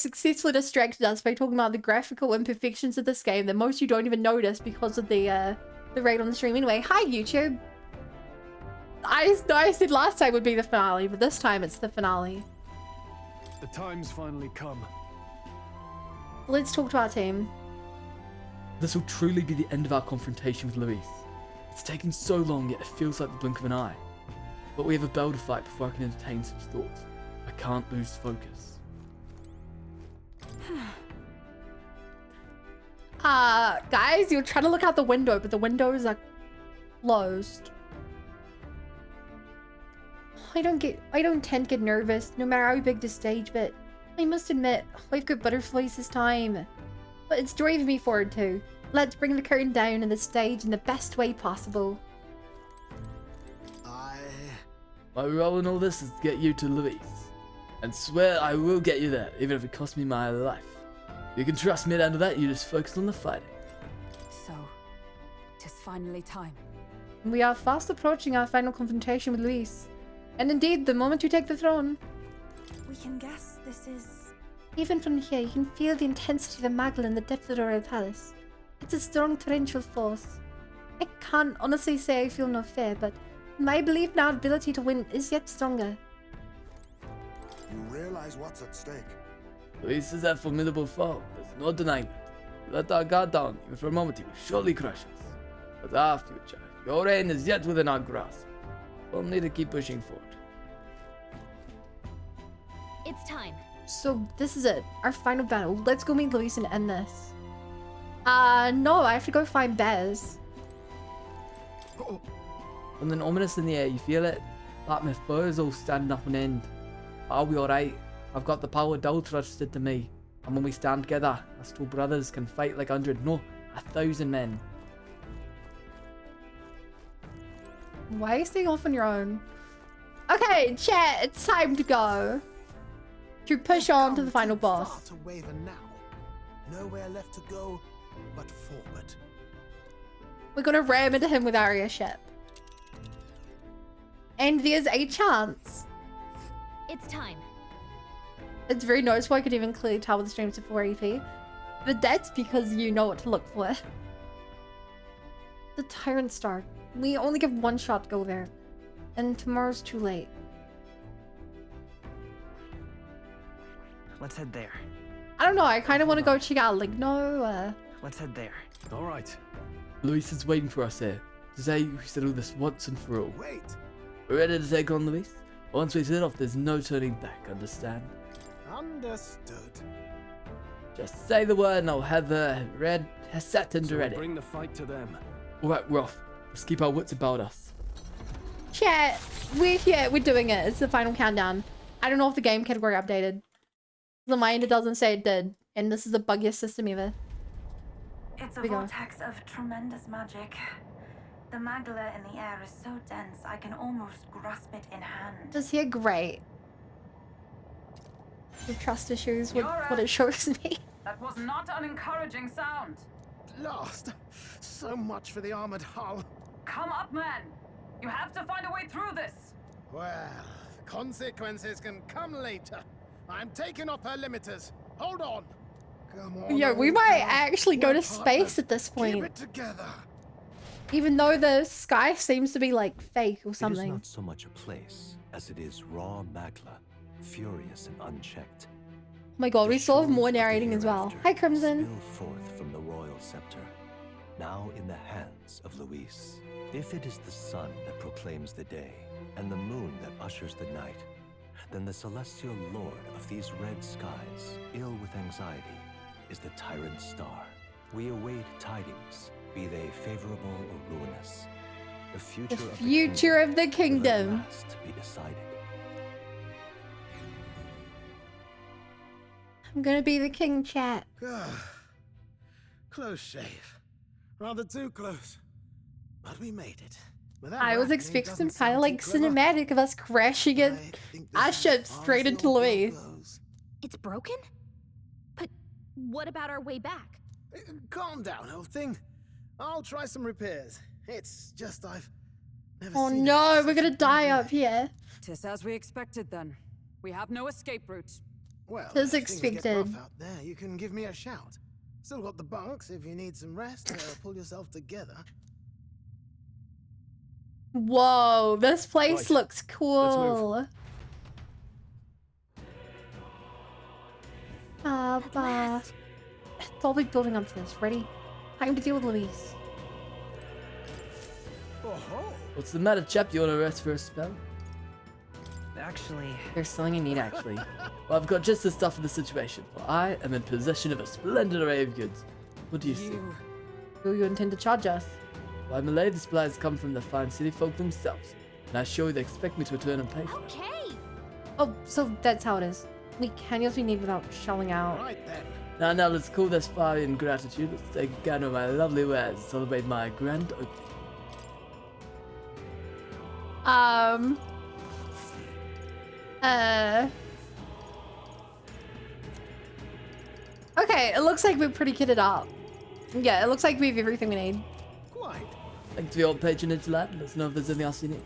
successfully distracted us by talking about the graphical imperfections of this game that most of you don't even notice because of the raid on the stream. Anyway, hi YouTube. I said last time would be the finale, but this time it's the finale. The time's finally come. Let's talk to our team. This will truly be the end of our confrontation with Louis. It's taken so long, yet it feels like the blink of an eye. But we have a battle to fight before I can entertain such thoughts. I can't lose focus. Guys, you're trying to look out the window, but the windows are closed. I don't tend to get nervous, no matter how big the stage, but I must admit, I've got butterflies this time. But it's driving me forward too. Let's bring the curtain down on the stage in the best way possible. My role in all this is to get you to Louis. And swear I will get you there, even if it costs me my life. You can trust me down to that, you just focus on the fighting. So, tis finally time. We are fast approaching our final confrontation with Louis. And indeed, the moment you take the throne. We can guess this is... Even from here, you can feel the intensity of the Magdalene in the depth of the Royal Palace. It's a strong torrential force. I can't honestly say I feel no fear, but my belief in our ability to win is yet stronger. You realize what's at stake? Louis is a formidable foe, there's no denying it. You let our guard down, even for a moment he will surely crush us. But our future, your reign is yet within our grasp. We'll need to keep pushing forward. It's time. So this is it, our final battle. Let's go meet Louis and end this. No, I have to go find Bez. Something ominous in the air, you feel it? Like my foe is all standing up on end. I'll be alright. I've got the power Dol trusted to me. And when we stand together, us two brothers can fight like 100, no, 1,000 men. Why are you staying off on your own? Okay, chat, it's time to go. To push on to the final boss. To waver now. Nowhere left to go but forward. We're gonna ram into him with our airship. And there's a chance. It's time. It's very noticeable. I could even clearly tell with the streams at 480p. But that's because you know what to look for. The Tyrant Star. We only get one shot to go there. And tomorrow's too late. Let's head there. I don't know. I kind of want to go check out Ligno. Let's head there. All right. Louis is waiting for us here. To say we settle this once and for all. Wait. We're ready to take on Louis? Once we set off, there's no turning back, understand? Understood. Just say the word and I'll have the red set and So ready. bring the fight to them. Alright, we're off. Let's keep our wits about us. Chat, we're here. We're doing it. It's the final countdown. I don't know if the game category updated. On my end, it doesn't say it did. And this is the buggiest system ever. It's a We go. vortex of tremendous magic. The magla in the air is so dense, I can almost grasp it in hand. Just here, great. The trust issues with what it shows me. That was not an encouraging sound. Lost. So much for the armored hull. Come up, man. You have to find a way through this. Well, consequences can come later. I'm taking off her limiters. Hold on. Come on. Yo, we old might girl. actually go to We're space partners. at this Keep point. it together. Even though the sky seems to be like fake or It is something. not so much a place as it is raw magla, furious and unchecked. Oh my god, we The still have shores more of the narrating as well. hereafter Hi, Crimson. Spill forth from the royal scepter, now in the hands of Louis. If it is the sun that proclaims the day, and the moon that ushers the night, then the celestial lord of these red skies, ill with anxiety, is the tyrant star. We await tidings, be they favorable or ruinous. The future, The of, future of the will at kingdom. last be decided. I'm gonna be the king, chat. Close shave. Rather too close. But we made it. But that I was arachne expecting some doesn't kind of sound like too clever. cinematic of us crashing it. I think this Our is ship as far straight as into the old Louis. girl goes. It's broken? But what about our way back? Calm down, old thing. I'll try some repairs. It's just I've never Oh seen no, it we're gonna such a die big up here. Tis as we expected then. We have no escape route. Well, As if things get expected. rough out there, you can give me a shout. Still got the bunks if you need some rest. Pull yourself together. Whoa, this place Right. looks Let's cool. I'll be building up to this. Ready? Time to deal with Luis. Oh-ho. What's the matter, chap? You want to rest for a spell? Actually, There's something you need, actually. Well, I've got just the stuff for the situation. For I am in possession of a splendid array of goods. What do you see? Do you intend to charge us? Why, my lady supplies come from the fine city folk themselves, and I assure you they expect me to return and pay for it. Okay. Oh, so that's how it is. We can use what we need without shelling out. Right then. Now, let's cool this fire in gratitude. Let's take a gander of my lovely wares and celebrate my grand opening. Okay, it looks like we're pretty kitted up. Yeah, it looks like we have everything we need. Quite. Thanks for your patronage, lad. Let us know if there's anything else you need.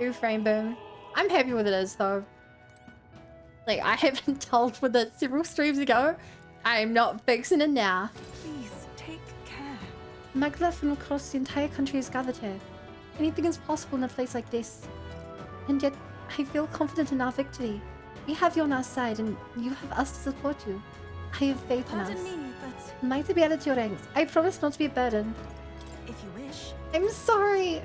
Ooh, frame boom. I'm happy with it as though. Like, I haven't told with it several streams ago. I'm not fixing it now. Please, take care. Magla from across the entire country is gathered here. Anything is possible in a place like this. And yet, I feel confident in our victory. We have you on our side, and you have us to support you. I have faith in us. Pardon me, but Might be added to your ranks. I promise not to be a burden. if you wish. I'm sorry.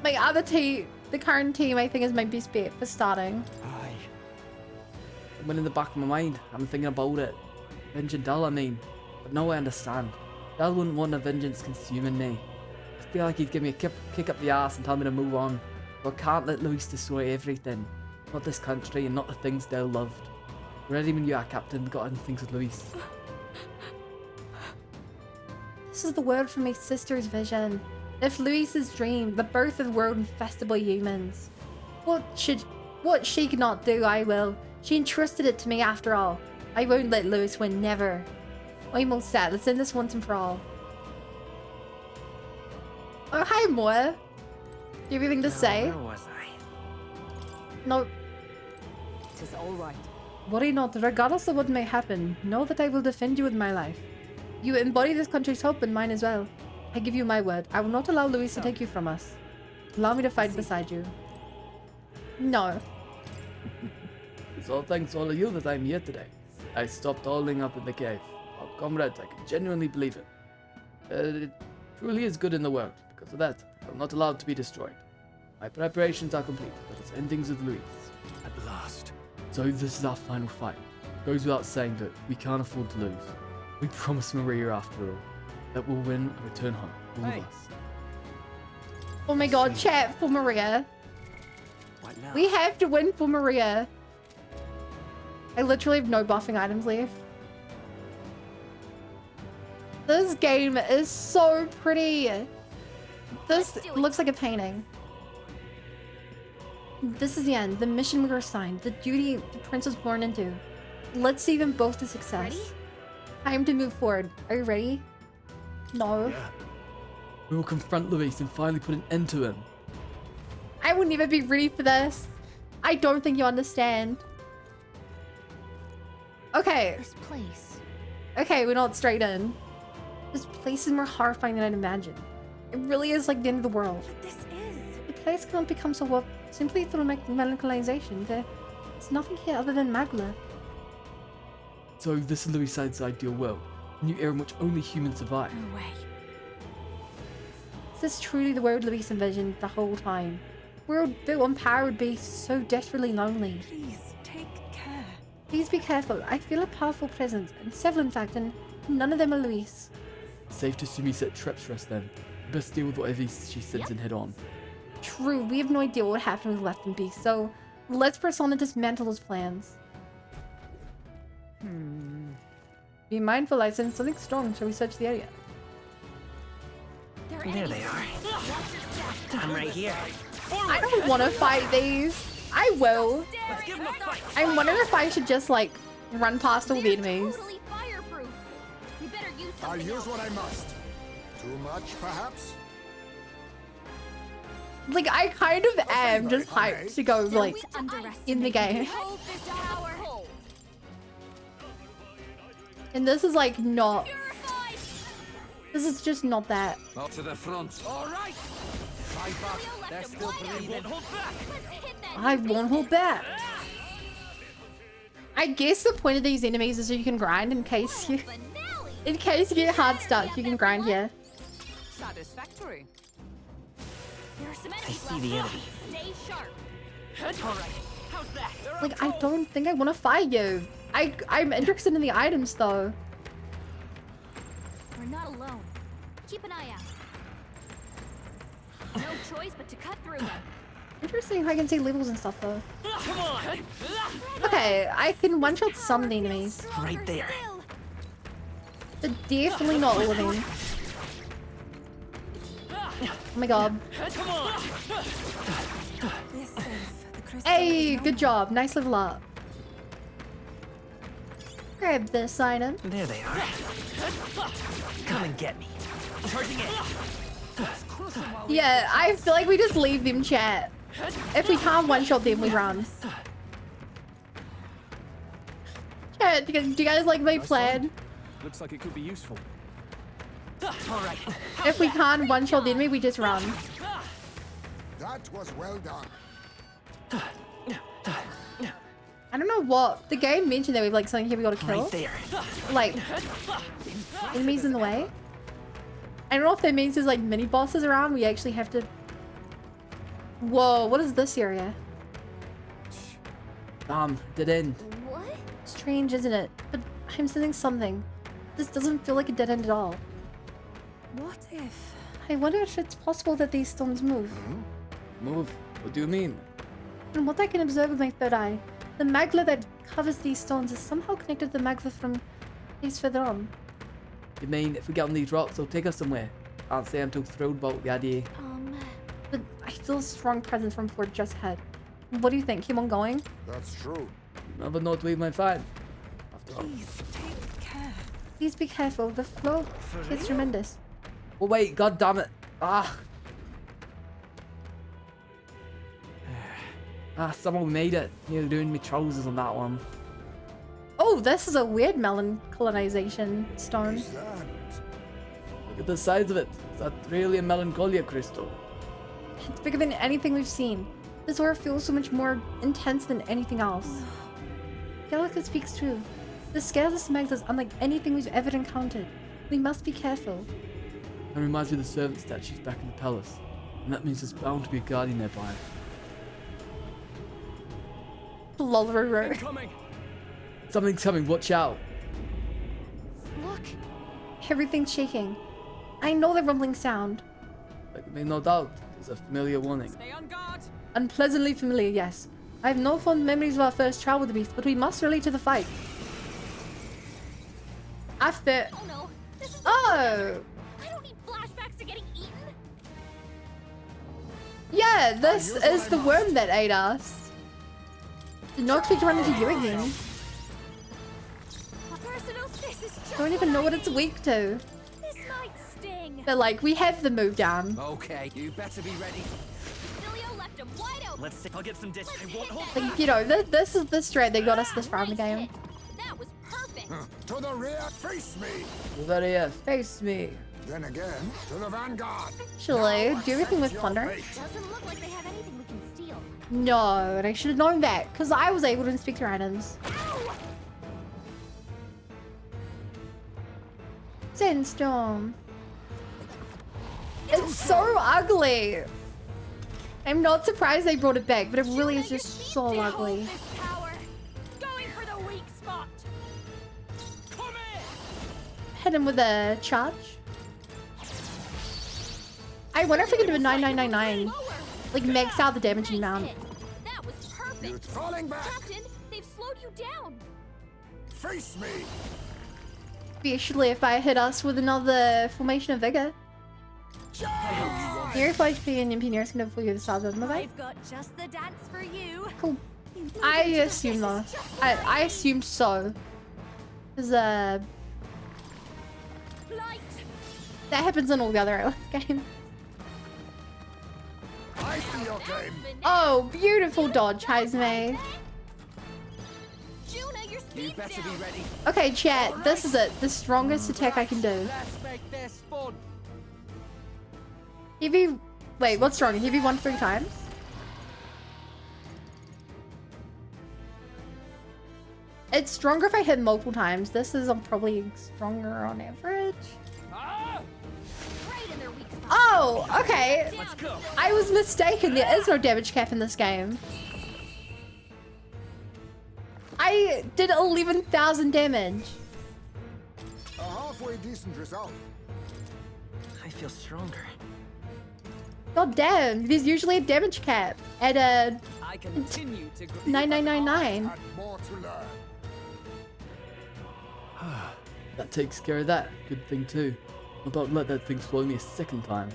My other team, the current team, I think is my best bet for starting. Aye. Somewhere in the back of my mind, I'm thinking about it. Vengeance Dal, I mean. But no, I understand. Dal wouldn't want a vengeance consuming me. I feel like he'd give me a kick up the ass and tell me to move on. But I can't let Luis destroy everything. Not this country and not the things Dal loved. Already when you are captain, got into things with Luis. This is the word from my sister's vision. If Luis's dream, the birth of the world infested by humans. What she could not do, I will. She entrusted it to me after all. I won't let Luis win, never. I'm all set. Let's end this once and for all. Oh, hi, Moa. Do you have anything to say? Where was I? No, It is all right. worry not. Regardless of what may happen, know that I will defend you with my life. You embody this country's hope and mine as well. I give you my word. I will not allow Luis to take you from us. Allow me to fight beside you. No. It's all thanks to all of you that I'm here today. I stopped hauling up in the cave. Oh, comrades, I can genuinely believe it. It truly is good in the world. Because of that, I'm not allowed to be destroyed. My preparations are complete, but it's endings with Luis. At last. So this is our final fight. Goes without saying that we can't afford to lose. We promised Maria after all that we'll win and return home, all of us. Oh my god, chat for Maria. What now? We have to win for Maria. I literally have no buffing items left. This game is so pretty. This Let's do it. looks like a painting. This is the end. The mission we were assigned. The duty the prince was born into. Let's see them both to success. Ready? Time to move forward. Are you ready? No. Yeah. We will confront Luis and finally put an end to him. I will never be ready for this. I don't think you understand. Okay. This place. Okay, we're not straight in. This place is more horrifying than I'd imagined. It really is like the end of the world. But this is. The place can't become so warped simply through melanchoalization. There's nothing here other than Magla. So this is Luiside's ideal world. A new era in which only humans survive. No way. Is this truly the world Luis envisioned the whole time? A world built on power would be so desperately lonely. Please, take care. Please be careful. I feel a powerful presence, and several in fact, and none of them are Luis. Safe to assume he set traps for us then. Best deal with whatever she sends and head on. True, we have no idea what happened with Left and Beast, so let's press on and dismantle those plans. Be mindful, I sense something strong. Shall we search the area? There they are. I'm right here. I don't want to fight these. I will. Let's give them a fight. I'm wondering if I should just like run past all the enemies. Totally fireproof. We better use I'll something use else. what I must. Too much, perhaps? Like, I kind of am just hyped to go, like, in the game. Hold this tower. And this is, like, not... This is just not that. Up to the front. All right. Fight back. They're still breathing. I won't hold back. I guess the point of these enemies is so you can grind in case you... In case you get hard stuck, you can grind here. Satisfactory. I see the enemy. Stay sharp. All right. How's that? Like, I don't think I want to fight you. I'm interested in the items, though. We're not alone. Keep an eye out. No choice but to cut through them. Interesting how I can see levels and stuff, though. Come on. Okay, I can one-shot some of the enemies. Right there. But definitely not all of them. Oh my god. Come on. This is the crystal. Hey, good job. Nice level up. Grab this item. There they are. Come and get me. Charging in. Yeah, I feel like we just leave them chat. If we can't one-shot them, we run. Chat, do you guys like my plan? Looks like it could be useful. All right. If we can't one-shot the enemy, we just run. That was well done. I don't know what... The game mentioned that we have like something here we gotta kill. Right there. Like, enemies in the way. I don't know if that means there's like mini bosses around. We actually have to... Whoa, what is this area? Dead end. What? Strange, isn't it? But I'm sensing something. This doesn't feel like a dead end at all. What if? I wonder if it's possible that these stones move. Move? What do you mean? From what I can observe with my third eye, the magla that covers these stones is somehow connected to the magla from place further on. You mean if we get on these rocks, they'll take us somewhere? Can't say I'm too thrilled about the idea. But I feel a strong presence from Fort just ahead. What do you think? Keep on going? That's true. You never know what we might find. After all. Please take care. Please be careful. The flow is tremendous. Oh wait, god damn it. Someone made it. Nearly doing me trousers on that one. Oh, this is a weird melon colonization stone. Is that? Look at the size of it. Is that really a melancholia crystal? It's bigger than anything we've seen. This aura feels so much more intense than anything else. Gallica speaks true. The scale of this magma is unlike anything we've ever encountered. We must be careful. That reminds me of the servant statues back in the palace. And that means there's bound to be a guardian nearby. Lollaroo. Incoming! Something's coming, watch out. Look. Everything's shaking. I know the rumbling sound. There can be no doubt. There's a familiar warning. Stay on guard. Unpleasantly familiar, yes. I have no fond memories of our first trial with the beast, but we must relate to the fight. After... Oh no. This is Oh! I don't need flashbacks to getting eaten. Yeah, this is the worm that ate us. Did not expect to run into you again. This is just Don't even know what it's weak to. This might sting. But like, we have the move down. Okay, you better be ready. Cilio left him wide open. Let's see. I'll get some dish. I won't hold Like, you know, this is the strat that got us this far in the game. That was perfect. To the rear, face me. There he is. Face me. Then again, to the vanguard. Actually, do everything with thunder. Doesn't look like they have anything we can steal. No, and I should have known that, because I was able to inspect your items. Ow! Sandstorm. It's so ugly. I'm not surprised they brought it back, but it really is just so ugly. This power. Going for the weak spot. Hit him with a charge. I wonder if we can do a 9999. Like max out the damage amount. That was You're perfect. falling back. Captain, they've slowed you down. Face me. Especially if I hit us with another formation of vigor. Here, if HP and MP can overflow the size of them, I've got just the dance for you. Cool. I assume though. I assume so. Because Light. that happens in all the other games. I see your game. Oh, beautiful dodge, Hazme. You better be ready. Okay, chat. This is it. The strongest attack I can do. Let's make this fun. Heavy. Wait, what's stronger? Heavy 1 3 times? It's stronger if I hit multiple times. This is probably stronger on average. Ah! Oh, okay. Let's go. I was mistaken. There is no damage cap in this game. I did 11,000 damage. A halfway decent result. I feel stronger. God damn, there's usually a damage cap at a I continue to grow. 9999. And more to learn. That takes care of that. Good thing too. Don't let that thing swallow me a second time.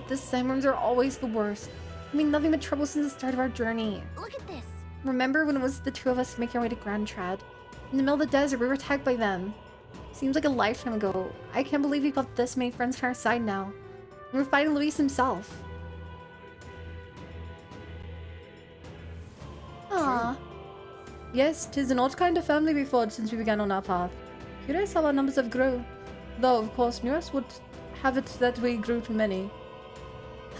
The same rooms are always the worst. I mean, nothing but trouble since the start of our journey. Look at this. Remember when it was the two of us making our way to Grand Trad? In the middle of the desert, we were attacked by them. Seems like a lifetime ago. I can't believe we've got this many friends on our side now. We're fighting Louis himself. Ah. Yes, 'tis an odd kind of family we forged since we began on our path. Curious how our numbers have grown. Though, of course, news would have it that we grew too many.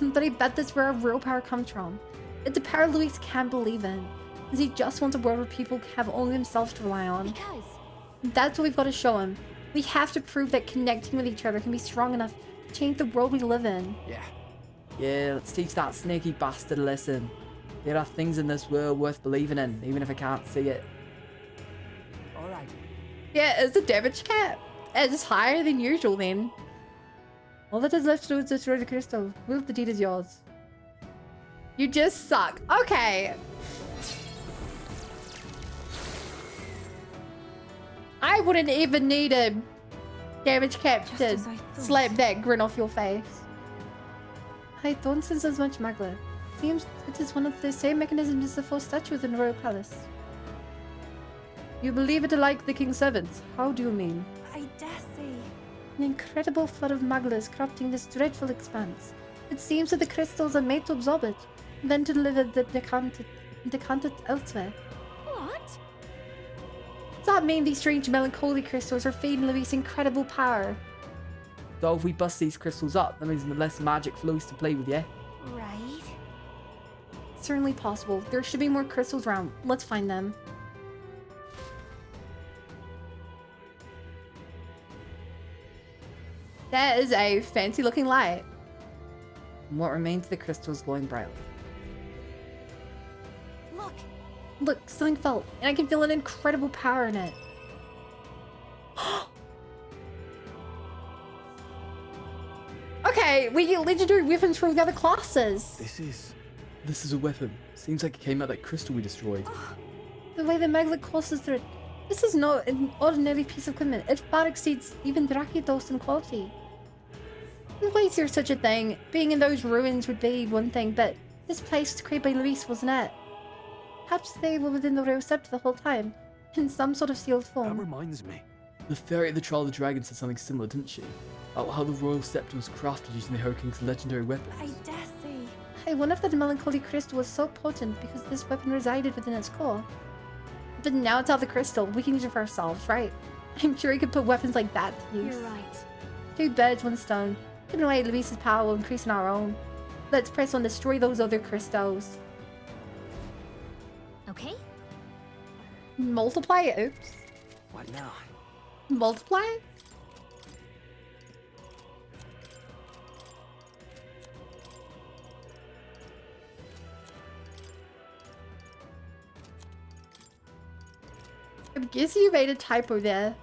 But I bet that's where our real power comes from. It's a power Louis can't believe in. Because he just wants a world where people have only themselves to rely on. Because That's what we've got to show him. We have to prove that connecting with each other can be strong enough to change the world we live in. Yeah, let's teach that snaky bastard a lesson. There are things in this world worth believing in, even if I can't see it. All right. Yeah, it's a damage cap. It's higher than usual then. All that is left to do is destroy the crystal. Move, the deed is yours. You just suck. Okay. I wouldn't even need a damage cap Just to as I thought. slap that grin off your face. I don't sense as much magma. Seems it is one of the same mechanisms as the four statues in the royal palace. You believe it like the king's servants? How do you mean? I dare say. An incredible flood of magma is corrupting this dreadful expanse. It seems that the crystals are made to absorb it, then to deliver the decanted elsewhere. what? Does that mean these strange melancholy crystals are feeding Louis incredible power? So if we bust these crystals up, that means less magic flows to play with, yeah? Right. Certainly possible. There should be more crystals around. Let's find them. That is a fancy looking light. What remains of the crystals glowing brightly. Look. Look, something fell, and I can feel an incredible power in it. Okay, we get legendary weapons from the other classes. This is a weapon. Seems like it came out of that crystal we destroyed. The way the magma courses through it. This is not an ordinary piece of equipment. It far exceeds even Drakidos in quality. Why is there such a thing? Being in those ruins would be one thing, but this place was created by Luis, wasn't it? Perhaps they were within the royal scepter the whole time, in some sort of sealed That form. reminds me. The fairy at the Trial of the Dragon said something similar, didn't she? About how the royal scepter was crafted using the Hurricane's legendary weapons. I dare say. I wonder if that melancholy crystal was so potent because this weapon resided within its core. But now it's out of the crystal, we can use it for ourselves, right? I'm sure we could put weapons like that to use. You're right. Two birds, one stone. Giving away Luis's power while increasing our own. Let's press on destroy those other crystals. Okay. Multiply it? Oops. What now? Multiply it? I guess you made a typo there.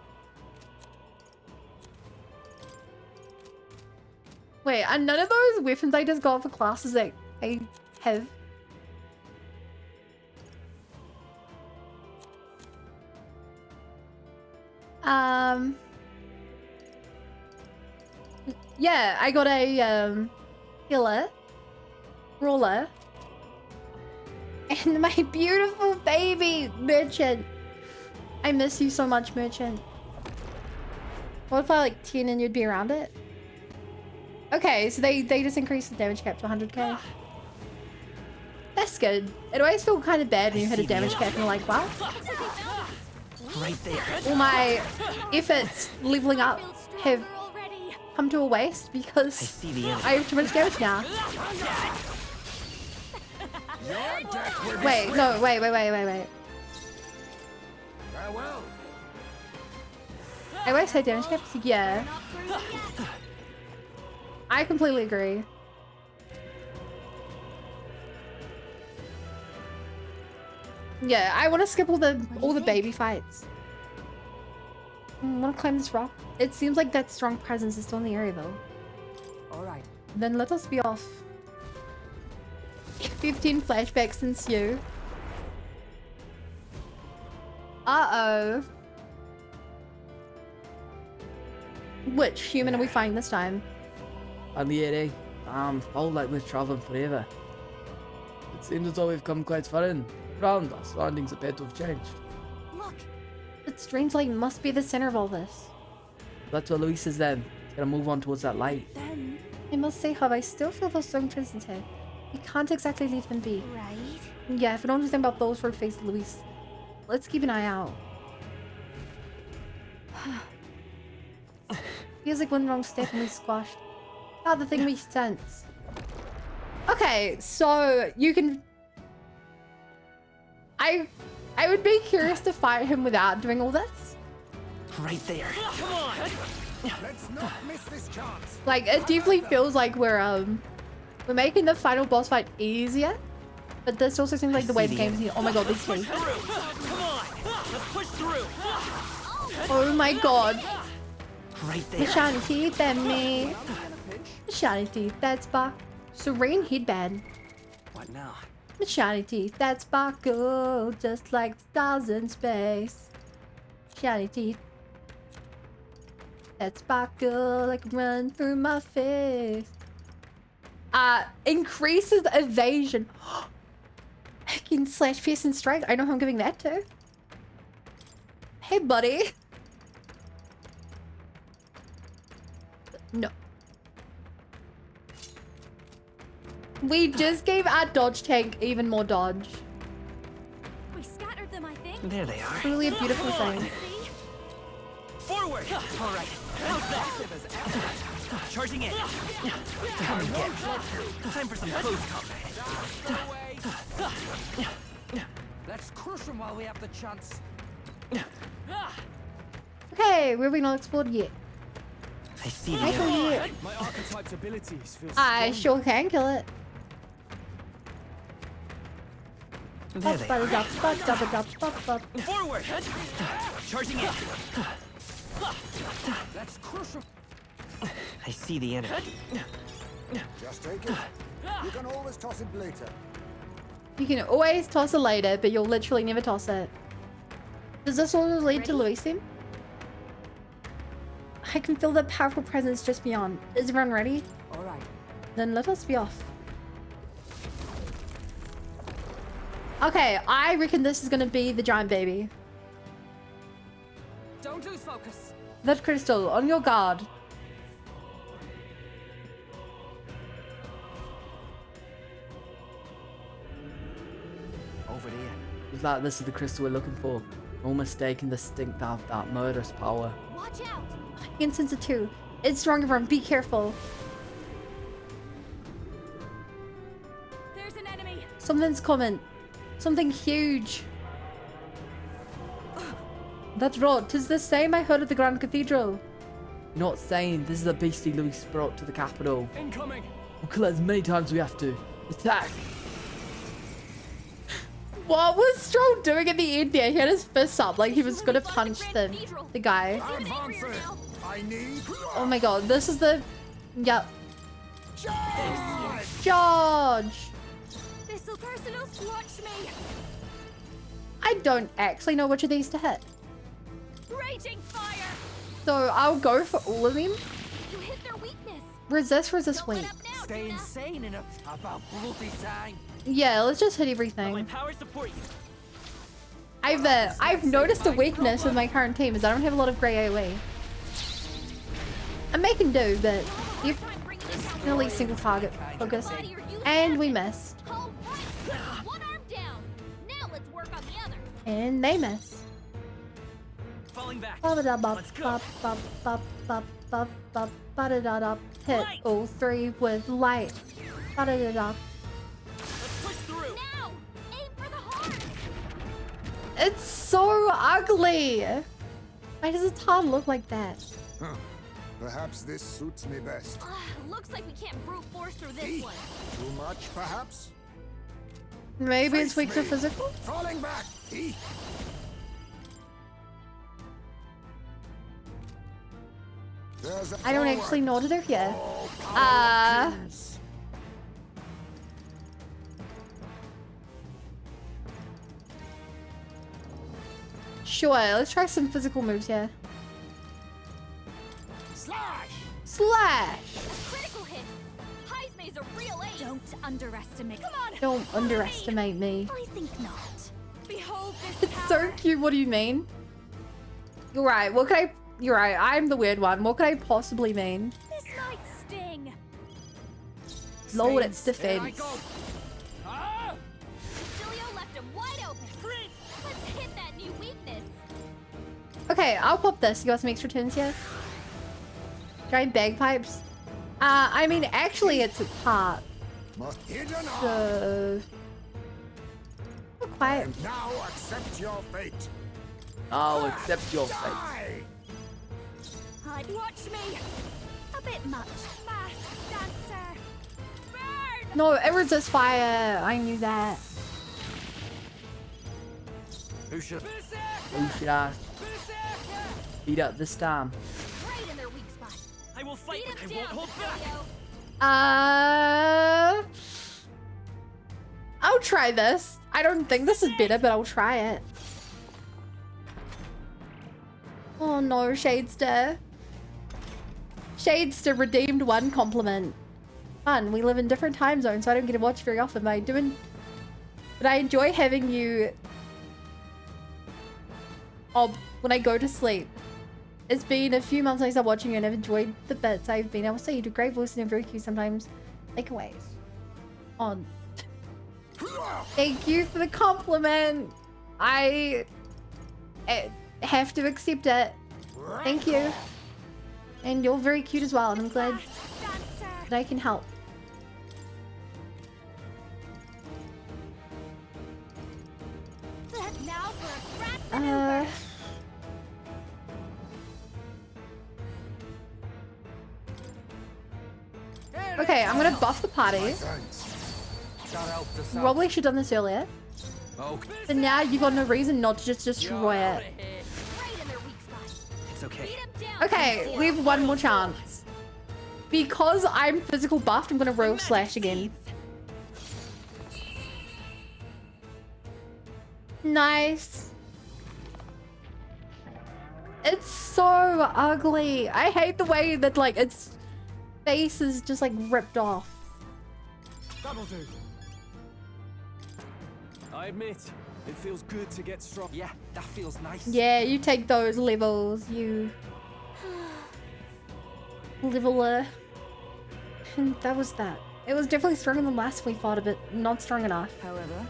Wait, are none of those weapons I just got for classes that I have? Yeah, I got a, healer, roller, and my beautiful baby, Merchant. I miss you so much, Merchant. What if I like 10 and you'd be around it? Okay, so they just increased the damage cap to 100k. risk it. It always feels kind of bad when you hit a damage cap and you're like, wow, Right there. all my efforts leveling up have come to a waste I because see the enemy. I have too much damage now. Wait, no, wait. Farewell. I always say damage caps? Yeah. I completely agree. Yeah, I want to skip all the baby fights. Want to climb this rock? It seems like that strong presence is still in the area though. All right. Then let us be off. 15 flashbacks ensue. Uh-oh. Which human are we finding this time? And the area, felt like we're traveling forever. It seems as though we've come quite far in. Around our surroundings appear to have changed. Look! That strange light must be the center of all this. That's where Luis is then. He's gonna move on towards that light. Then, I must say, how I still feel those strong presence here. We can't exactly leave them be. right? Yeah, if we don't do something about those short-faced Luis, let's keep an eye out. Feels like one wrong step and we squashed. Ah, the thing we sense. Okay, so you can... I would be curious to fight him without doing all this. Right there. Come on. Let's not miss this chance. Like, it definitely feels like we're making the final boss fight easier. But this also seems like the way the game's here. Oh my god, these two. Come on. Let's push through. Oh my god. Right The there. shiny teeth and me. The shiny teeth that spark. Serene headband. What now? The shiny teeth that sparkle just like stars in space. Shiny teeth that sparkle like run through my face. Increases evasion. Hacking slash pierce and strike. I know who I'm giving that to. Hey, buddy. No. We just gave our dodge tank even more dodge. We scattered them, I think. There they are. Truly a beautiful thing. See? Forward. All right. How's that? Charging in. Come and get. Time for some close combat. Let's crush them while we have the chance. Okay, where have we not explored yet? I see the I can enemy. hear it. My archetype's abilities feel I strong. sure can kill it. There they are. Ba-da-da-ba-da-ba-da-ba. Forward. Charging in. Let's crush them. I see the enemy. Just take it. You can always toss it later. You can always toss it later, but you'll literally never toss it. Does this all lead to Louis then? I can feel the powerful presence just beyond. Is everyone ready? All right. Then let us be off. Okay, I reckon this is gonna be the giant baby. Don't lose focus. That crystal, on your guard. Over there. Is that this is the crystal we're looking for? No mistake in the stink of that murderous power. Watch out! I can sense it too. It's strong, everyone. Be careful. There's an enemy. Something's coming. Something huge. That's right. 'Tis the same I heard at the Grand Cathedral. You're not saying this is the beastie Louis brought to the capital. Incoming! We'll kill it as many times as we have to. Attack! What was Stroll doing at the end there? He had his fists up like he was gonna punch the guy. Advancing. I need. Oh my god, this is the... Yep. Charge! This'll personal watch me. I don't actually know which of these to hit. Raging fire. So I'll go for all of them. You hit their weakness. Resist Don't weak. let up now, Stay Jenna. insane in about bloody time. Yeah, let's just hit My everything. power support you. I've noticed a weakness with my current team is I don't have a lot of grey AoE. I'm making do, but you've really single target focus. And we missed. All right. And they miss. Falling back. Let's go. Hit Light. all three with light. Ba-da-da-da. Let's push through. Now! Aim for the heart! It's so ugly. Why does its heart look like that? Huh. Perhaps this suits me best. Looks like we can't brute force through this one. Too much, perhaps? Maybe it's Face weak to me. physical? Falling back. Eek. There's a I don't forward. actually know what to do here. Oh, power of kings. Sure, let's try some physical moves here. Slash. Slash! Critical hit! Heismay's a real ace! Don't underestimate. Come on! Don't underestimate me. I think not. Behold this It's so cute, what do you mean? You're right, what could I... You're right, I'm the weird one. What could I possibly mean? This might sting. Lord, it's Here I defense. go. Ah! Julio left him wide open. Let's hit that new weakness. Okay, I'll pop this. You got some extra turns here? Giant bagpipes? I mean, actually, it's a part. Must hidden arm. So... Oh, quiet. And now accept your fate. I'll accept your fate. Die. Watch me. A bit much. Masked dancer. Burn! No, it resists fire. I knew that. Who should? Who should I beat up this time? Right in their weak spot. I will fight, Beat but him I won't down, hold back. Julio. I'll try this. I don't think this is better, but I'll try it. Oh no, Shadester. Shadester redeemed one compliment. Fun, we live in different time zones, so I don't get to watch very often, but I enjoy having you when I go to sleep. It's been a few months since I've watching you and I've enjoyed the bits I've been able to say. You do great voice and very cute sometimes. Takeaways. On. Thank you for the compliment. I have to accept it. Thank you. And you're very cute as well, and I'm glad that I can help. Now for a grand maneuver. Okay, I'm gonna buff the party. Probably should have done this earlier. Okay. But now you've got no reason not to just destroy it. Right in their weak spot. It's okay. Beat him down. Okay, we have one more chance. Because I'm physical buffed, I'm gonna roll slash again. Nice. It's so ugly. I hate the way that like its face is just like ripped off. That'll do. I admit, it feels good to get strong. Yeah, that feels nice. Yeah, you take those levels, you leveler. And that was that. It was definitely stronger than last we fought, but not strong enough. However,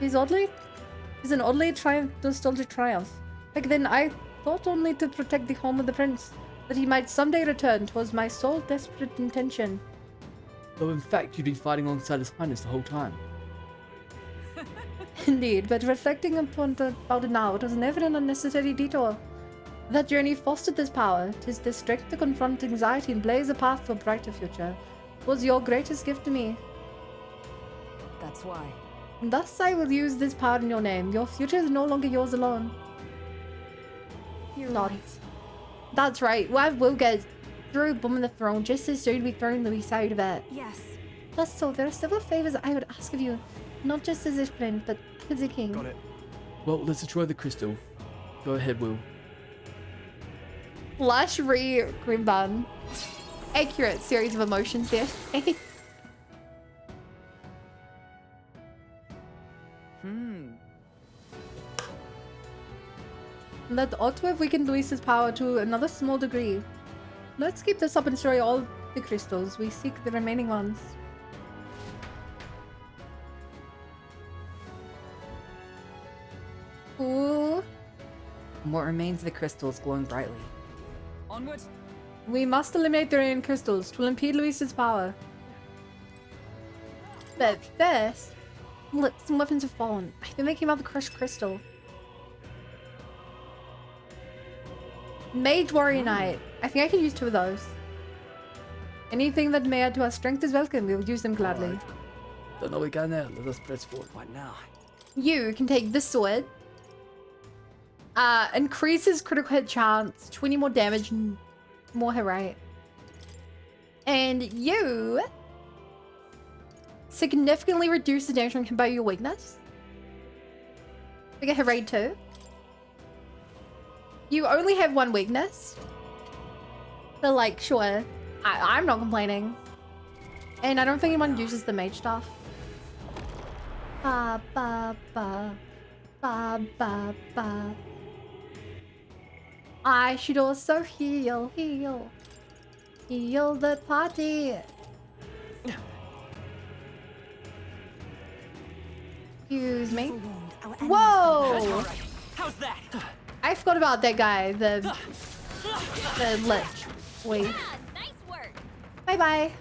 He's an oddly nostalgic triumph. Back then, I thought only to protect the home of the prince, that he might someday return. 'Twas my sole desperate intention. So in fact, you've been fighting alongside His Highness the whole time. Indeed, but reflecting about it now, it was never an unnecessary detour. That journey fostered this power. 'Tis the strength to confront anxiety and blaze a path to a brighter future. 'Twas your greatest gift to me. that's why. And thus I will use this power in your name. Your future is no longer yours alone. You're Nod. right. That's right. Wife will get through bombing the throne just as soon as we thrown Louis out of it. Yes. Plus, so there are several favors I would ask of you, not just as a friend, but as a king. Got it. Well, let's destroy the crystal. Go ahead, Will. Lush Grimban. Accurate series of emotions there. That ought to have weakened Luis's power to another small degree. Let's keep this up and destroy all the crystals. We seek the remaining ones. Ooh. And what remains of the crystal is glowing brightly. Onward. We must eliminate the remaining crystals to impede Luis's power. But first, look, some weapons have fallen. I think they came out of the crushed crystal. Mage Warrior Knight. I think I can use 2 of those. Anything that may add to our strength is welcome. We will use them gladly. Alright. Don't know we can there. Let us press forward. What now? You can take this sword. Increases critical hit chance, 20 more damage, and more hit rate. And you significantly reduce the damage when by your weakness. We get hit rate 2. You only have 1 weakness. But like, sure. I'm not complaining. And I don't think anyone uses the mage stuff. Ba ba ba. Ba ba ba. I should also heal the party. Excuse me. Whoa! How's that? I forgot about that guy, the lich. Wait. Yeah, nice work. Bye bye.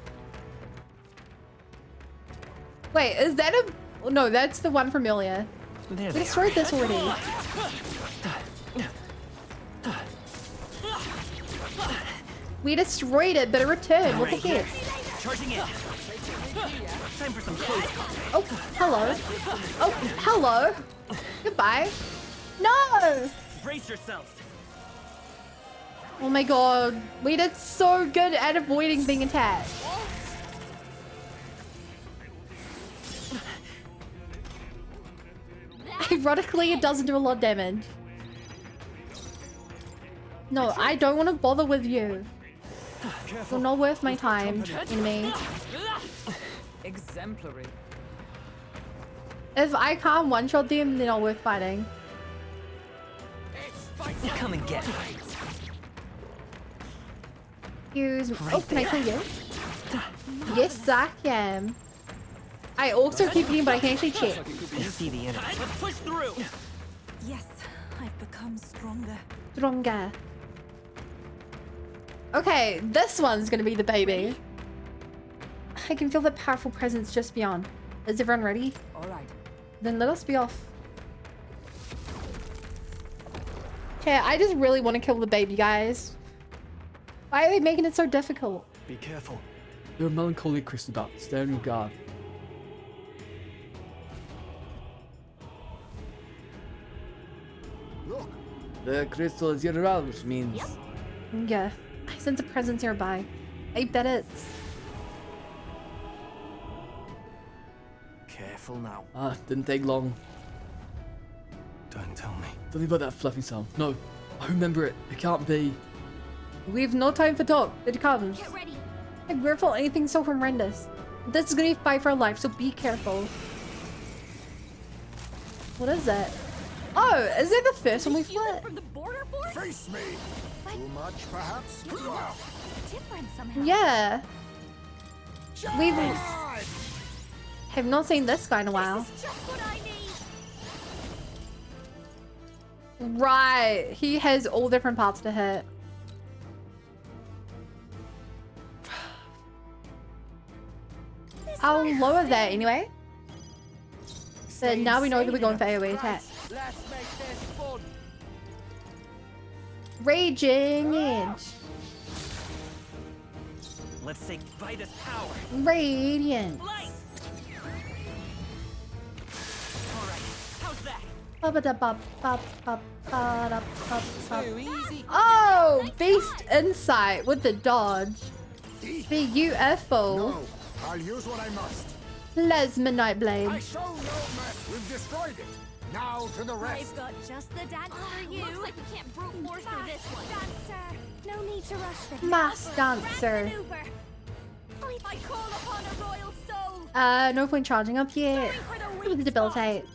Wait, is that a? Oh, no, that's the one from earlier. There We they destroyed this already. We destroyed it, but it returned. What the heck? Charging in. Time for some close combat. Oh, hello. Oh, hello. Goodbye. No! Brace yourselves. Oh my god. We did so good at avoiding being attacked. Ironically, it doesn't do a lot of damage. No, I don't want to bother with you. You're not worth my time, enemy. Exemplary. If I can't one-shot them, they're not worth fighting. Come and get me. Excuse me. Oh, can I kill you? Yes, I can. I also keep eating, but I can actually check. I see the enemy. Let's push through. Yes, I've become stronger. Stronger. Okay, this one's gonna be the baby. I can feel the powerful presence just beyond. Is everyone ready? All right. Then let us be off. Okay, I just really want to kill the baby, guys. Why are they making it so difficult? Be careful. There are melancholy crystal about. Stay on your guard. Look, The crystal is your realm, which means... Yeah, I sense a presence nearby. I bet it's... Careful now. Ah, didn't take long. Don't tell me. Tell me about that fluffy sound. No, I remember it. It can't be. We've no time for talk. It comes. Get ready. I'm grateful anything so horrendous. This is gonna be a fight for our life, so be careful. What is that? Oh, is that the first one we fought? From the border force? face me. Too much, perhaps? Different somehow. Yeah. We've Charge! have not seen this guy in a while. This is just what I need. Right. He has all different parts to hit. I'll lower that anyway. So now we know that we're going for AoE attack. Let's make this fun. Raging Edge. Let's take Vitus power. Radiant. Light. All right. How's that? Too easy. Oh, Beast Insight with the dodge. Beautiful. No, I'll use what I must. Plasma Nightblade. I show no mercy. We've destroyed it. Now to the rest. I've got just the dance for you. Looks like we can't brute force through this one. Dancer, no need to rush this. Mass Dancer. I call upon a royal soul. No point charging up yet. With the debilitate.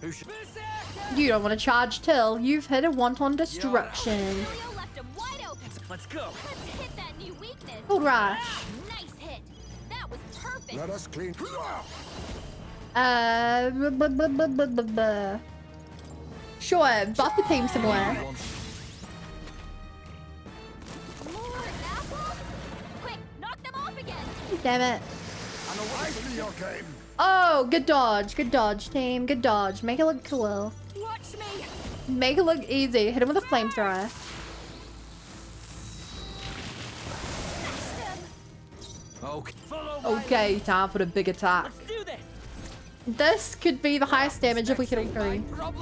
Who should... You don't want to charge till you've hit a wanton destruction. Julio left him wide open. Let's go. Let's hit that new weakness. Full rush. Nice hit. That was perfect. Let us clean. Sure, buff the team some more. More apples? Quick, knock them off again. Damn it. I see your game. Oh, good dodge, team. Good dodge. Make it look cool. Watch me. Make it look easy. Hit him with a flamethrower. Okay. Follow my Okay, time for the big attack. Let's do this. This could be the highest damage if we hit all three.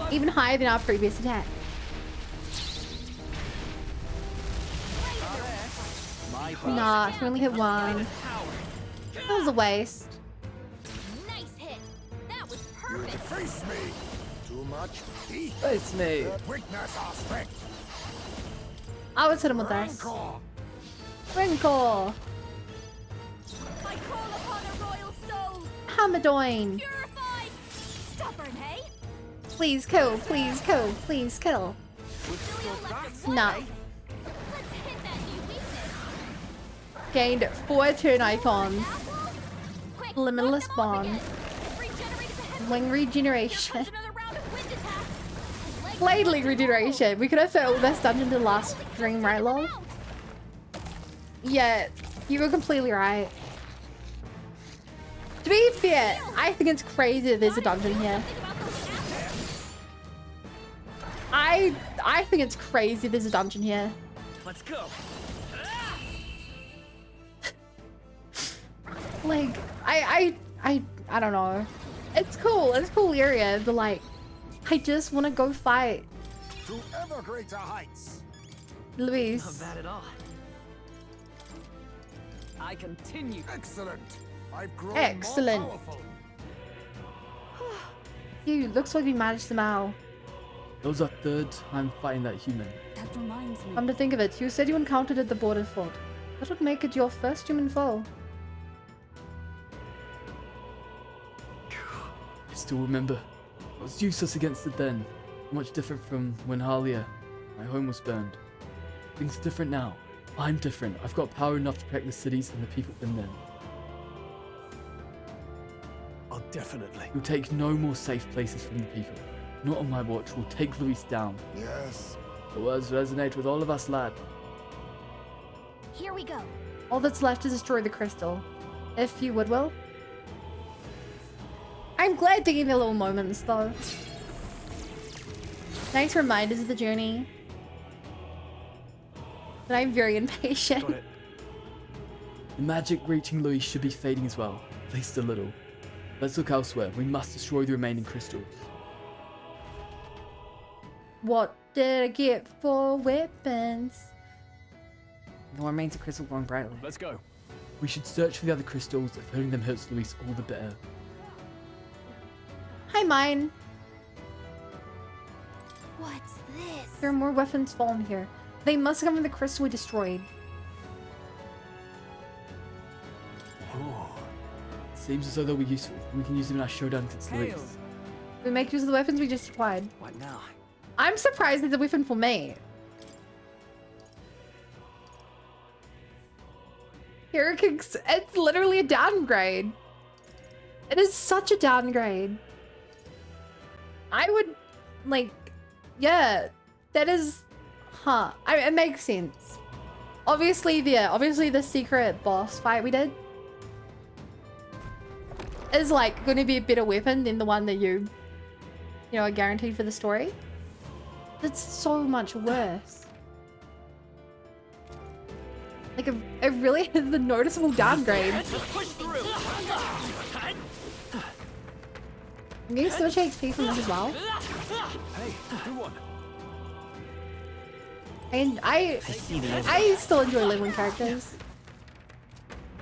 Even higher than our previous attack. My Nah, we only hit one. That was a waste. Nice hit. That was You perfect. face me. Too much heat. It's me. Witness our strength. I would hit him with this. Wrinkle. I call upon a royal soul. Hamadoin. Purified. Stubborn, hey? Please kill, please kill, please kill. Nah. Let's hit that new weakness. Gained 4 turn icons. Apples? Quick, Limitless knock them off bond. again. Regenerate the head. Wing regeneration. Here comes another round of wind attacks. Legs Bladely are regeneration. We could have filled this dungeon to the last stream, right, lol? Yeah, you were completely right. To be fair, I think it's crazy that there's a dungeon here. Think about those apples. I think it's crazy there's a dungeon here. Let's go. Like, I don't know. It's cool. It's a cool area, but like, I just want to go fight To ever greater heights. Luis. Not bad at all. I continue. Excellent. I've grown Excellent. more powerful. You looks like we managed somehow. That was our third time fighting that human. That reminds me. Come to think of it, you said you encountered at the border fort. That would make it your first human foe. I still remember. I was useless against it then. Much different from when Halia, my home, was burned. Things are different now. I'm different. I've got power enough to protect the cities and the people in them. Oh, definitely. We'll take no more safe places from the people. Not on my watch. We'll take Luis down. Yes. The words resonate with all of us, lad. Here we go. All that's left is destroy the crystal. If you would, will. I'm glad to give you little moments, though. Nice reminders of the journey. But I'm very impatient. Got it. The magic reaching Louis should be fading as well. At least a little. Let's look elsewhere. We must destroy the remaining crystals. What did I get for weapons? The remains of crystal glowing brightly. Let's go. We should search for the other crystals. If hurting them hurts Luis, all the better. Hi, mine. What's this? There are more weapons fallen here. They must have come from the crystal we destroyed. Seems as though they'll be useful. We can use them in our showdown against Luis. We make use of the weapons we just acquired. What now? I'm surprised there's a weapon for me. Hero Kicks, it's literally a downgrade. It is such a downgrade. I would, like, yeah, that is, it makes sense. Obviously the secret boss fight we did is like going to be a better weapon than the one that you know, are guaranteed for the story. That's so much worse. Like, it really is a noticeable downgrade. Let's push through. I'm getting so much XP from this as well. Hey, who won? And I still enjoy leveling characters.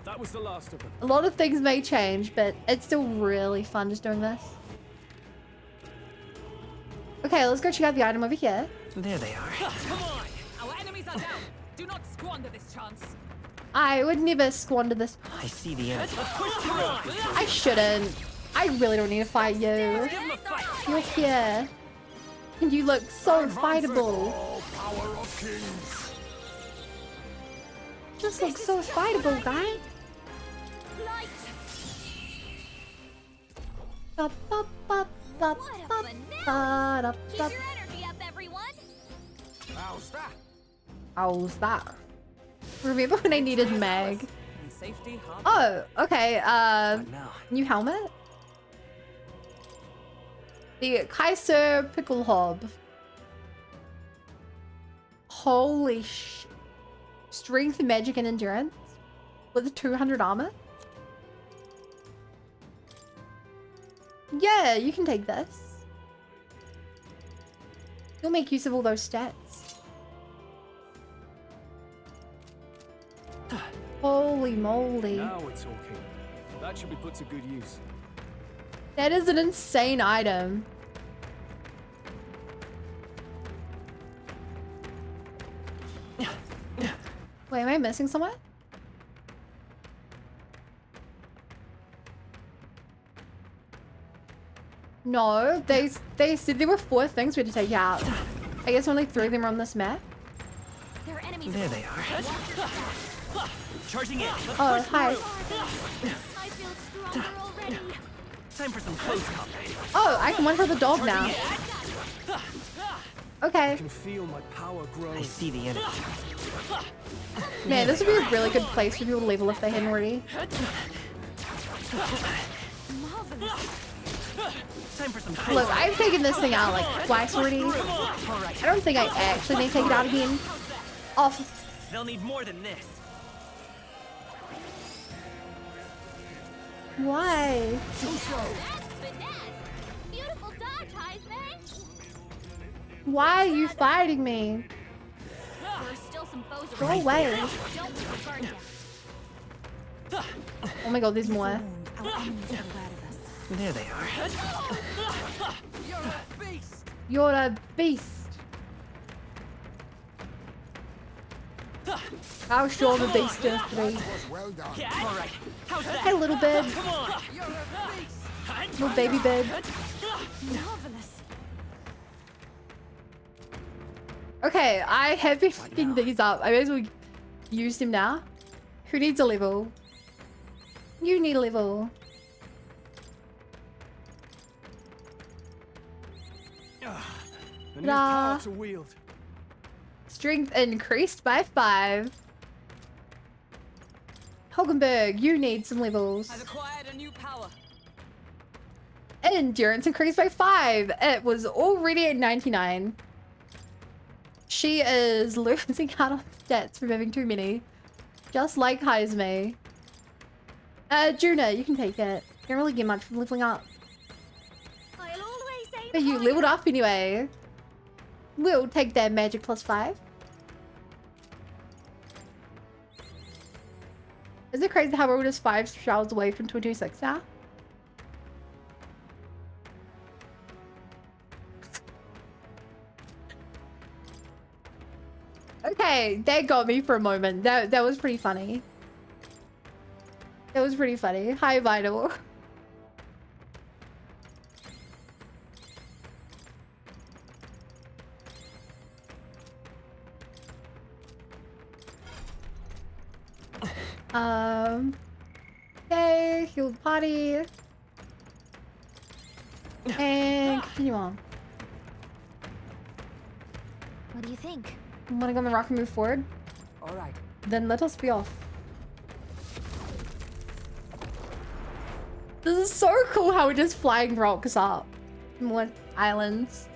That was the last of them. A lot of things may change, but it's still really fun just doing this. Okay, let's go check out the item over here. There they are. Come on! Our enemies are down. Do not squander this chance. I would never squander this. I see the end. Let's push through. I shouldn't. I really don't need to fight you. Give them a fight. You're here. And you look so fightable. All power of kings. Just look so fightable, guy. Light. Ba, ba, ba, ba, What a ba, finale. ba, da, Keep ba. your energy How's that? How's that? Remember when I needed Meg? In safety, huh? Oh, okay. Right now. New helmet? The Kaiser Pickle Hob. Holy sh... Strength, magic, and endurance? With 200 armor? Yeah, you can take this. You'll make use of all those stats. Holy moly. Now we're talking. That should be put to good use. That is an insane item. Wait, am I missing somewhere? No, they said there were 4 things we had to take out. I guess only 3 of them are on this map. There are enemies. There they are. Charging in. Let's Oh, push hi. through. I feel stronger already. Time for some close combat. Oh, I can one for the dog now. Okay. I can feel my power I growing. see the enemy. Man, this would be a really good place for people to level if they hadn't already. Time for some Look, I've taken this thing out like twice already. I don't think I actually need to take it out again. Off. They'll need more than this. Why? That's finesse. Beautiful dodge, Heisman. Why are you fighting me? There's still some foes Go around. away. Don't let the guard down. Oh my god, there's more. Our enemies are aware of us. There they are. You're a beast. You're a beast. How strong a beast is 3? Well done. All right. How's that? Hey, little bed. Come on. You're a beast. Little baby bed. Marvelous. Okay, I have been picking these up. I may as well use them now. Who needs a level? You need a level. A new Ta-da. power to wield. Strength increased by 5. Hogenberg, you need some levels. I've acquired a new power. Endurance increased by 5. It was already at 99. She is losing out on stats for having too many. Just like Heisme. Juna, you can take it. You don't really get much from leveling up. I'll always aim But you higher. leveled up anyway. We'll take that magic plus 5. Is it crazy how we're just 5 shells away from 26 now? Okay, that got me for a moment. That was pretty funny. That was pretty funny. Hi, Vital. Okay, heal the party. And continue on. What do you think? Wanna go on the rock and move forward? All right. Then let us be off. This is so cool how we're just flying rocks up. More islands.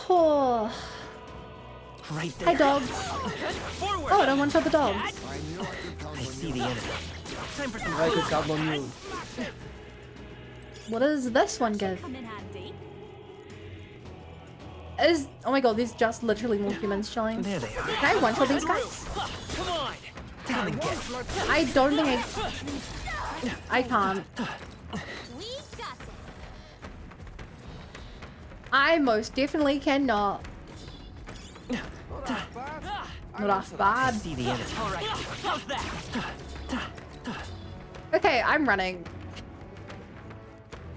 Oh. Right there. Hi, dogs. Forward. Oh, I don't want to the dogs. I knew I could count I on see you. the enemy. Time for some I could close count on you. What does this one give? Come in handy. Oh my god, these just literally more humans chilling. There they are. Can I one-shot these guys? Come on. Down and get. I don't think I can't. We got this. I most definitely cannot. Not off I bad. see the enemy. All right. How's that? Okay, I'm running.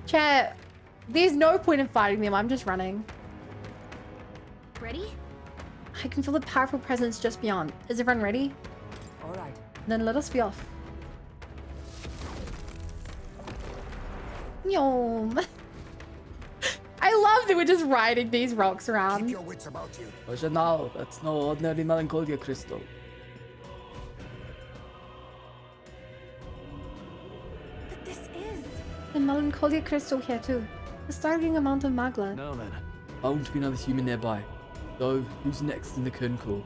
Chat, there's no point in fighting them. I'm just running. Ready? I can feel the powerful presence just beyond. Is everyone ready? All right. Then let us be off. Yum. I love that we're just riding these rocks around. Keep your wits about you. But now, that's no ordinary melancholia crystal. But this is. The melancholia crystal here too. A startling amount of magla. Now then. Bound to be another human nearby. So, who's next in the Kernkel?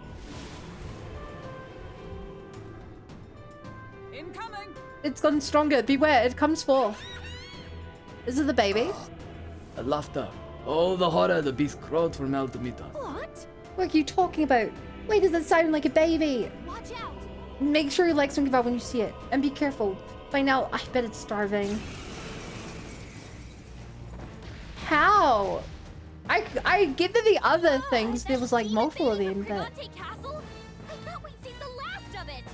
Incoming! It's gotten stronger. Beware, it comes forth. Is it the baby? The laughter. Oh, the horror the beast crowed from hell to meet us. What? What are you talking about? Why does it sound like a baby? Watch out. Make sure your legs don't give out when you see it. And be careful. By now, I bet it's starving. How? I get that the other things, there was like multiple of them, but Castle? I thought we'd seen the last of it.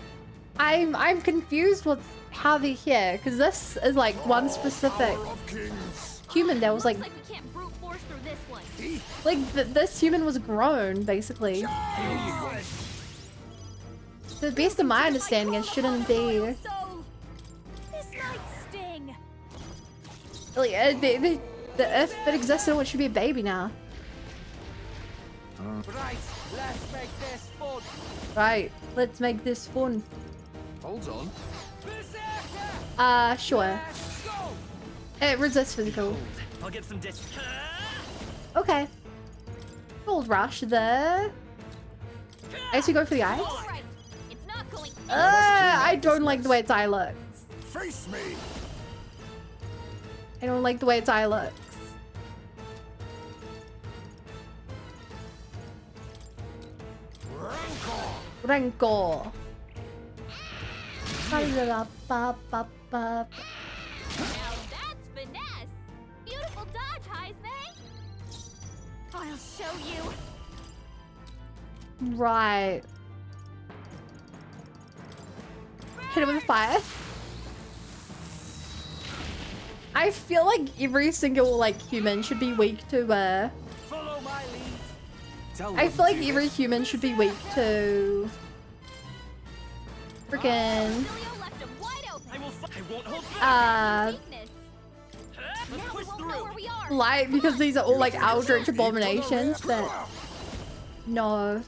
I'm confused with how they're here, because this is like one specific human that was like We can't brute force through this one. this human was grown basically. To the best of my understanding, it shouldn't be This might sting. like if it existed, it should be a baby now. Right, let's make this fun. Right, let's make this fun. Hold on. Sure. Let's go! It resists physical. I'll get some dish. Okay. Gold rush there. I guess we go for the eyes. All right. It's not going. I don't like the way its eye looks. Face me. I don't like the way its eye looks. Rancor. Ba-da-da-ba-ba-ba. Now that's finesse. Beautiful dodge, Heisman. I'll show you. Right. Hit him with fire. I feel like every single like human should be weak to Follow my lead. I feel like every human should be weak to freaking Leo left him wide open. I won't hold Weakness. Let's Now we push won't know through. where we are. light because these are all like eldritch abominations, but no.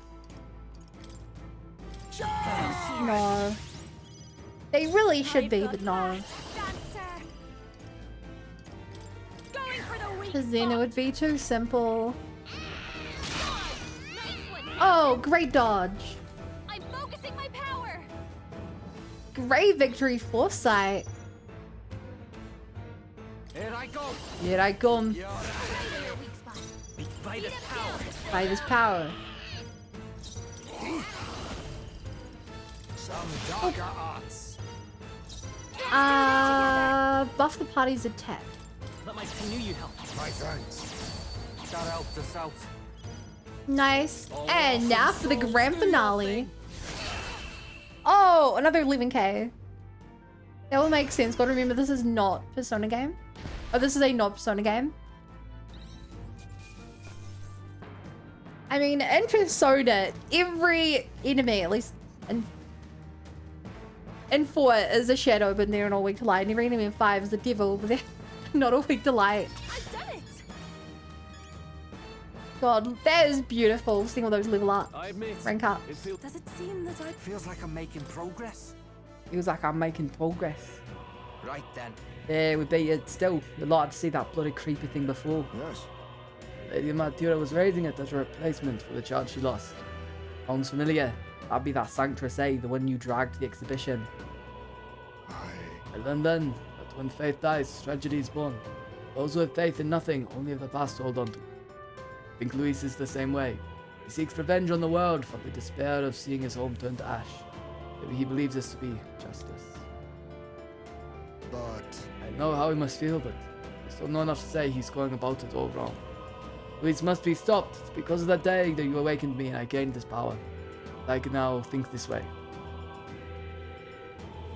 No. They really should be, but no. Dancer. Going for the weak Because then it would be too simple. Nice one. Oh, great dodge. I'm focusing my power. Great victory foresight. Here I go. Here I come. You're Right in your weak spot. By this power. By this power. Some darker arts. Buff the party's attack. Let my sinew help. My thanks. that helped us out. Nice. And now for the grand finale. Oh, another living K. That will make sense. Gotta remember, this is not Persona game. Oh, this is a not Persona game. I mean, in Persona, every enemy, at least in 4, is a shadow, but they're not weak to light. And every enemy in 5 is a devil, but they're not all weak to light. I've done it. God, that is beautiful, seeing all those level up, I admit. rank up. It feels Does it seem that I... Feels like I'm making progress. Feels like I'm making progress. Right then. Yeah, we beat it still. You'd like to see that bloody creepy thing before. Yes. Lady Matura was raising it as a replacement for the child she lost. Sounds familiar. That'd be that Sanctress A, the one you dragged to the exhibition. I... And then, but when faith dies, tragedy is born. Those who have faith in nothing, only of the past to hold on to. I think Louis is the same way. He seeks revenge on the world for the despair of seeing his home turned to ash. Maybe he believes this to be justice. But... I know how he must feel, but I still know enough to say he's going about it all wrong. Louis must be stopped. It's because of that day that you awakened me and I gained this power. I can now think this way.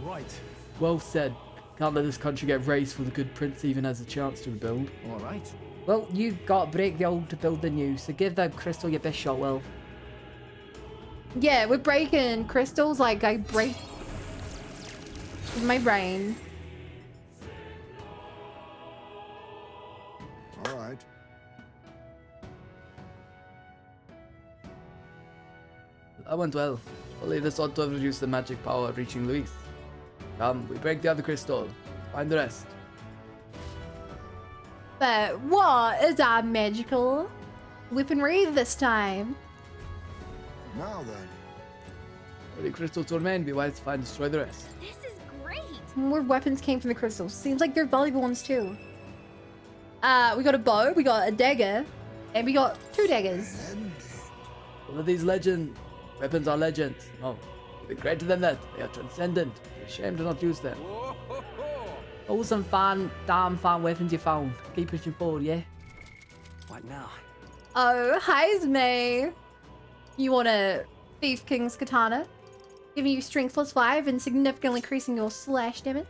right. Well said. Can't let this country get raised for the good prince even has a chance to rebuild. All right. Well, you got to break the old to build the new, so give the crystal your best shot, Will. Yeah, we're breaking crystals like I break my brain. All right. That went well. Only this ought to have reduced the magic power of reaching Louis. Come, we break the other crystal. Find the rest. But what is our magical weaponry this time? Now then. Only crystals to remain. Be wise to find and destroy the rest. This is great. More weapons came from the crystals. Seems like they're valuable ones too. We got a bow, we got a dagger, and we got 2 daggers. All of these weapons are legends. No, even greater than that. They are transcendent. Be ashamed to not use them. Whoa-ho-ho. Some damn fun weapons you found. Keep pushing forward, yeah? What now? Oh, hi, May. You want a Thief King's Katana? Giving you strength +5 and significantly increasing your slash damage.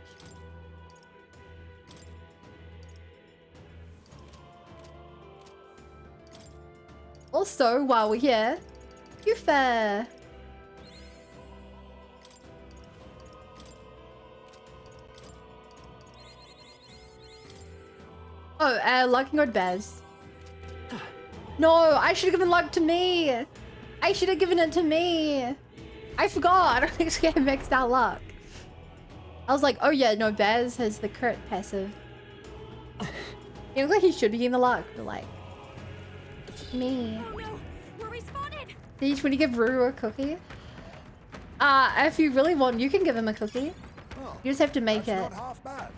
Also, while we're here, Yufa. Oh, Luck and God Baz. No, I should have given luck to me. I should have given it to me. I forgot. I just get mixed out luck. I was like, oh yeah, no, Baz has the crit passive. He looks like he should be getting the luck, but like, me. Oh no, we're respawning. Did you want to give Ruru a cookie? If you really want, you can give him a cookie. Oh, You just have to make that's it. not half bad.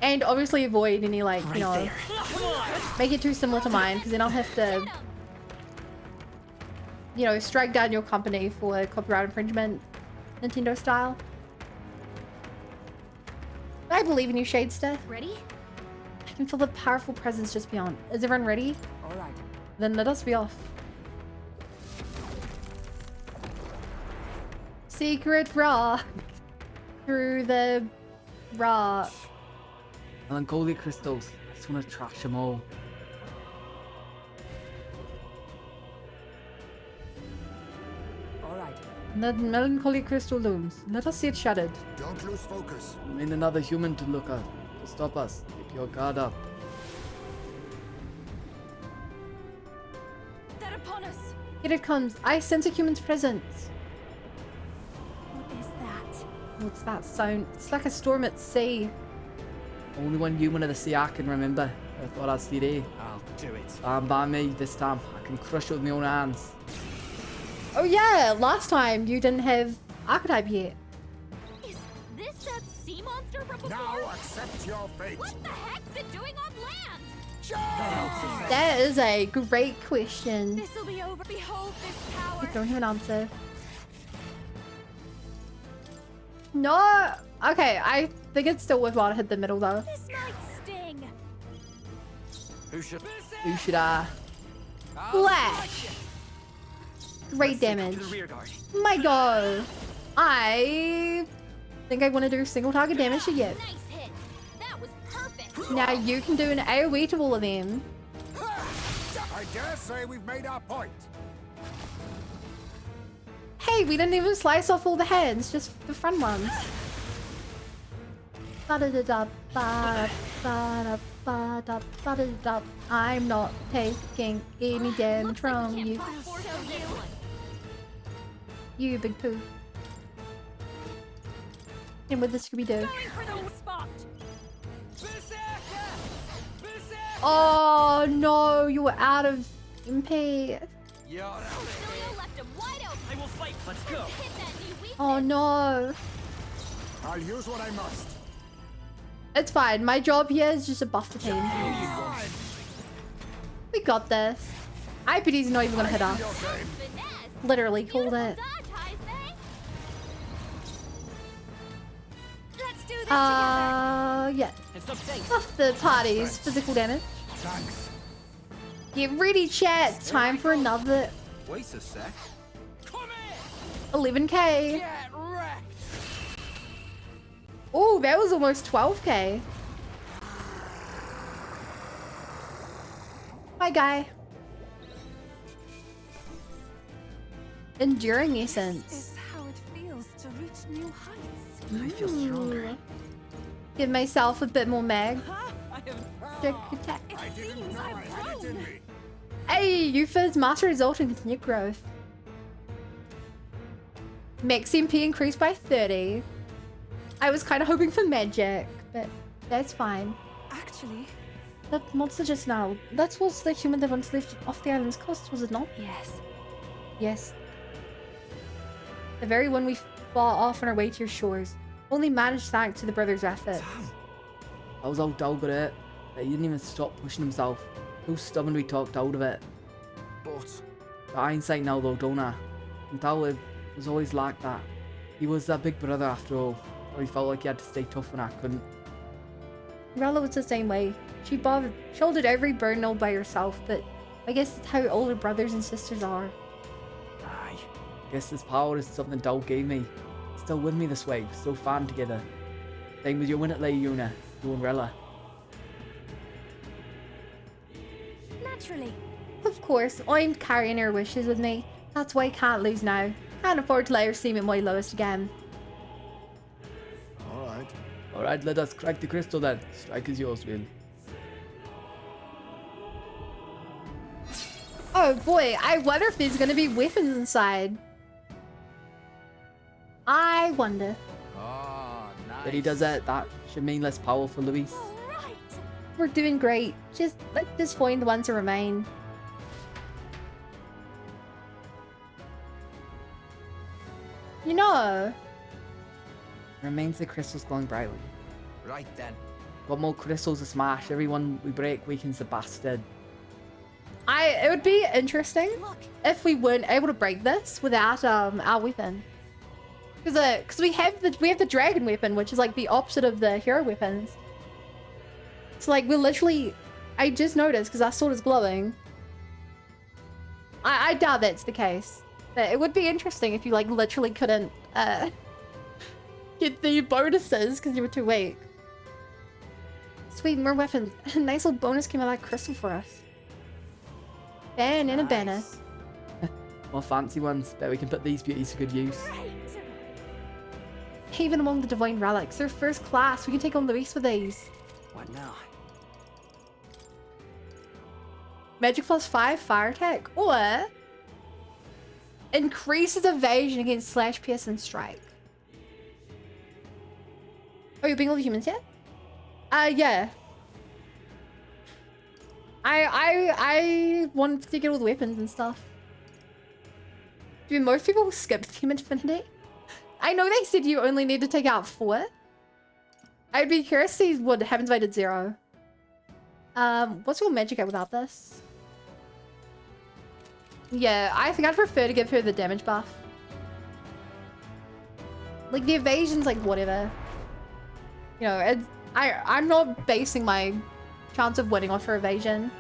And obviously avoid any like, Right you know, there. make it too similar to mine, because then I'll have to, you know, strike down your company for copyright infringement, Nintendo style. I believe in you, Shadester. Ready? I can feel the powerful presence just beyond. Is everyone ready? All right. Then let us be off. Secret rock through the rock. Melancholy crystals. I just want to trash them all. All right. The melancholy crystal looms. Let us see it shattered. Don't lose focus. We need another human to look at. To stop us. Keep your guard up. They're upon us. Here it comes. I sense a human's presence. What is that? What's that sound? It's like a storm at sea. Only one human of the sea I can remember. I thought I'd see there. I'll do it. Stand by me this time. I can crush it with my own hands. Oh yeah, last time you didn't have archetype yet. Is this that sea monster from before? Now accept your fate. What the heck's it doing on land? That is a great question. This'll be over. Behold this power. I don't have an answer. No. Okay, I think it's still worthwhile to hit the middle though. This might sting. Who should? Who should I? Flash. Great damage. To the rear guard. My god. I think I want to do single target damage to you. Nice hit. That was perfect. Now you can do an AoE to all of them. I dare say we've made our point. Hey, we didn't even slice off all the heads, just the front ones. Ba-da-da-da, ba-da, ba-da, ba-da, ba-da-da. I'm not taking any damage Looks like from we can't you. find force on this one. You big poo. And with the Scooby-Doo. Going for the spot. Oh no, you were out of MP. You're out of Cilio left him wide open. I will fight. Let's go. Hit that new weakness. Oh no. I'll use what I must. It's fine. My job here is just to buff the team. We got this. IPD's not even gonna hit us. Finesse. Literally called Beautiful it. dodge, Heisman. Let's do this Yeah. And some thanks. Buff the party's physical damage. Thanks. Get ready, chat. Time for another Wait a sec. Come in. 11k. Get wrecked. Oh, that was almost 12k. My guy. Enduring This essence. is how it feels to reach new heights. I feel stronger. Ooh. Give myself a bit more mag. Huh? I am Check attack. I didn't know I had it in me. Hey, Yufa's master result in continued growth. Max MP increased by 30. I was kind of hoping for magic, but that's fine. Actually, That monster just now. That was the human that once lived off the island's coast, was it not? yes. Yes. The very one we fought off on our way to your shores. Only managed thanks to the brothers' efforts. I was all dogged at it, but he didn't even stop pushing himself. So stubborn we talked out of it. But Got hindsight now though, don't I? And Tal was always like that. He was that big brother after all. Or he felt like he had to stay tough when I couldn't. Rella was the same way. She shouldered every burden all by herself, but I guess that's how older brothers and sisters are. Aye. Guess this power is something Dal gave me. It's still with me this way, we're still fine together. Same with you in it, Yuna, you and Rella. Naturally. Of course, I'm carrying her wishes with me. That's why I can't lose now. Can't afford to let her see me at my lowest again. Alright. Alright, let us crack the crystal then. Strike is yours, Will. Oh boy, I wonder if there's gonna be weapons inside. I wonder. ah, nice. But he does that, that should mean less power for Luis. Alright. We're doing great. Let's just find the ones that remain. You know, Remains the crystals glowing brightly. Right then. Got more crystals to smash. Every one we break weakens the bastard. it would be interesting Look. if we weren't able to break this without our weapon. Because we have the dragon weapon, which is like the opposite of the hero weapons. So like we're literally, I just noticed because our sword is glowing. I doubt that's the case, but it would be interesting if you like literally couldn't get the bonuses because you were too weak. Sweet, more weapons. A nice little bonus came out of that crystal for us. Ban and a banner. Nice. More fancy ones. Bet we can put these beauties to good use. Right. Even among the divine relics, they're first class. We can take on Luis with these. What now? Magic +5 fire attack, or increases evasion against slash, pierce, and strike. Oh, you're being all the humans yet? Yeah. I wanted to get all the weapons and stuff. Do most people skip Team Infinity? I know they said you only need to take out 4. I'd be curious to see what happens if I did 0. What's your magic at without this? Yeah, I think I'd prefer to give her the damage buff. Like, the evasion's like whatever. You know, I'm not basing my chance of winning off her evasion.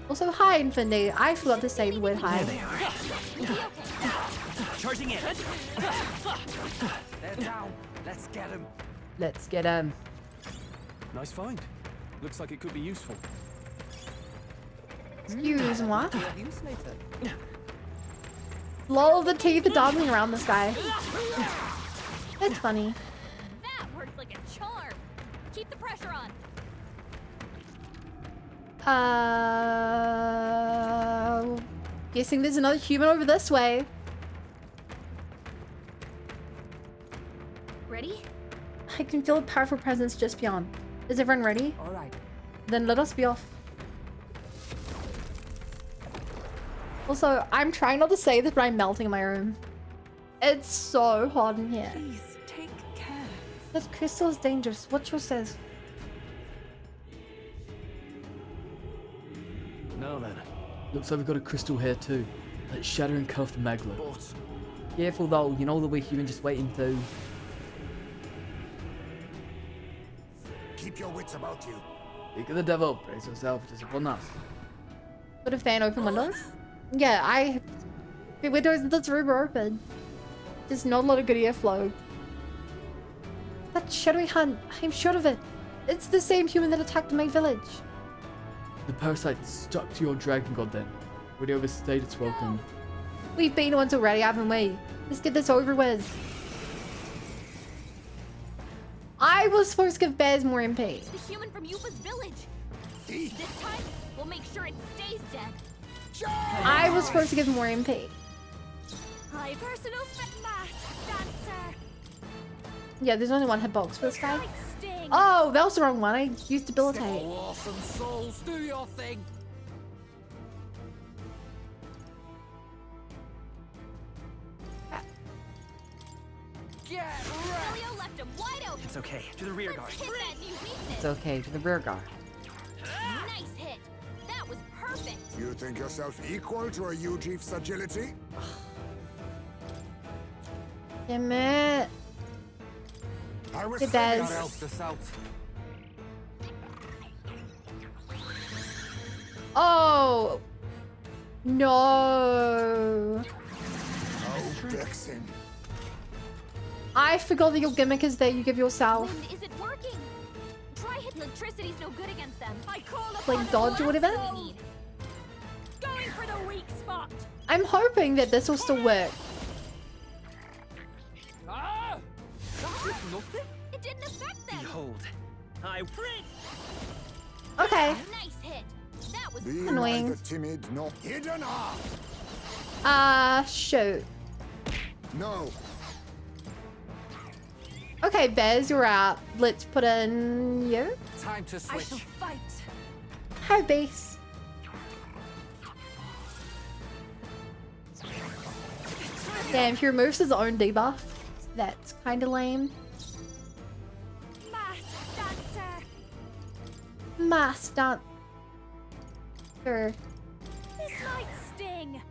Also, hi, Infinity. I forgot to say the word hi. There they are. Charging in. They're down. Let's get him. Let's get Nice find. Looks like it could be useful. Excuse moi. Lol, the teeth are dabbling around this guy. That's funny. That worked like a charm. Keep the pressure on. Guessing there's another human over this way. Ready? I can feel a powerful presence just beyond. Is everyone ready? All right. Then let us be off. Also, I'm trying not to say this, but I'm melting in my room. It's so hot in here. Please take care. That crystal is dangerous. What yours says? Now then. Looks like we've got a crystal here too. Let's shatter and cuff the Megla. But Careful though, you know the way human just waiting to. Keep your wits about you. Speak of the devil, brace yourself, it is upon us. Put a fan open windows? Yeah, the windows in this room are open. There's not a lot of good airflow. That shadowy hunt, I'm sure of it. It's the same human that attacked my village. The parasite stuck to your dragon god then. Already overstayed its welcome. We've been once already, haven't we? Let's get this over with. I was supposed to give Bears more MP. The human from Yupa's village. This time, we'll make sure it stays dead. I was supposed to give more MP. High personal mass dancer. Yeah, there's only one hitbox for this guy. Night sting. Oh, that was the wrong one. I used debilitate. Awesome souls, do your thing. Get ready. Elio left him wide open. It's okay. To the rear guard. Let's hit that new weakness. It's okay, to the rear guard. Nice hit. That was perfect. You think yourself equal to a Ujief's agility? Damn it. I was It saying does. that Help us out. Oh. No. Oh, Dixon. I forgot that your gimmick is that you give yourself Wind isn't working. Try hit electricity's no good against them. I call like upon dodge or whatever. we need. Going for the weak spot. I'm hoping that this will still work. Ah! That did nothing. It didn't affect them. Behold, I win. Okay. Nice hit. That was Be Annoying. neither timid nor hidden art. Shoot. No. Okay, Bez, you're out. Let's put in you. Time to I switch. shall fight. Hi, base. Damn, he removes his own debuff. That's kind of lame. mass dancer. Mass dance. Sure. This might sting.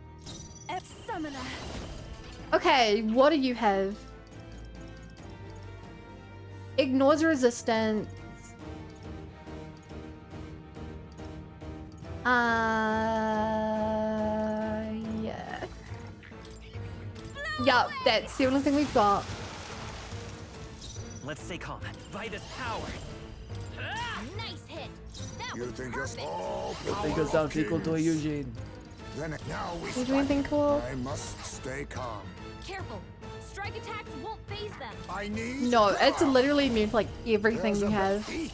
F summoner. Okay, what do you have? Ignores resistance. Yeah. Yup, that's the only thing we've got. Let's stay calm. Vitus power. Nice hit. That You was think you're perfect. so Think yourself equal to a Eugene. Then now we Did you do strike. anything cool? I must stay calm. Careful. Strike attacks won't phase them. I need No, it's power. literally immune to like everything There's you a have. thief.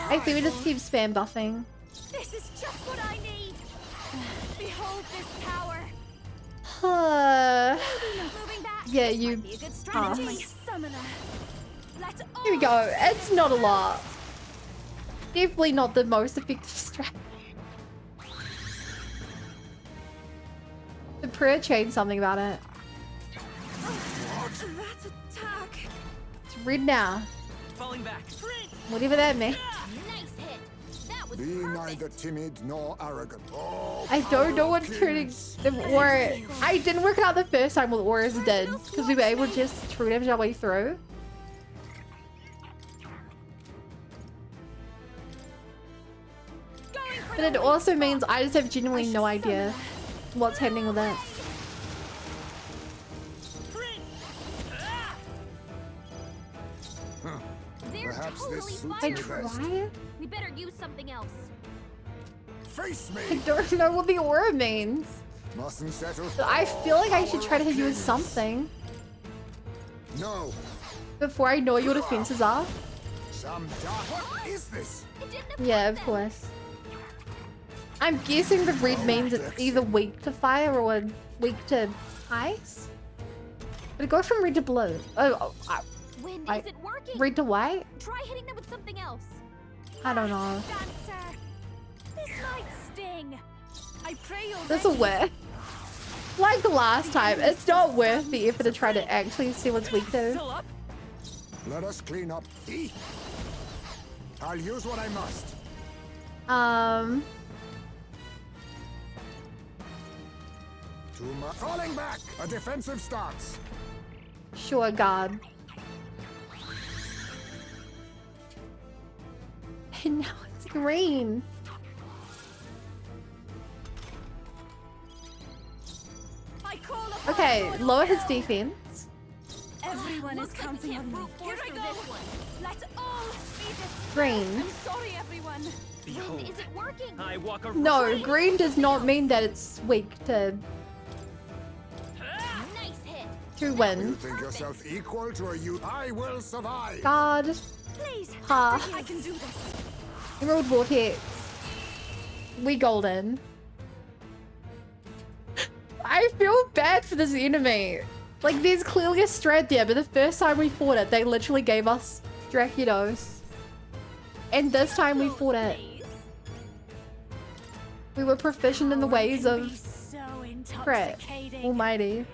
I think we just keep spam buffing. This is just what I need. Behold this power. Moving back. Yeah, This you might be a good pass. strategy. Summoner. Let's Here we go. It's not a lot. Definitely not the most effective strat. The prayer changed something about it. That attack. It's red now. Falling back. Whatever that means. Nice hit. That was Be perfect. neither timid nor arrogant. Oh, I don't know what power turning kings. the aura. I didn't work it out the first time with auras did because we were able to just true damage our way through. But it also means I just have genuinely no idea what's happening with it. They're Perhaps totally this suits I me best. try. We better use something else. Face I me. don't know what the aura means. Mustn't settle. But I feel like I should Power try to of hit you with kings. something No. before I know what your defenses are. Some dark. What is this? It didn't affect Yeah, of them. course. I'm guessing the red means it's either weak to fire or weak to ice. But it goes from red to blue. Wind I- isn't working. Red to white? Try hitting them with something else. I don't know. Dancer. This might sting. I pray you'll This'll work. Like the last time, it's not worth the effort to try to actually see what's weak to. Still up. Let us clean up thief. I'll use what I must. Falling back. A defensive stance. Sure, God. And now it's green. I call upon Okay, your lower his help. defense. Everyone is Looks like we counting can't on me. brute Here force I through go. this one. Let's all be this. Green. I'm sorry, everyone. Behold, Wind isn't working. I walk a No, green does not mean that it's weak to Nice hit. to You win. think yourself equal to a you? I will survive. God. Please. Ha. I can do this. Emerald Vortex. We golden. I feel bad for this enemy. Like, there's clearly a strat there, but the first time we fought it, they literally gave us Dracudos. And this time we fought it. We were proficient in the ways of Crit Almighty.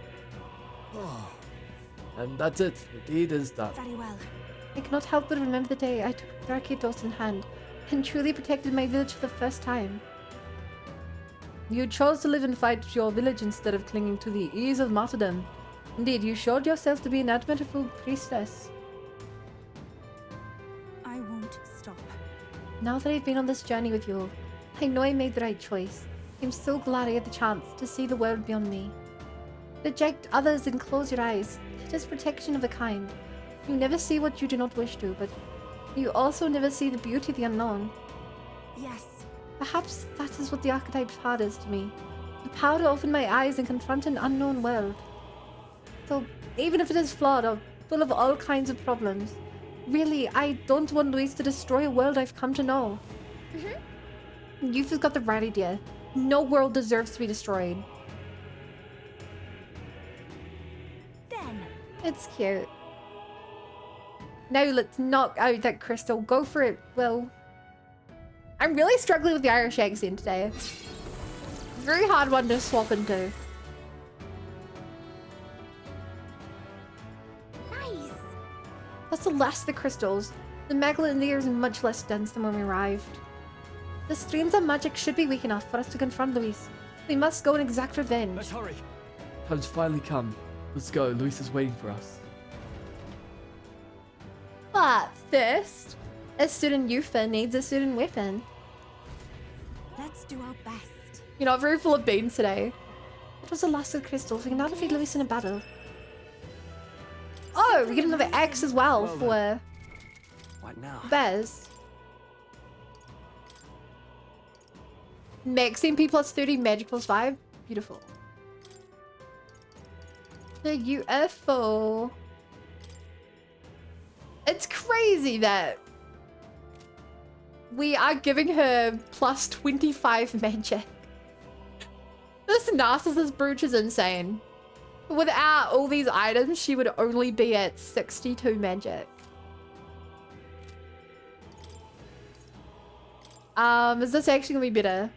And that's it. The deed is done. Very well. I cannot help but remember the day I took Dracudos in hand and truly protected my village for the first time. You chose to live and fight for your village instead of clinging to the ease of martyrdom. Indeed, you showed yourself to be an admirable priestess. I won't stop. Now that I've been on this journey with you, I know I made the right choice. I'm so glad I had the chance to see the world beyond me. Reject others and close your eyes. It is protection of a kind. You never see what you do not wish to, but you also never see the beauty of the unknown. Yes. Perhaps that is what the archetype's heart is to me. The power to open my eyes and confront an unknown world. So, even if it is flawed or full of all kinds of problems, really, I don't want Luis to destroy a world I've come to know. You've got the right idea. No world deserves to be destroyed. Then. It's cute. Now let's knock out that crystal. Go for it, Will. I'm really struggling with the Irish accent today. Very hard one to swap into. Nice. That's the last of the crystals. The maglet in the air is much less dense than when we arrived. The streams of magic should be weak enough for us to confront Luis. We must go and exact revenge. Let's hurry. Time's finally come. Let's go. Luis is waiting for us. But first, a student Yufa needs a student weapon. Let's do our best. You're not very full of beans today. It was the last of the crystals. We can now defeat Luis in a battle. Oh, we get another X as well for What now? Bez. Max MP plus 30, magic plus 5. Beautiful. Beautiful. It's crazy that we are giving her plus 25 magic. This Narcissus brooch is insane. Without all these items, she would only be at 62 magic. Is this actually gonna be better?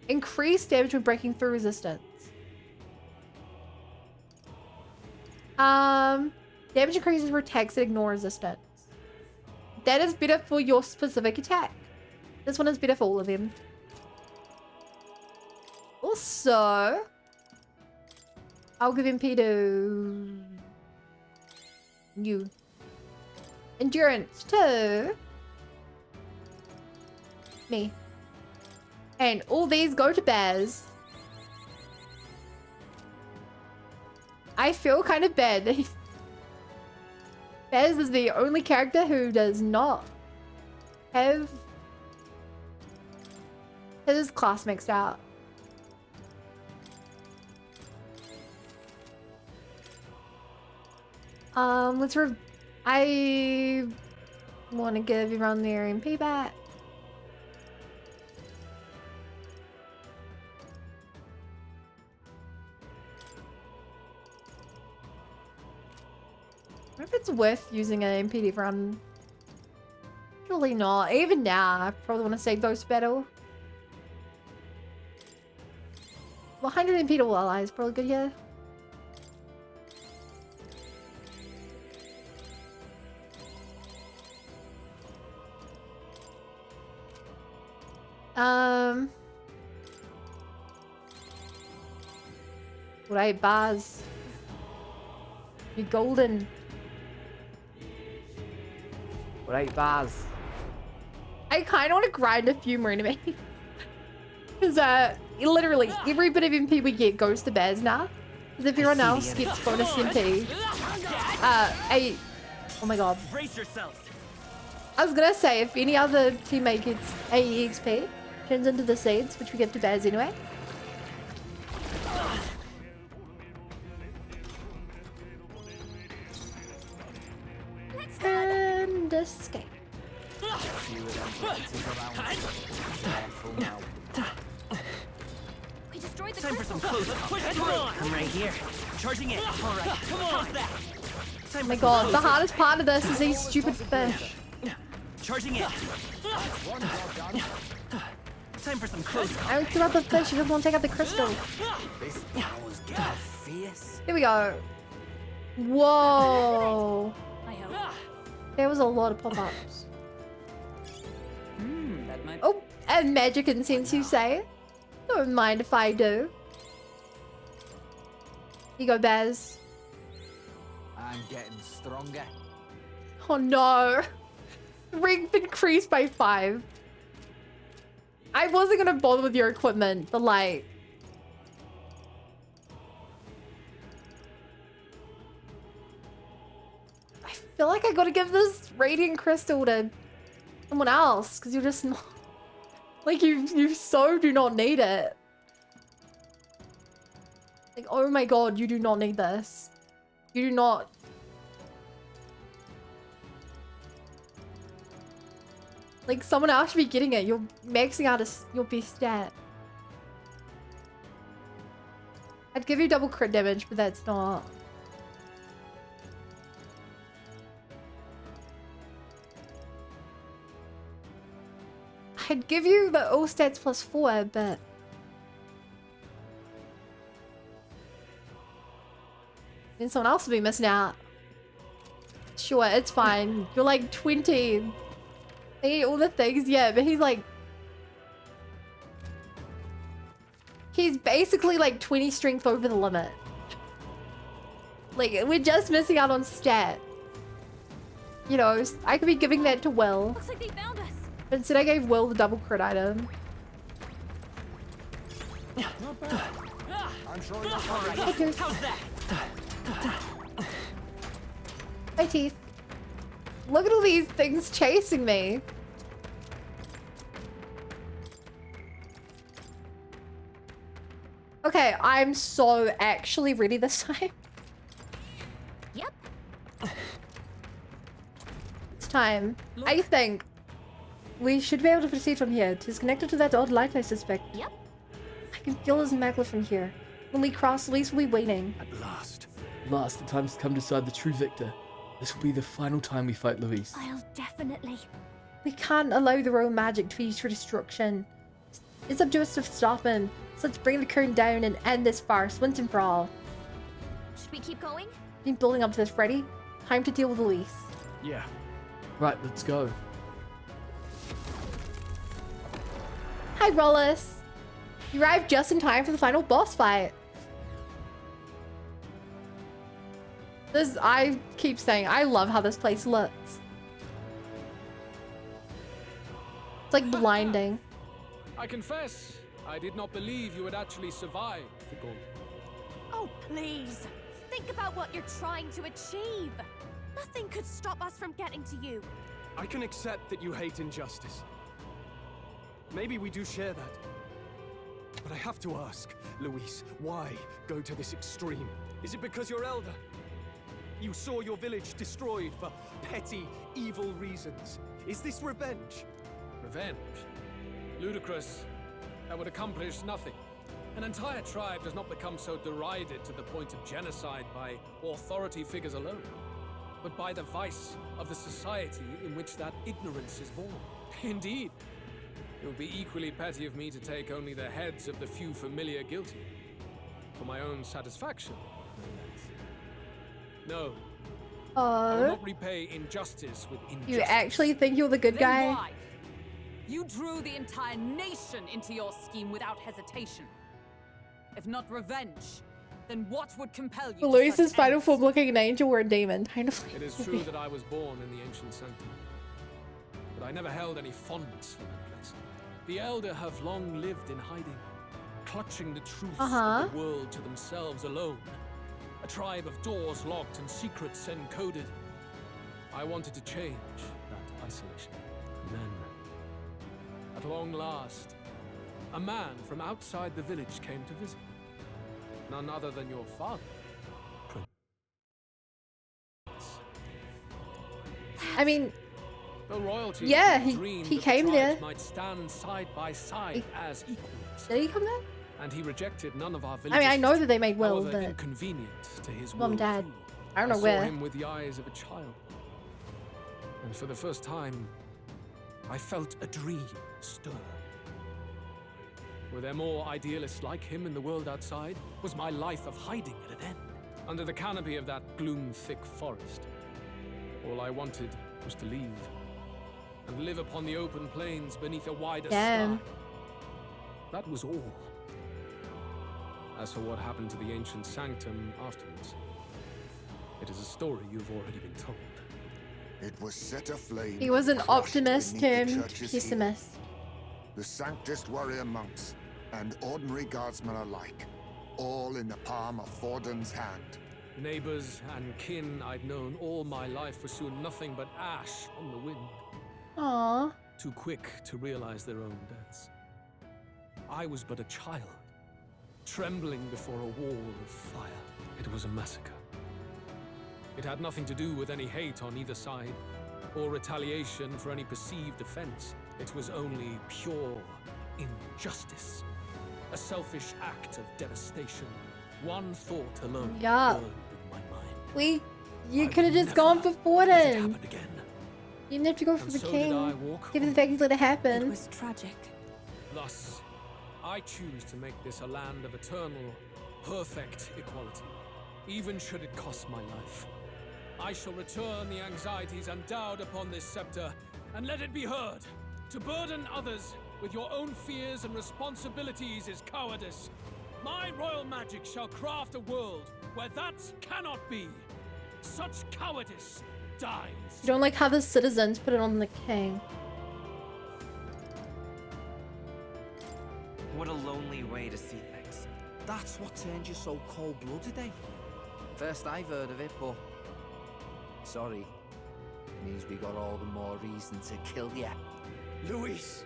Increased damage when breaking through resistance. Damage increases for attacks that ignore resistance. That is better for your specific attack. This one is better for all of them. Also, I'll give MP to you. Endurance to me. And all these go to Baz. I feel kind of bad that Baz is the only character who does not have his class mixed out. I want to give everyone their MP back. I wonder if it's worth using an MP to run. Surely not. Even now, I probably want to save those for battle. 100 MP to all allies, probably good here. Right, bars. Be golden. Right, Baz. I kind of want to grind a few more enemies. Because, literally, every bit of MP we get goes to Baz now. Because everyone else gets bonus MP. Oh my god. Brace yourselves. I was gonna say, if any other teammate gets AE XP, turns into the seeds, which we give to Baz anyway. And escape. few of them places around. Careful now. We destroyed the Time for some crystal. close. Push through. I'm right here. Charging in. All right. Come on. How's that? Oh my god, the hardest part of this is these stupid fish. Charging in. One job done. Time for some close. I don't care about the fish, you just want to take out the crystal. This power's getting fierce. Here we go. Whoa. I hope. There was a lot of pop-ups. That might Oh, and magic incense, you say? Don't mind if I do. Here you go, Baz. I'm getting stronger. Oh no. Rank increased by 5. I wasn't gonna bother with your equipment, but like... I feel like I gotta give this radiant crystal to someone else, because you're just not... Like, you so do not need it. Like, oh my god, you do not need this. You do not... Like, someone else should be getting it. You're maxing out your best stat. I'd give you double crit damage, but that's not... I'd give you the all stats plus 4, but... Then someone else will be missing out. Sure, it's fine. You're like 20. They eat all the things, yeah, but he's like... He's basically like 20 strength over the limit. Like, we're just missing out on stat. You know, I could be giving that to Will. Looks like they found us. But instead I gave Will the double crit item. Not bad. I'm sure you're All right. Okay. How's that? My teeth. Look at all these things chasing me. Okay, I'm so actually ready this time. Yep. It's time. I think we should be able to proceed from here. It is connected to that odd light I suspect. Yep. I can feel his magma from here. When we cross, Elise will be waiting. At last. Last, the time's come to decide the true victor. This will be the final time we fight Louis. I'll definitely. We can't allow the royal magic to be used for destruction. It's up to us to stop him. So let's bring the curtain down and end this farce once and for all. Should we keep going? Been building up to this. Ready? Time to deal with Elise. Yeah. Right, let's go. Hi, Rollis. You arrived just in time for the final boss fight. I keep saying, I love how this place looks. It's like blinding. I confess, I did not believe you would actually survive the gauntlet. Oh, please. Think about what you're trying to achieve. Nothing could stop us from getting to you. I can accept that you hate injustice. Maybe we do share that. But I have to ask, Louis, why go to this extreme? Is it because you're elder? You saw your village destroyed for petty, evil reasons. Is this revenge? Revenge? Ludicrous. That would accomplish nothing. An entire tribe does not become so derided to the point of genocide by authority figures alone, but by the vice of the society in which that ignorance is born. Indeed. It would be equally petty of me to take only the heads of the few familiar guilty. For my own satisfaction, no less. No. I will not repay injustice with injustice. You actually think you're the good Then guy? why? You drew the entire nation into your scheme without hesitation. If not revenge, then what would compel you to Louis's such final ends? form looking an angel or a demon. Kind of like It is true that I was born in the ancient sanctum, but I never held any fondness for that place. The elder have long lived in hiding, clutching the truths of the world to themselves alone. A tribe of doors locked and secrets encoded. I wanted to change that isolation. And then, at long last, a man from outside the village came to visit. None other than your father. I mean, The royalty Yeah, dreamed he that the came tribes there. might stand side by side as equals. Did he come there? And he rejected none of our I villages. mean, I know that they made wills, however but inconvenient to his Mom, will Dad, too. I don't know saw where. him with the eyes of a child. And for the first time, I felt a dream stir. Were there more idealists like him in the world outside? Was my life of hiding at an end? Under the canopy of that gloom-thick forest, all I wanted was to leave and live upon the open plains beneath a wider Damn. sky. That was all. As for what happened to the ancient sanctum afterwards, it is a story you've already been told. It was set aflame. He was an crushed optimist beneath the turned church's pessimist. heel. The sanctist warrior monks and ordinary guardsmen alike, all in the palm of Forden's hand. Neighbors and kin I'd known all my life were soon nothing but ash on the wind. Aww. Too quick to realize their own deaths. I was but a child, trembling before a wall of fire. It was a massacre. It had nothing to do with any hate on either side, or retaliation for any perceived offense. It was only pure injustice. A selfish act of devastation. One thought alone Yeah. burned in my mind. You I could have would just gone never before let it then. happen again. You didn't have to go for And the so did I king. walk Given on. the things that happened. It was tragic. Thus, I choose to make this a land of eternal, perfect equality, even should it cost my life. I shall return the anxieties endowed upon this scepter, and let it be heard. To burden others with your own fears and responsibilities is cowardice. My royal magic shall craft a world where that cannot be. Such cowardice dies. You don't like how the citizens put it on the king. What a lonely way to see things. That's what turned you so cold-blooded, eh? First I've heard of it, but... Sorry. Means we got all the more reason to kill ya. Louis,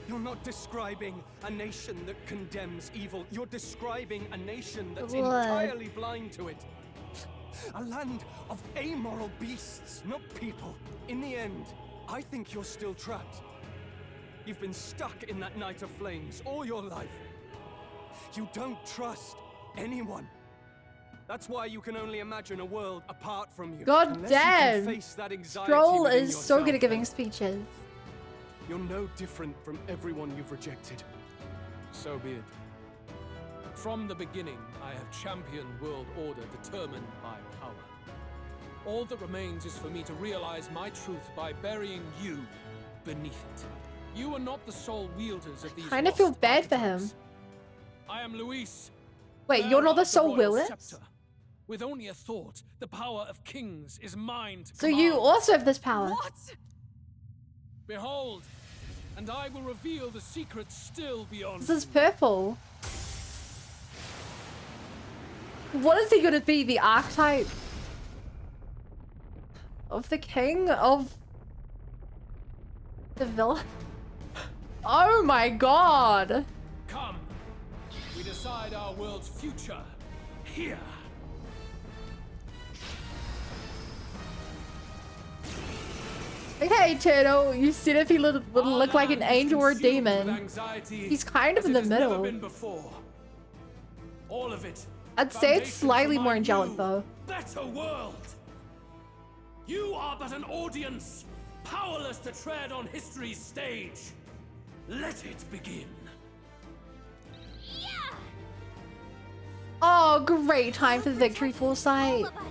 you're not describing a nation that condemns evil. You're describing a nation that's Blood. entirely blind to it. A land of amoral beasts, not people. In the end, I think you're still trapped. You've been stuck in that night of flames all your life. You don't trust anyone. That's why you can only imagine a world apart from you. God Unless you can damn. face that anxiety Stroll within is so good yourself, at giving then speeches. you're no different from everyone you've rejected. So be it. From the beginning, I have championed world order determined by power. All that remains is for me to realize my truth by burying you beneath it. You are not the sole wielders of these Kind of feel lost bad for him. archetypes. I am Luis. Wait, you're not the sole royal wielder? scepter. With only a thought, the power of kings is mine to So you command. also have this power. What? Behold, and I will reveal the secrets still beyond. This is purple. What is he gonna be? The archetype of the king of the villain? Oh my god! Come, we decide our world's future here. Okay, Turtle, you said if he would Our look like an land is angel or a consumed with demon. anxiety He's kind of as in it the has never middle. been before. All of it. I'd say it's foundation slightly for more my angelic new, though. better world. You are but an audience, powerless to tread on history's stage. Let it begin. Oh, great time for the victory full All sight. of us.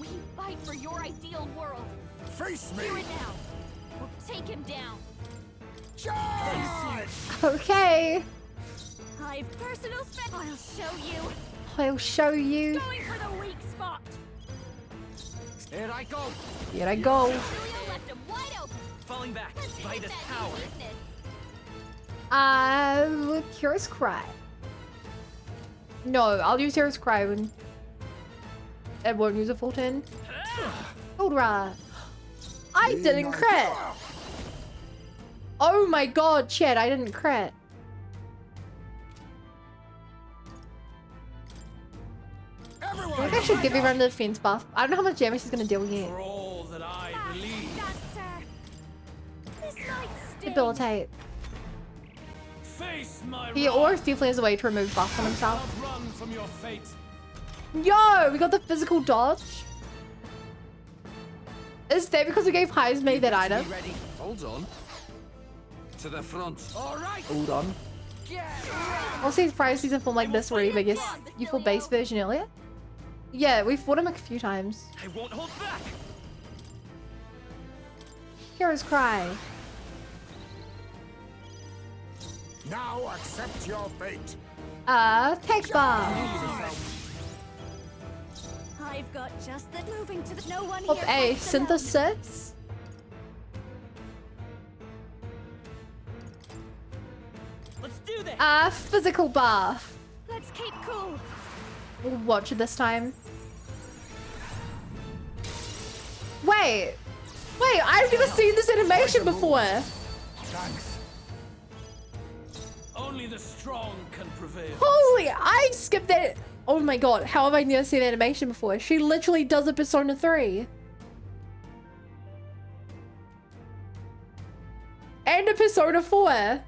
We fight for your ideal world. Face me! Here and now. We'll take him down. Charge! Okay, I've personal spec. I'll show you. I'll show you. Going for the weak spot. Here I go! Here I go. Julio left him wide open. Falling back. Let's hit Vitus that power. weakness. Curious Cry. No, I'll use Hero's Cry when it won't use a full 10. Alright. I didn't crit. Oh my god, Chad, I didn't crit. I think I should give everyone the defense buff. I don't know how much damage he's gonna deal yet. For all that I believe. Dancer. Debilitate. Face my He always definitely has a way to remove buff on himself. run from your fate. Yo, we got the physical dodge. Is that because we gave Heisme that item? Ready? Hold on. To the front. All right. Hold on. I'll see prior season form like this where you biggest you full base version earlier. Yeah, we fought him a few times. I won't hold back. Hero's Cry. Now accept your fate. Tech Bomb. I've got just the moving to the no one Up here. A, fights alone. Synthesis. Let's do this. Physical buff. Let's keep cool. We'll watch it this time. Wait, I've never seen this animation before. Thanks. Only the strong can prevail. Holy, I skipped that. Oh my god, how have I never seen animation before? She literally does a Persona 3. And a Persona 4.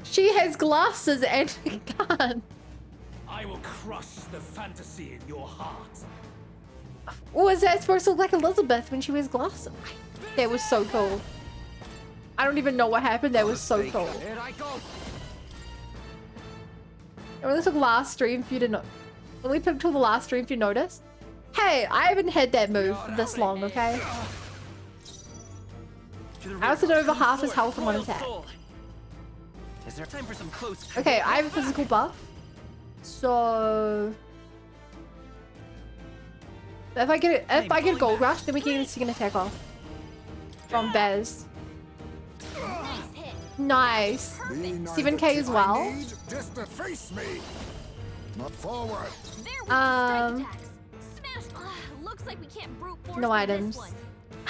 She has glasses and a gun. I will crush the fantasy in your heart. Or is that supposed to look like Elizabeth when she wears glasses? That was so cool. I don't even know what happened. That was so cool. Here I go. It really took last stream for you to know. Really took till the last stream for you to notice. Hey, I haven't had that move for this long, okay? I also did over half his health in one attack. Is there time for some close? Okay, I have a physical buff. So if I get Gold Rush, then we can get a second attack off. From Bez. Nice hit. Nice. Be neither 7k as tip I well. need, just to face me. Not forward. There with the strike attacks. Smash. Looks like we can't brute force No with items. this one.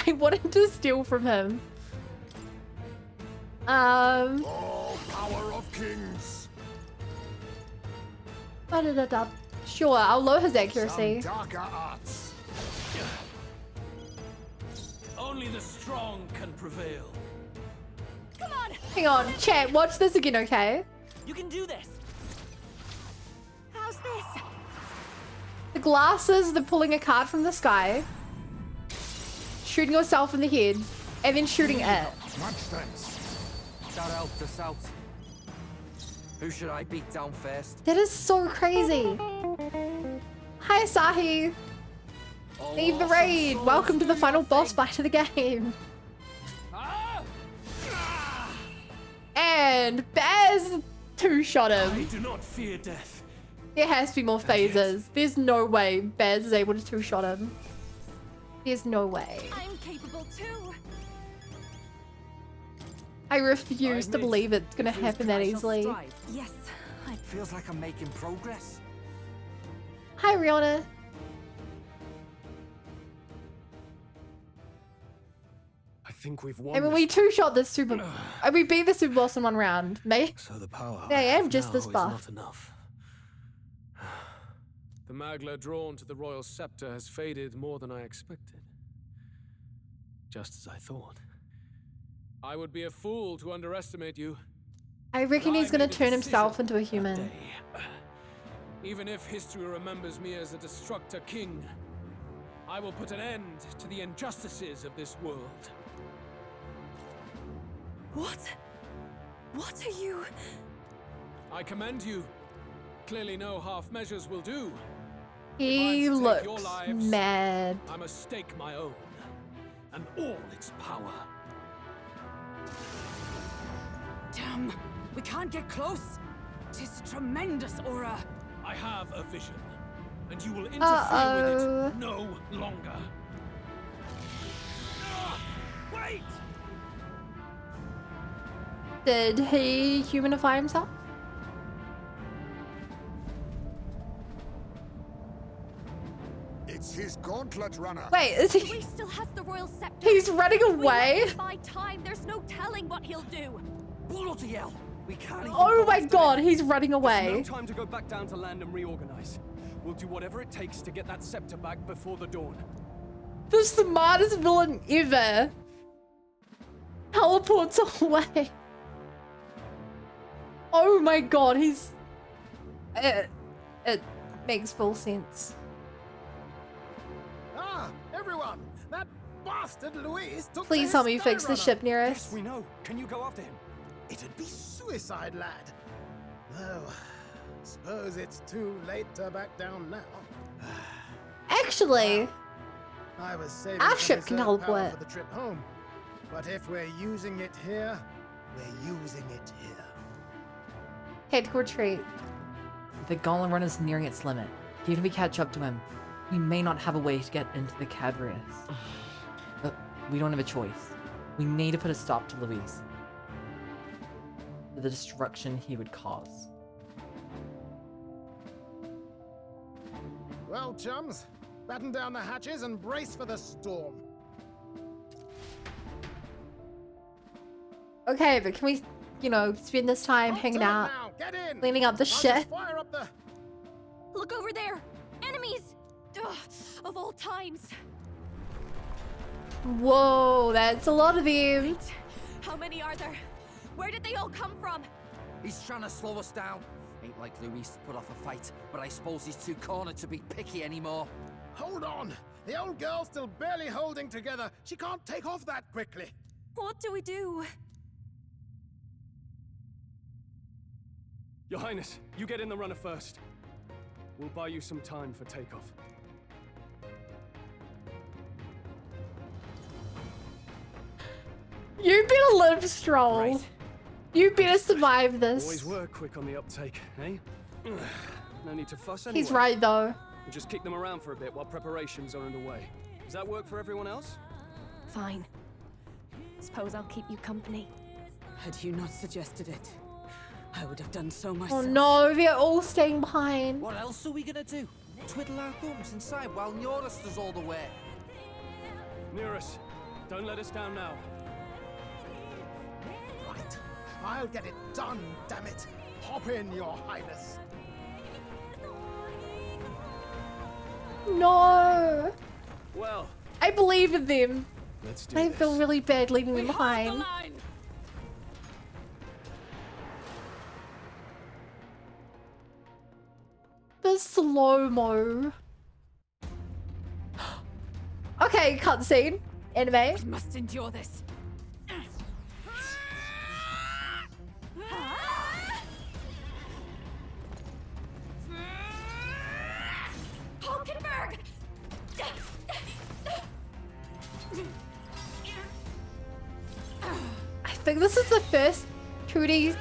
I wanted to steal from him. All power of kings. Da-da-da-da. Sure, I'll lower his accuracy. Some darker arts. Only the strong can prevail. Come on. Hang on, chat, watch this again, okay? You can do this. How's this? The glasses, they're pulling a card from the sky, shooting yourself in the head, and then shooting it. Much thanks. That helped us out. Who should I beat down first? That is so crazy. Hi, Asahi. Leave the raid. Welcome to the final boss fight of the game. And Baz two-shot I him. do not fear death. There has to be more phases. There's no way Baz is able to two-shot him. There's no way. I'm capable too. I refuse to believe it's gonna happen that easily. Yes. It feels like I'm making progress. Hi, Rihanna. I think we've won. I mean, we two-shot this super... we beat the super boss in one round. So the power Yeah, I am just this now is buff. not enough. The Magla drawn to the royal scepter has faded more than I expected. Just as I thought. I would be a fool to underestimate you. I reckon he's gonna made a turn himself decision into a that human. day. Even if history remembers me as a destructor king, I will put an end to the injustices of this world. What? What are you? I commend you. Clearly no half measures will do. He If I'm to take your looks lives, mad. I must stake my own and all its power. Damn, we can't get close. Tis a tremendous aura. I have a vision, and you will interfere with it no longer. Wait! Did he humanify himself? It's his gauntlet runner. Wait, is he... He still has the royal scepter. He's running If we let away? him buy time, there's no telling what he'll do. Bloody hell! We can't even Oh go my after god, him. he's running No away. time to go back down to land and reorganize. We'll do whatever it takes to get that scepter back before the dawn. The smartest villain ever. teleports away. Oh my god, he's... It makes full sense. Ah, everyone! That bastard Louis took Please the help me fix the Skyrunner. ship near Yes, us. we know. Can you go after him? It'd be suicide, lad. Though, suppose it's too late to back down now. Actually, I was saving our some ship can reserve power teleport. for the trip home. But if we're using it here, we're using it here. tactical retreat. The Golem Run is nearing its limit. Even if we catch up to him, we may not have a way to get into the Cadreus. But we don't have a choice. We need to put a stop to Louis. For the destruction he would cause. Well, chums, batten down the hatches and brace for the storm. Okay, but can we, you know, spend this time Up hanging to it out, now. Get in. cleaning up the I'll shit? just fire up the... Look over there! Enemies! Ugh, of all times. Whoa, that's a lot of them. Wait, how many are there? Where did they all come from? He's trying to slow us down. Ain't like Louis to put off a fight, but I suppose he's too cornered to be picky anymore. Hold on. The old girl's still barely holding together. She can't take off that quickly. What do we do? Your Highness, you get in the runner first. We'll buy you some time for takeoff. You better live, Stroll. Right. You better survive this. Always were quick on the uptake, eh? No need to fuss anyway. He's right, though. We'll just kick them around for a bit while preparations are underway. Does that work for everyone else? Fine. Suppose I'll keep you company. Had you not suggested it, I would have done so Oh myself. no, they're all staying behind. What else are we gonna do? Twiddle our thumbs inside while Norris does all the work. Near us. Don't let us down now. Right. I'll get it done, damn it. Hop in, Your Highness. No. Well, I believe in them. let's do I this. feel really bad leaving them Hold the behind. line! The slow-mo. Okay, cutscene. Anime. We must endure this. Hulkenberg! I think this is the first 2D.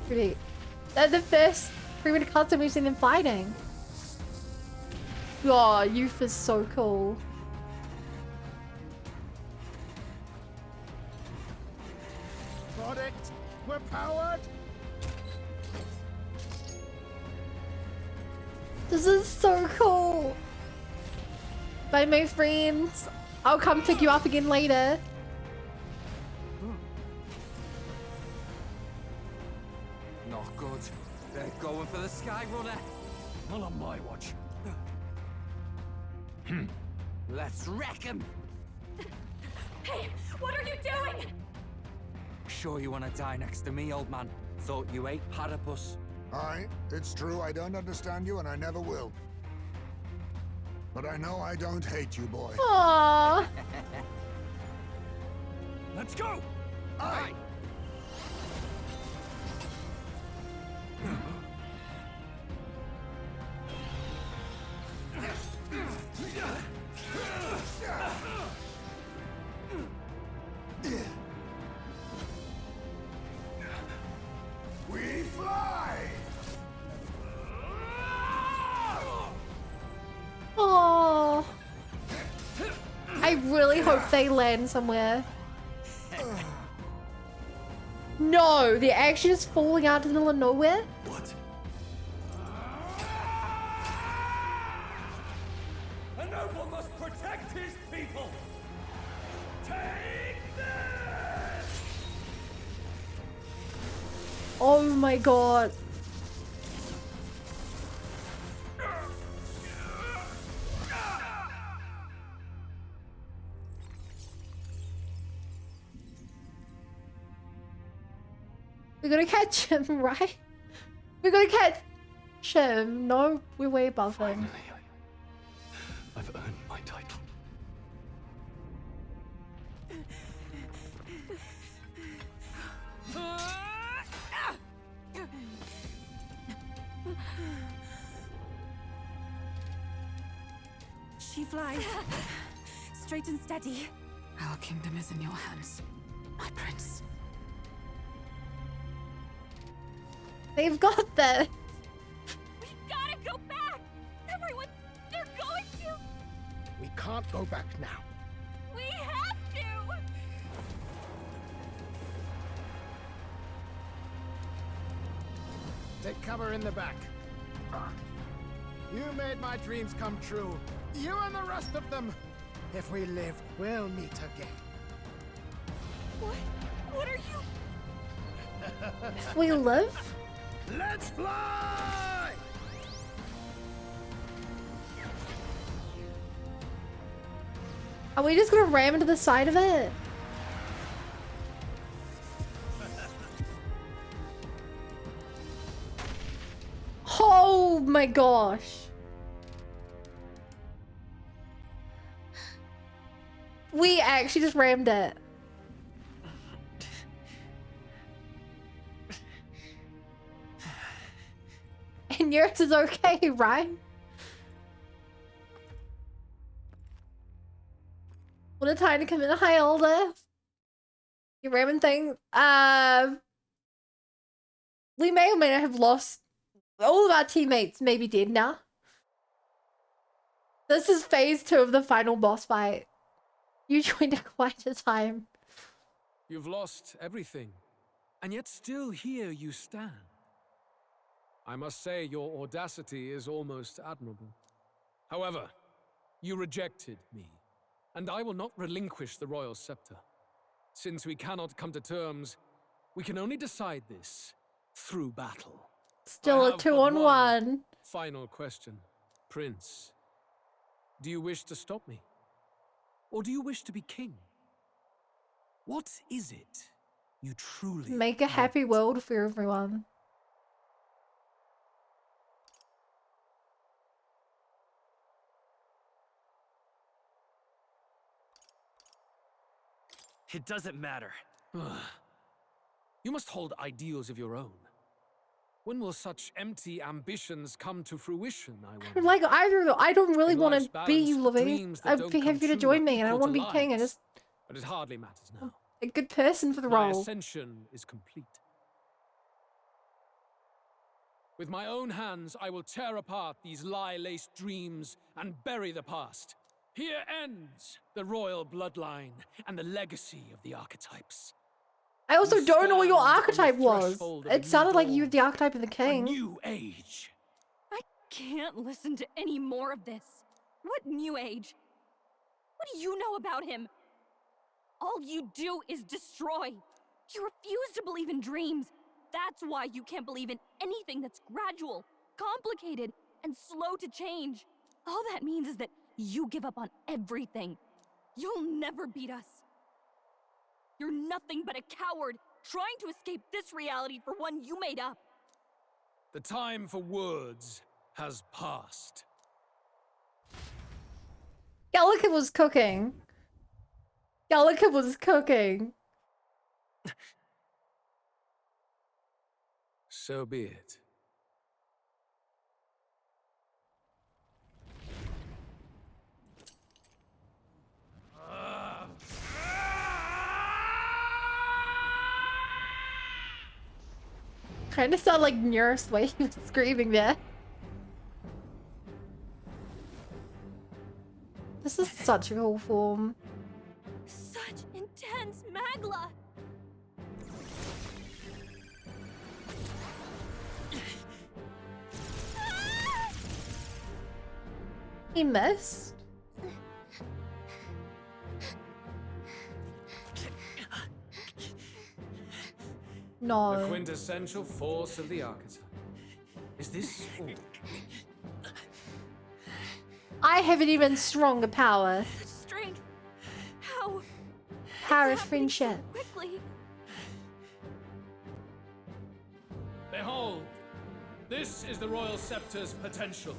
The first pre-rendered cutscene we've seen them fighting. Oh, youth is so cool. Got it. We're powered. This is so cool. Bye, my friends. I'll come pick you up again later. Not good. They're going for the Sky Runner. Not on my watch. Let's wreck him. Hey, what are you doing? Sure you want to die next to me, old man? Thought you ate platypus. Aye, it's true I don't understand you and I never will. But I know I don't hate you, boy. Aww. Let's go! Aye! We fly! Aww. I really hope they land somewhere. No, they're actually just falling out to the middle of nowhere? What? A noble must protect his people! Take this! Oh my god. We're gonna catch him, right? We're gonna catch him. No, we're way above him. Finally, I've earned my title. She flies. Straight and steady. Our kingdom is in your hands, my prince. They've got this. We gotta go back! Everyone, they're going to! We can't go back now. We have to! Take cover in the back. You made my dreams come true. You and the rest of them. If we live, we'll meet again. What? What are you? If we live? Let's fly! Are we just gonna ram into the side of it? Oh my gosh. We actually just rammed it. And yours is okay, right? What a time to come in. Hi, Alda. You ramming thing. We may or may not have lost. All of our teammates may be dead now. This is phase 2 of the final boss fight. You joined at quite a time. You've lost everything, and yet still here you stand. I must say your audacity is almost admirable. However, you rejected me, and I will not relinquish the royal scepter. Since we cannot come to terms, we can only decide this through battle. Still I a have 2-on-1. Final question. Prince, do you wish to stop me? Or do you wish to be king? What is it you truly Make a happy world for everyone. It doesn't matter. You must hold ideals of your own. When will such empty ambitions come to fruition, I wonder? Like, I don't really In want life's to be balance, Louis. dreams that I'd don't be come happy to true join are me, and I don't equal want to to be king. I lives. just But it hardly matters now. a good person for the My role. ascension is complete. With my own hands, I will tear apart these lie-laced dreams and bury the past. Here ends the royal bloodline and the legacy of the archetypes. I also We don't know what your stand on the archetype was. threshold of a It new sounded like dawn. you were the archetype of the A king. new age. I can't listen to any more of this. What new age? What do you know about him? All you do is destroy. You refuse to believe in dreams. That's why you can't believe in anything that's gradual, complicated, and slow to change. All that means is that you give up on everything. You'll never beat us. You're nothing but a coward trying to escape this reality for one you made up. The time for words has passed. Gallica was cooking. Gallica was cooking. So be it. Kind of sound like Nurse way he was screaming there. This is such a cool form. Such intense magla. He missed. The No. quintessential force of the archetype. Is this all? I have an even stronger power. Such strength. How? Power It's of happening so friendship. quickly. This is the Royal Scepter's potential.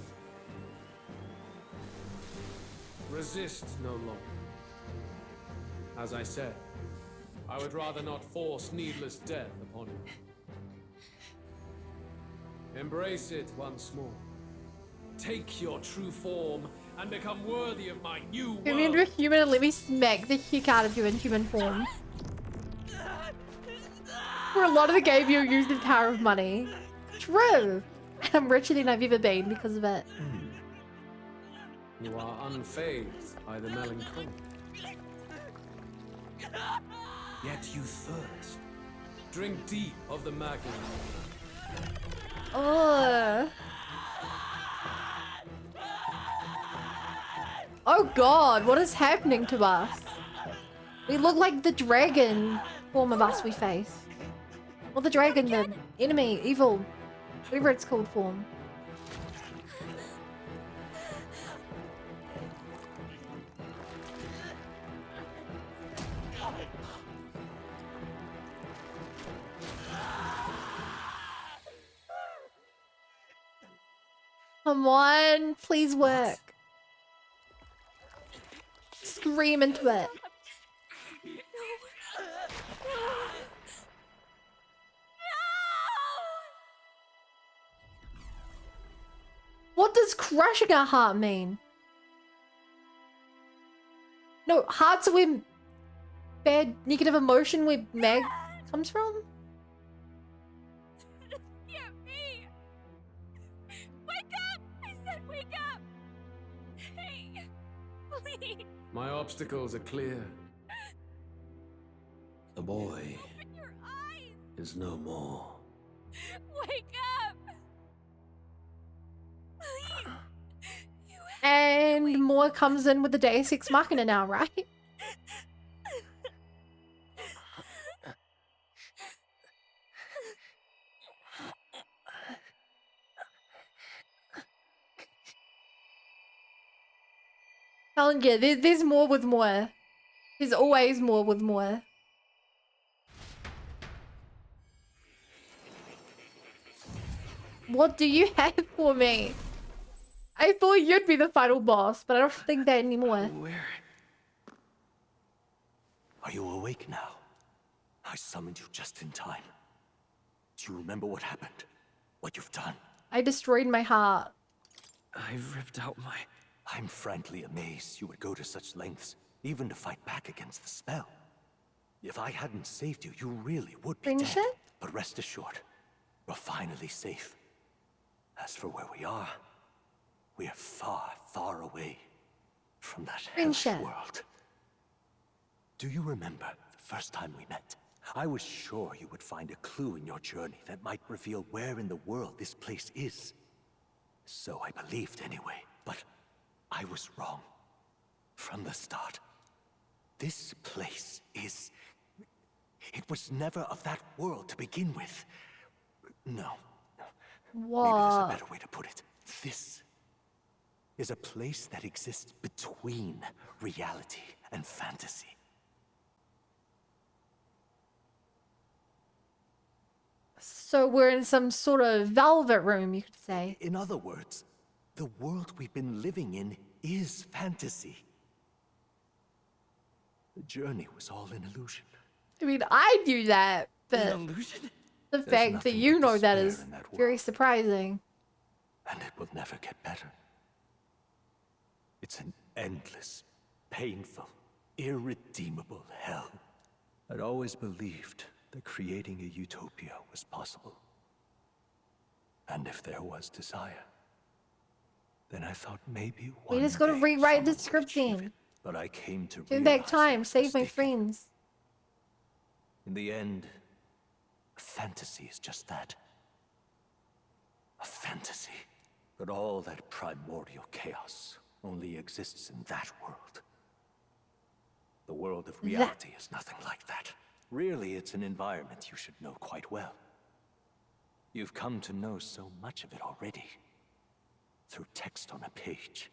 Resist no longer. As I said, I would rather not force needless death upon you. Embrace it once more. Take your true form and become worthy of my new Turn me into a human and let me smack the heck out of you in human form. For a lot of the game, you'll use the power of money. True. I'm richer than I've ever been because of it. You are unfazed by the melancholy. Yet you thirst. Drink deep of the magma. Oh. Oh god, what is happening to us? We look like the dragon form of us we face. Well, the dragon, the enemy, evil, whatever it's called form. Come on, please work. Scream into it. What does crushing a heart mean? No, hearts are where bad negative emotion where mag comes from? Me. Wake up! I said wake up! Hey, please. My obstacles are clear. The boy Open your eyes. is no more. Wake up! Please. You have And more comes in with the Deus Ex Machina now, right? Helen, yeah, there's more with more. There's always more with more. What do you have for me? I thought you'd be the final boss, but I don't think that anymore. Where? Are you awake now? I summoned you just in time. Do you remember what happened? What you've done? I destroyed my heart. I ripped out my... I'm frankly amazed you would go to such lengths, even to fight back against the spell. If I hadn't saved you, you really would be dead. But rest assured, we're finally safe. As for where we are far, far away from that hellish world. Do you remember the first time we met? I was sure you would find a clue in your journey that might reveal where in the world this place is. So I believed anyway, but I was wrong. From the start. This place is... It was never of that world to begin with. No. What? Maybe there's a better way to put it. This is a place that exists between reality and fantasy. So we're in some sort of velvet room, you could say. In other words, the world we've been living in is fantasy. The journey was all an illusion. I mean, I knew that, but An illusion? the There's fact that nothing you but know that despair is in that very world. surprising. And it will never get better. It's an endless, painful, irredeemable hell. I'd always believed that creating a utopia was possible. And if there was desire, then I thought maybe We one just gotta day rewrite the someone would script achieve scene. it. But I came to Turn back realize I time, was save my mistaken. friends. In the end, fantasy is just that. A fantasy. But all that primordial chaos only exists in that world. The world of reality is nothing like that. Really, it's an environment you should know quite well. You've come to know so much of it already. Through text on a page.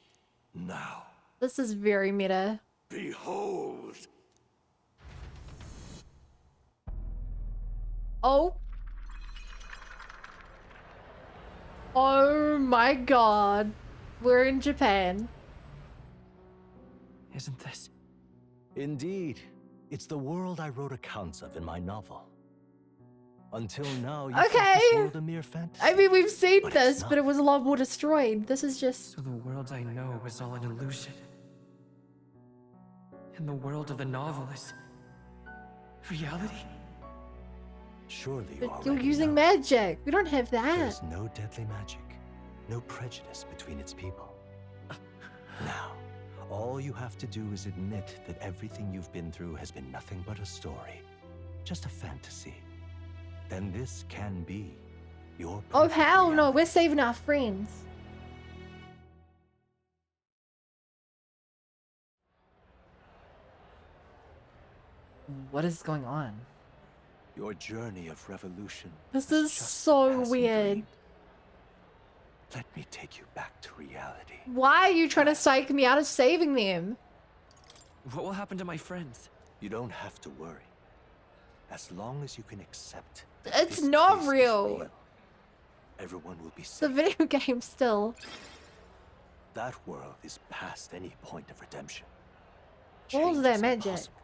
Now, This is very meta. behold! Oh. Oh my god. We're in Japan. Isn't this? Indeed. It's the world I wrote accounts of in my novel. Until now, you Okay. thought this world a mere fantasy. I mean, we've seen But this, it's but it was a lot more destroyed. This is just... So the world I know is all an illusion. And the world of the novel is reality? Surely you But already you're using know. magic. We don't have that. There's no deadly magic, no prejudice between its people. Now, all you have to do is admit that everything you've been through has been nothing but a story, just a fantasy. Then this can be your Oh, perfect hell no. reality. We're saving our friends. What is going on? Your journey of revolution. This was is just a so passing weird. dream. Let me take you back to reality. Why are you trying to psych me out of saving them? What will happen to my friends? You don't have to worry. As long as you can accept that It's this not place is real. everyone will be It's a safe. video game still. That world is past any point of redemption. What was Change that is magic? impossible.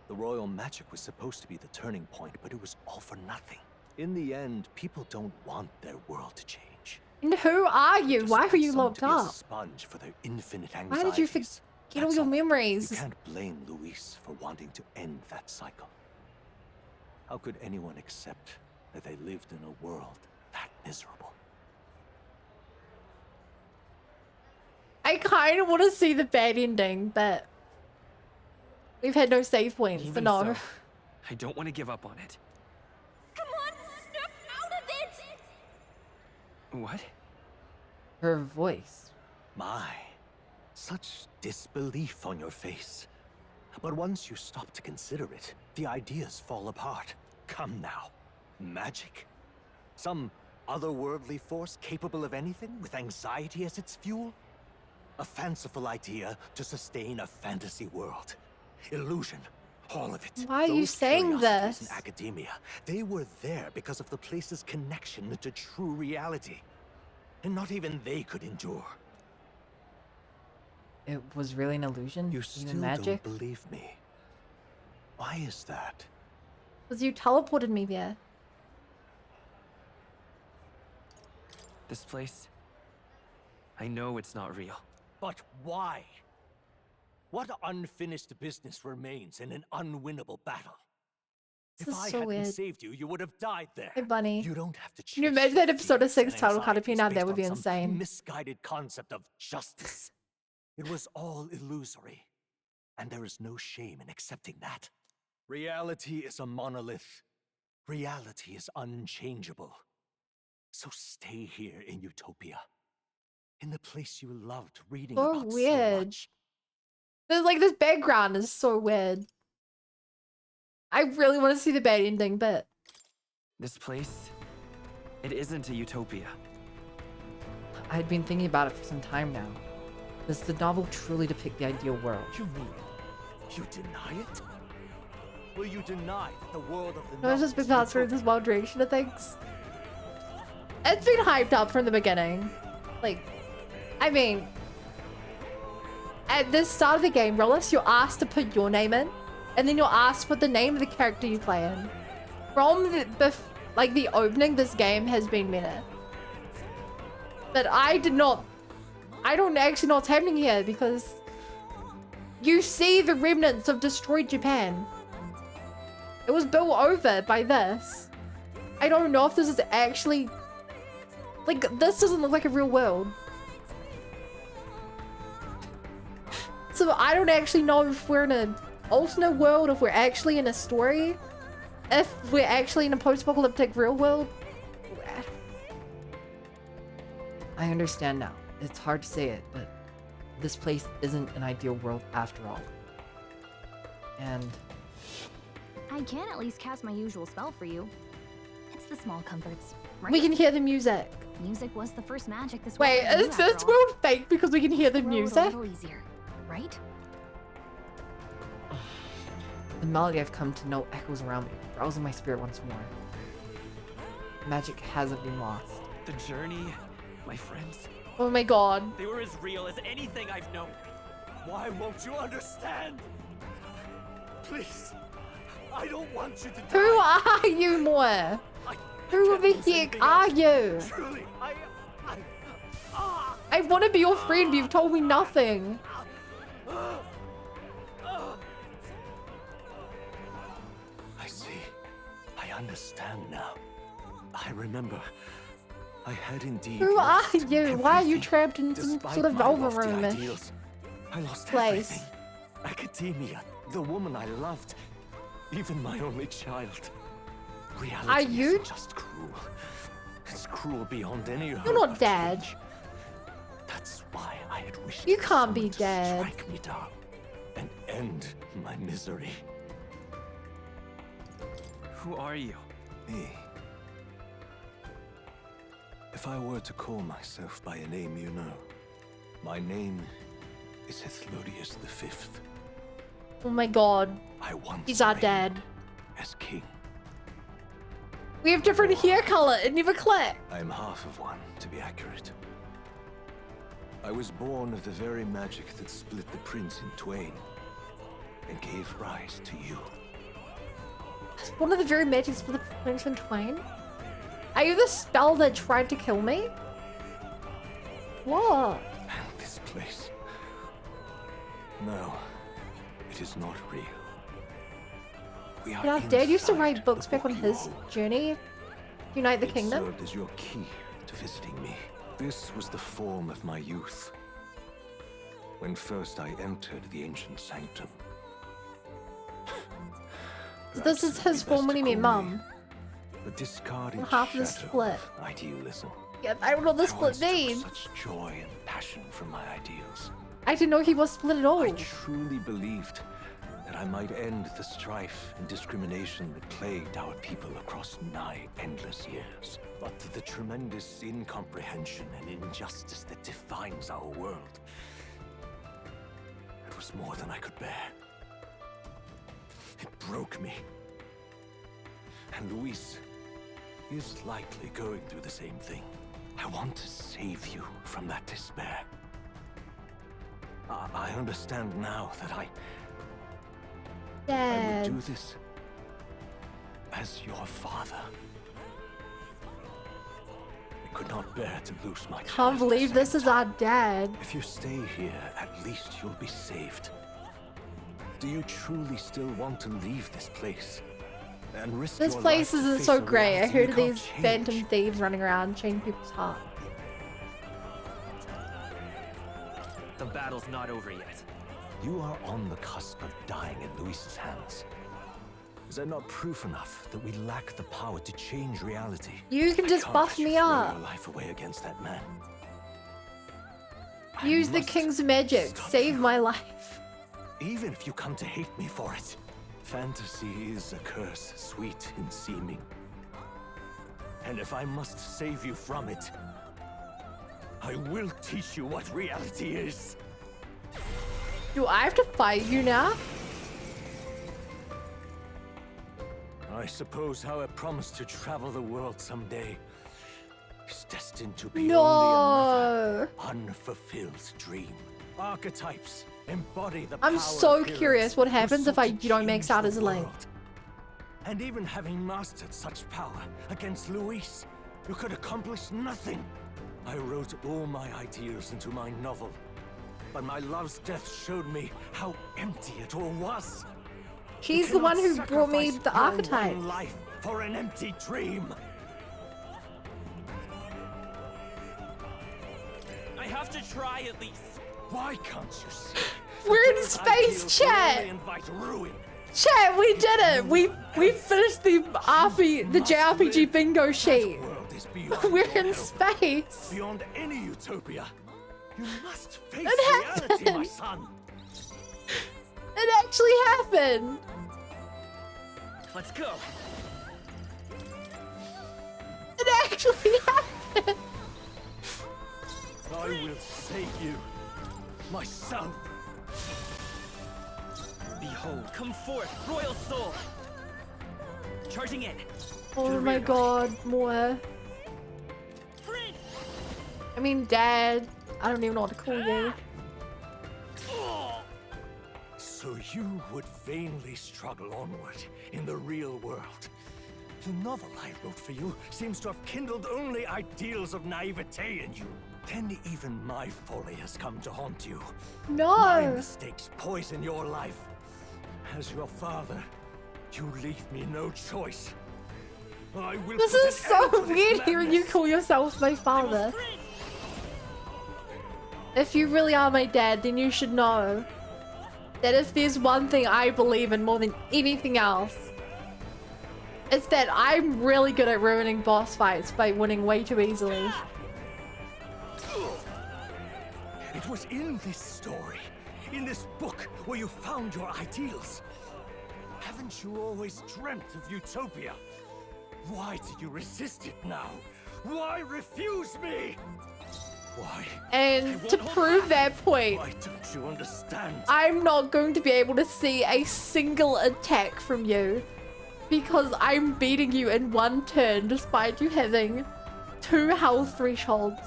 The royal magic was supposed to be the turning point, but it was all for nothing. In the end, people don't want their world to change. And who are you? Just Why are want you someone locked to be a up? sponge for their infinite Why anxieties. did you forget all That's your all. memories? You can't blame Louis for wanting to end that cycle. How could anyone accept that they lived in a world that miserable? I kind of want to see the bad ending, but we've had no save points, so Even no. so, I don't want to give up on it. Come on, snap out of it! What? Her voice. My, such disbelief on your face. But once you stop to consider it, the ideas fall apart. Come now. Magic? Some otherworldly force capable of anything with anxiety as its fuel? A fanciful idea to sustain a fantasy world. Illusion. All of it. Why are you Those saying curiosities this? in academia, they were there because of the place's connection to true reality. And not even they could endure. It was really an illusion? You Even still magic? don't believe me. Why is that? Because you teleported me there. This place? I know it's not real. But why? What unfinished business remains in an unwinnable battle? This If is I so hadn't weird. saved you, you would have died there. Hey, Bunny. You don't have to Can you chase imagine your that episode of fears 6 and title card anxieties out? That based would be on some insane. misguided concept of justice. It was all illusory. And there is no shame in accepting that. Reality is a monolith. Reality is unchangeable. So stay here in Utopia. In the place you loved reading So about so weird. much. There's like this background is so weird. I really want to see the bad ending, but This place, it isn't a utopia. I'd been thinking about it for some time now. Does the novel truly depict the ideal world? You mean you deny it? Will you deny that the world of the No, it's just been passed through this wild direction of things. It's been hyped up from the beginning. Like, I mean, at the start of the game, Rollis, you're asked to put your name in, and then you're asked to put the name of the character you play in. From the opening, this game has been meta. But I don't actually know what's happening here because you see the remnants of destroyed Japan. It was built over by this. I don't know if this is actually... Like, this doesn't look like a real world. So I don't actually know if we're in an alternate world, if we're actually in a story, if we're actually in a post-apocalyptic real world. I understand now. It's hard to say it, but this place isn't an ideal world after all. And I can at least cast my usual spell for you. It's the small comforts, right? we can hear the music. Music was the first magic this Wait, world knew, is this after all. world fake because we can hear the Throw it a music? little easier, right? The melody I've come to know echoes around me, rousing my spirit once more. Magic hasn't been lost. The journey, my friends, Oh my god. they were as real as anything I've known. Why won't you understand? Please, I don't want you to die. Who are you, Moe? Who the heck are you? Truly, I want to be your friend, but you've told me nothing. I see. I understand now. I remember. I had indeed. Who are lost you? Why are you everything, trapped in some despite sort of my lofty Velveroom-ish ideals. I lost place? everything. Academia, the woman I loved, even my only child. Reality Are you? is just cruel. It's cruel beyond any hope. You're not of dead. change. That's why I had wished You for can't be someone to dead. strike me down and end my misery. Who are you? Me. If I were to call myself by a name you know, my name is Hethlodius V. Oh my god. I once He's our reigned dad. as king. We have different hair color. It never clicked. I am half of one, to be accurate. I was born of the very magic that split the prince in twain and gave rise to you. One of the very magics for the Prince and Twain. Are you the spell that tried to kill me? What? And this place. No, it is not real. We are Yeah, Dad used to inside write books the back on book his you hold. journey. Unite the It Kingdom. served as your key to visiting me. This was the form of my youth. When first I entered the ancient sanctum. This is his form when he met Mum. The discarded Well, half of the shadow split. of idealism. Yeah, I don't know what the I split once took means. such joy and passion from my ideals. I didn't know he was split at all. I truly believed that I might end the strife and discrimination that plagued our people across nigh endless years. But the tremendous incomprehension and injustice that defines our world, it was more than I could bear. It broke me. And Luis is likely going through the same thing. I want to save you from that despair. I understand now that I Dad. would do this as your father. I could not bear to lose my Can't child believe at the this same is our time. dad. If you stay here, at least you'll be saved. Do you truly still want to leave this place? And risk This your place life to isn't face so a great. I reality heard you of can't these change? phantom thieves running around, chaining people's hearts. The battle's not over yet. You are on the cusp of dying in Luis's hands. Is that not proof enough that we lack the power to change reality? You can I just can't buff let you me throw up. your life away against that man. I Use the must king's magic. stop Save you. my life. Even if you come to hate me for it. Fantasy is a curse, sweet in seeming. And if I must save you from it, I will teach you what reality is. Do I have to fight you now? I suppose how I promised to travel the world someday is destined to be only No. another unfulfilled dream. Archetypes embody the I'm power so of heroes curious what who happens if sought I, to you know, makes change out the as a link. world. And even having mastered such power against Luis, you could accomplish nothing. I wrote all my ideals into my novel, but my love's death showed me how empty it all was. She's You the one cannot who brought me sacrifice the your archetype. one life for an empty dream. I have to try at least. Why can't you see? We're in Those space, ideals will chat. only invite ruin. Chat, we did it. We finished the JRPG bingo sheet. World is beyond We're your in help. space. Beyond any utopia. You must face It reality, my happened. son. It actually happened. Let's go. It actually happened. I will save you. Myself. Behold, come forth, royal soul. Charging in. Oh my god, more. Free! mean, Dad. I don't even know what to call you. So you would vainly struggle onward in the real world. The novel I wrote for you seems to have kindled only ideals of naivete in you. Then even my folly has come to haunt you. No! My mistakes poison your life. As your father, you leave me no choice. I will This put is an so end to this weird hearing you madness. call yourself my father. If you really are my dad, then you should know that if there's one thing I believe in more than anything else, it's that I'm really good at ruining boss fights by winning way too easily. It was in this story, in this book, where you found your ideals. Haven't you always dreamt of utopia? Why did you resist it now? Why refuse me? Why? And to prove that point, Why don't you understand? I'm not going to be able to see a single attack from you because I'm beating you in one turn despite you having 2 health thresholds.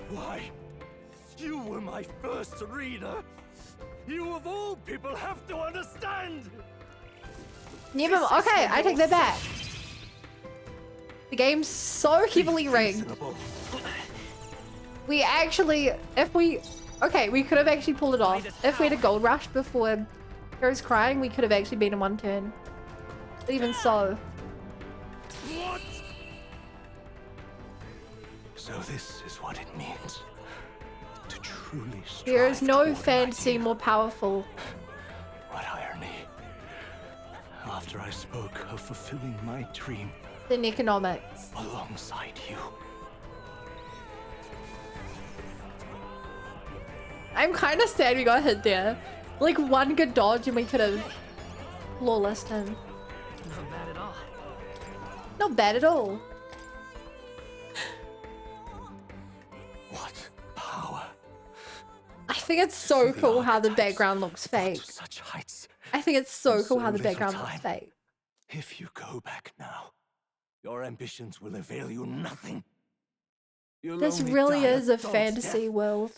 Why? You were my first reader. You of all people have to understand. Never. Okay, I take that back. The game's so heavily rigged. We actually, if we, okay, we could have actually pulled it off. If we had a gold rush before Hero's crying, we could have actually been in one turn. But even so. What? So this is what it means to truly strive. There is no toward an fantasy ideal. more powerful. What irony. After I spoke of fulfilling my dream Than economics. alongside you. I'm kind of sad we got hit there. Like one good dodge and we could have flawlessed him. Not bad at all. Not bad at all. What power. I think it's so cool how the background looks fake. Such heights. I think it's so in cool how so the little background looks time. fake. If you go back now, your ambitions will avail you nothing. You'll This only really die is a dog's fantasy death. world,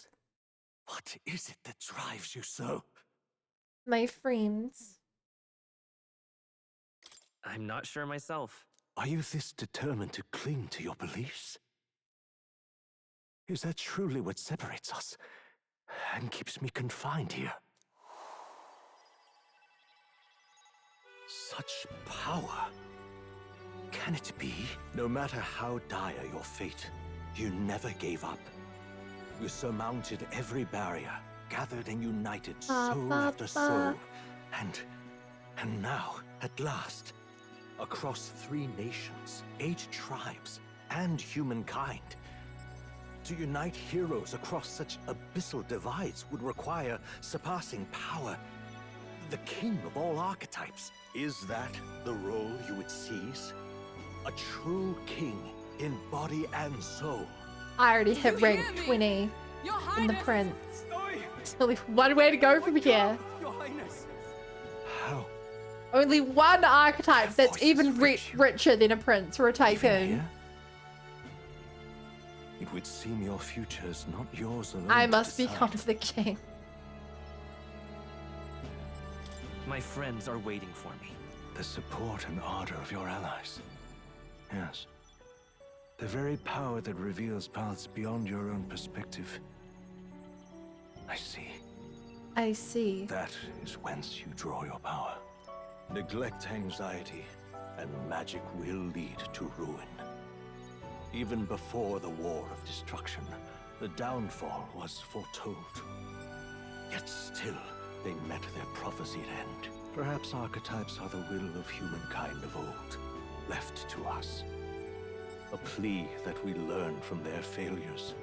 What is it that drives you so? my friends. I'm not sure myself. Are you this determined to cling to your beliefs? Is that truly what separates us and keeps me confined here? Such power. Can it be? No matter how dire your fate, you never gave up. You surmounted every barrier, gathered and united soul after soul. And now, at last, across 3 nations, 8 tribes, and humankind, to unite heroes across such abyssal divides would require surpassing power. The king of all archetypes. Is that the role you would seize? A true king in body and soul. I already hit rank 20 in the prince. There's only one way to go from here. Your Highness. How? Only one archetype that's even richer than a prince or a tycoon. Here? It would seem your future is not yours alone. I to must decide. become the king. My friends are waiting for me. The support and ardor of your allies. Yes. The very power that reveals paths beyond your own perspective. I see. I see. That is whence you draw your power. Neglect anxiety, and magic will lead to ruin. Even before the War of Destruction, the downfall was foretold. Yet still, they met their prophesied end. Perhaps archetypes are the will of humankind of old, left to us. A plea that we learn from their failures,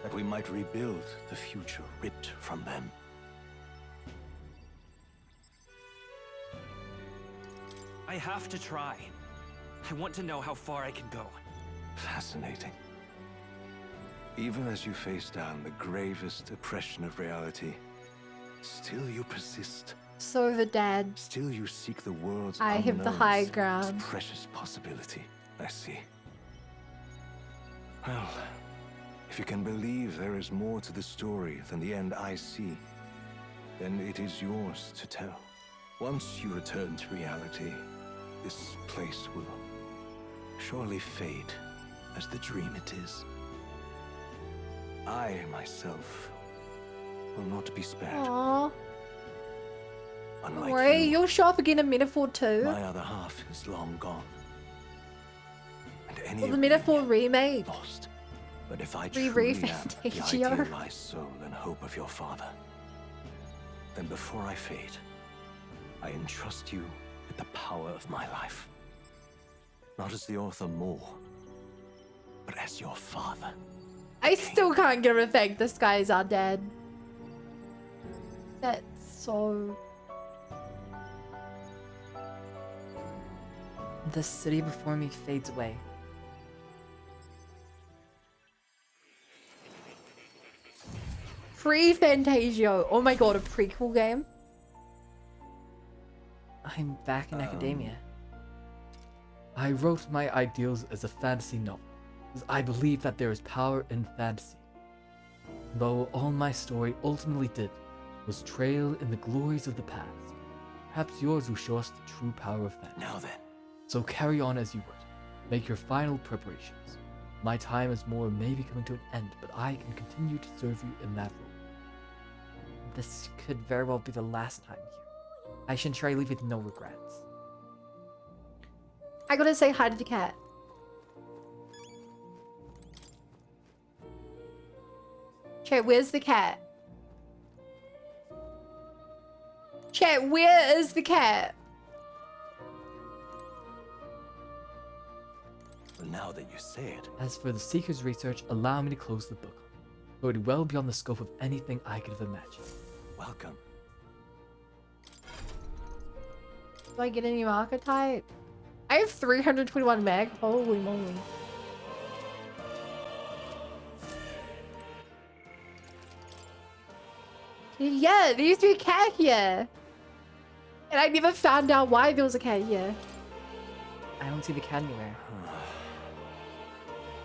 that we might rebuild the future ripped from them. I have to try. I want to know how far I can go. Fascinating. Even as you face down the gravest oppression of reality, still you persist. So the dad. Still you seek the world's I have the high unknowns, ground. its precious possibility. I see. Well, if you can believe there is more to the story than the end I see, then it is yours to tell. Once you return to reality, this place will surely fade as the dream it is. I, myself, will not be spared. Aww. Don't Unlike worry, you, you'll show up again in Metaphor 2. my other half is long gone. And any Well, the of Metaphor you remake. lost. But if I truly am the ReFantazio. idealized soul and hope of your father, then before I fade, I entrust you with the power of my life. Not as the author more, but as your father. I still can't get a fact this guy is our dad. That's so... The city before me fades away. ReFantazio. Oh my god, a prequel game? I'm back in academia. I wrote my ideals as a fantasy novel, because I believe that there is power in fantasy. Though all my story ultimately did was trail in the glories of the past, perhaps yours will show us the true power of fantasy. Now then. So carry on as you would. Make your final preparations. My time as Moore may be coming to an end, but I can continue to serve you in that role. This could very well be the last time here. I should try to leave with no regrets. I gotta say hi to the cat. Chat, where's the cat? Chat, where is the cat? Well, now that you say it. As for the Seeker's research, allow me to close the book. Going well beyond the scope of anything I could have imagined. Welcome. Do I get a new archetype? I have 321 meg. Holy moly. Yeah, there used to be a cat here. And I never found out why there was a cat here. I don't see the cat anywhere.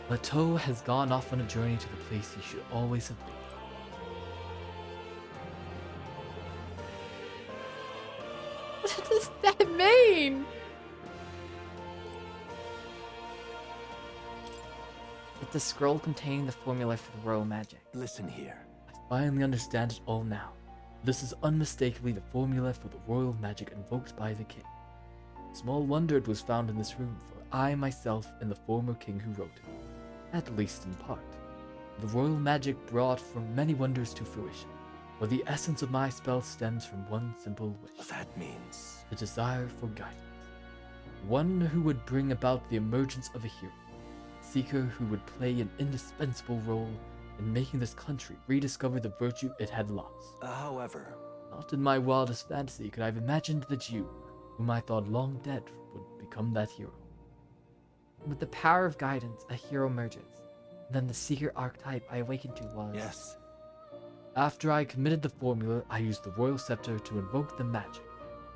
Leto has gone off on a journey to the place he should always have been. What does that mean? It's a scroll containing the formula for the royal magic. Listen here. I finally understand it all now. This is unmistakably the formula for the royal magic invoked by the king. Small wonder it was found in this room, for I myself am the former king who wrote it. At least in part. The royal magic brought from many wonders to fruition, but the essence of my spell stems from one simple wish. That means... the desire for guidance. One who would bring about the emergence of a hero. A seeker who would play an indispensable role in making this country rediscover the virtue it had lost. However... not in my wildest fantasy could I have imagined that you, whom I thought long dead, would become that hero. With the power of guidance, a hero emerges. Then the seeker archetype I awakened to was... Yes. After I committed the formula, I used the royal scepter to invoke the magic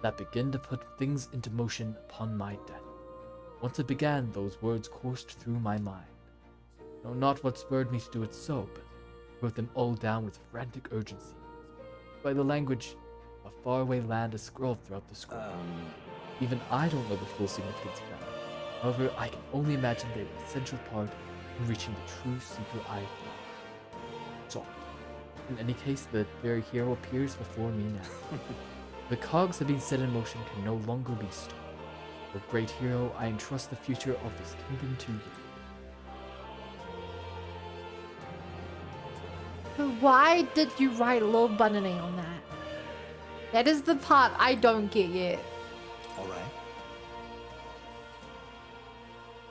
that began to put things into motion upon my death. Once it began, those words coursed through my mind. No, not what spurred me to do it so, but wrote them all down with frantic urgency. By the language, a faraway land is scrawled throughout the scroll. Even I don't know the full significance of that. However, I can only imagine they were an essential part in reaching the true seeker I found. So, in any case, the very hero appears before me now. The cogs have been set in motion can no longer be stopped. O great hero, I entrust the future of this kingdom to you. Why did you write Lil Bunny on that? That is the part I don't get yet. Alright.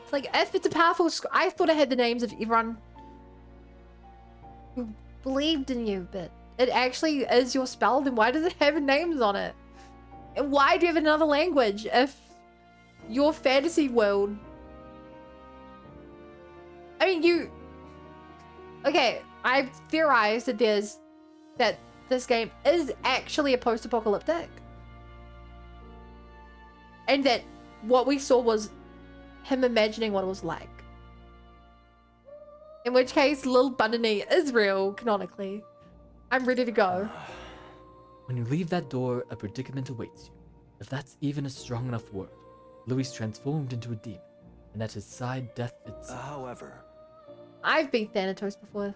It's like, if it's a powerful I thought it had the names of everyone who believed in you, but it actually is your spell, then why does it have names on it? And why do you have another language if your fantasy world... I mean, you... Okay, I've theorized that this game is actually a post-apocalyptic. and that what we saw was him imagining what it was like. In which case, Lil Bunny is real, canonically. I'm ready to go. When you leave that door, a predicament awaits you. If that's even a strong enough word. Louis transformed into a demon, and at his side, death itself. However, I've beat Thanatos before.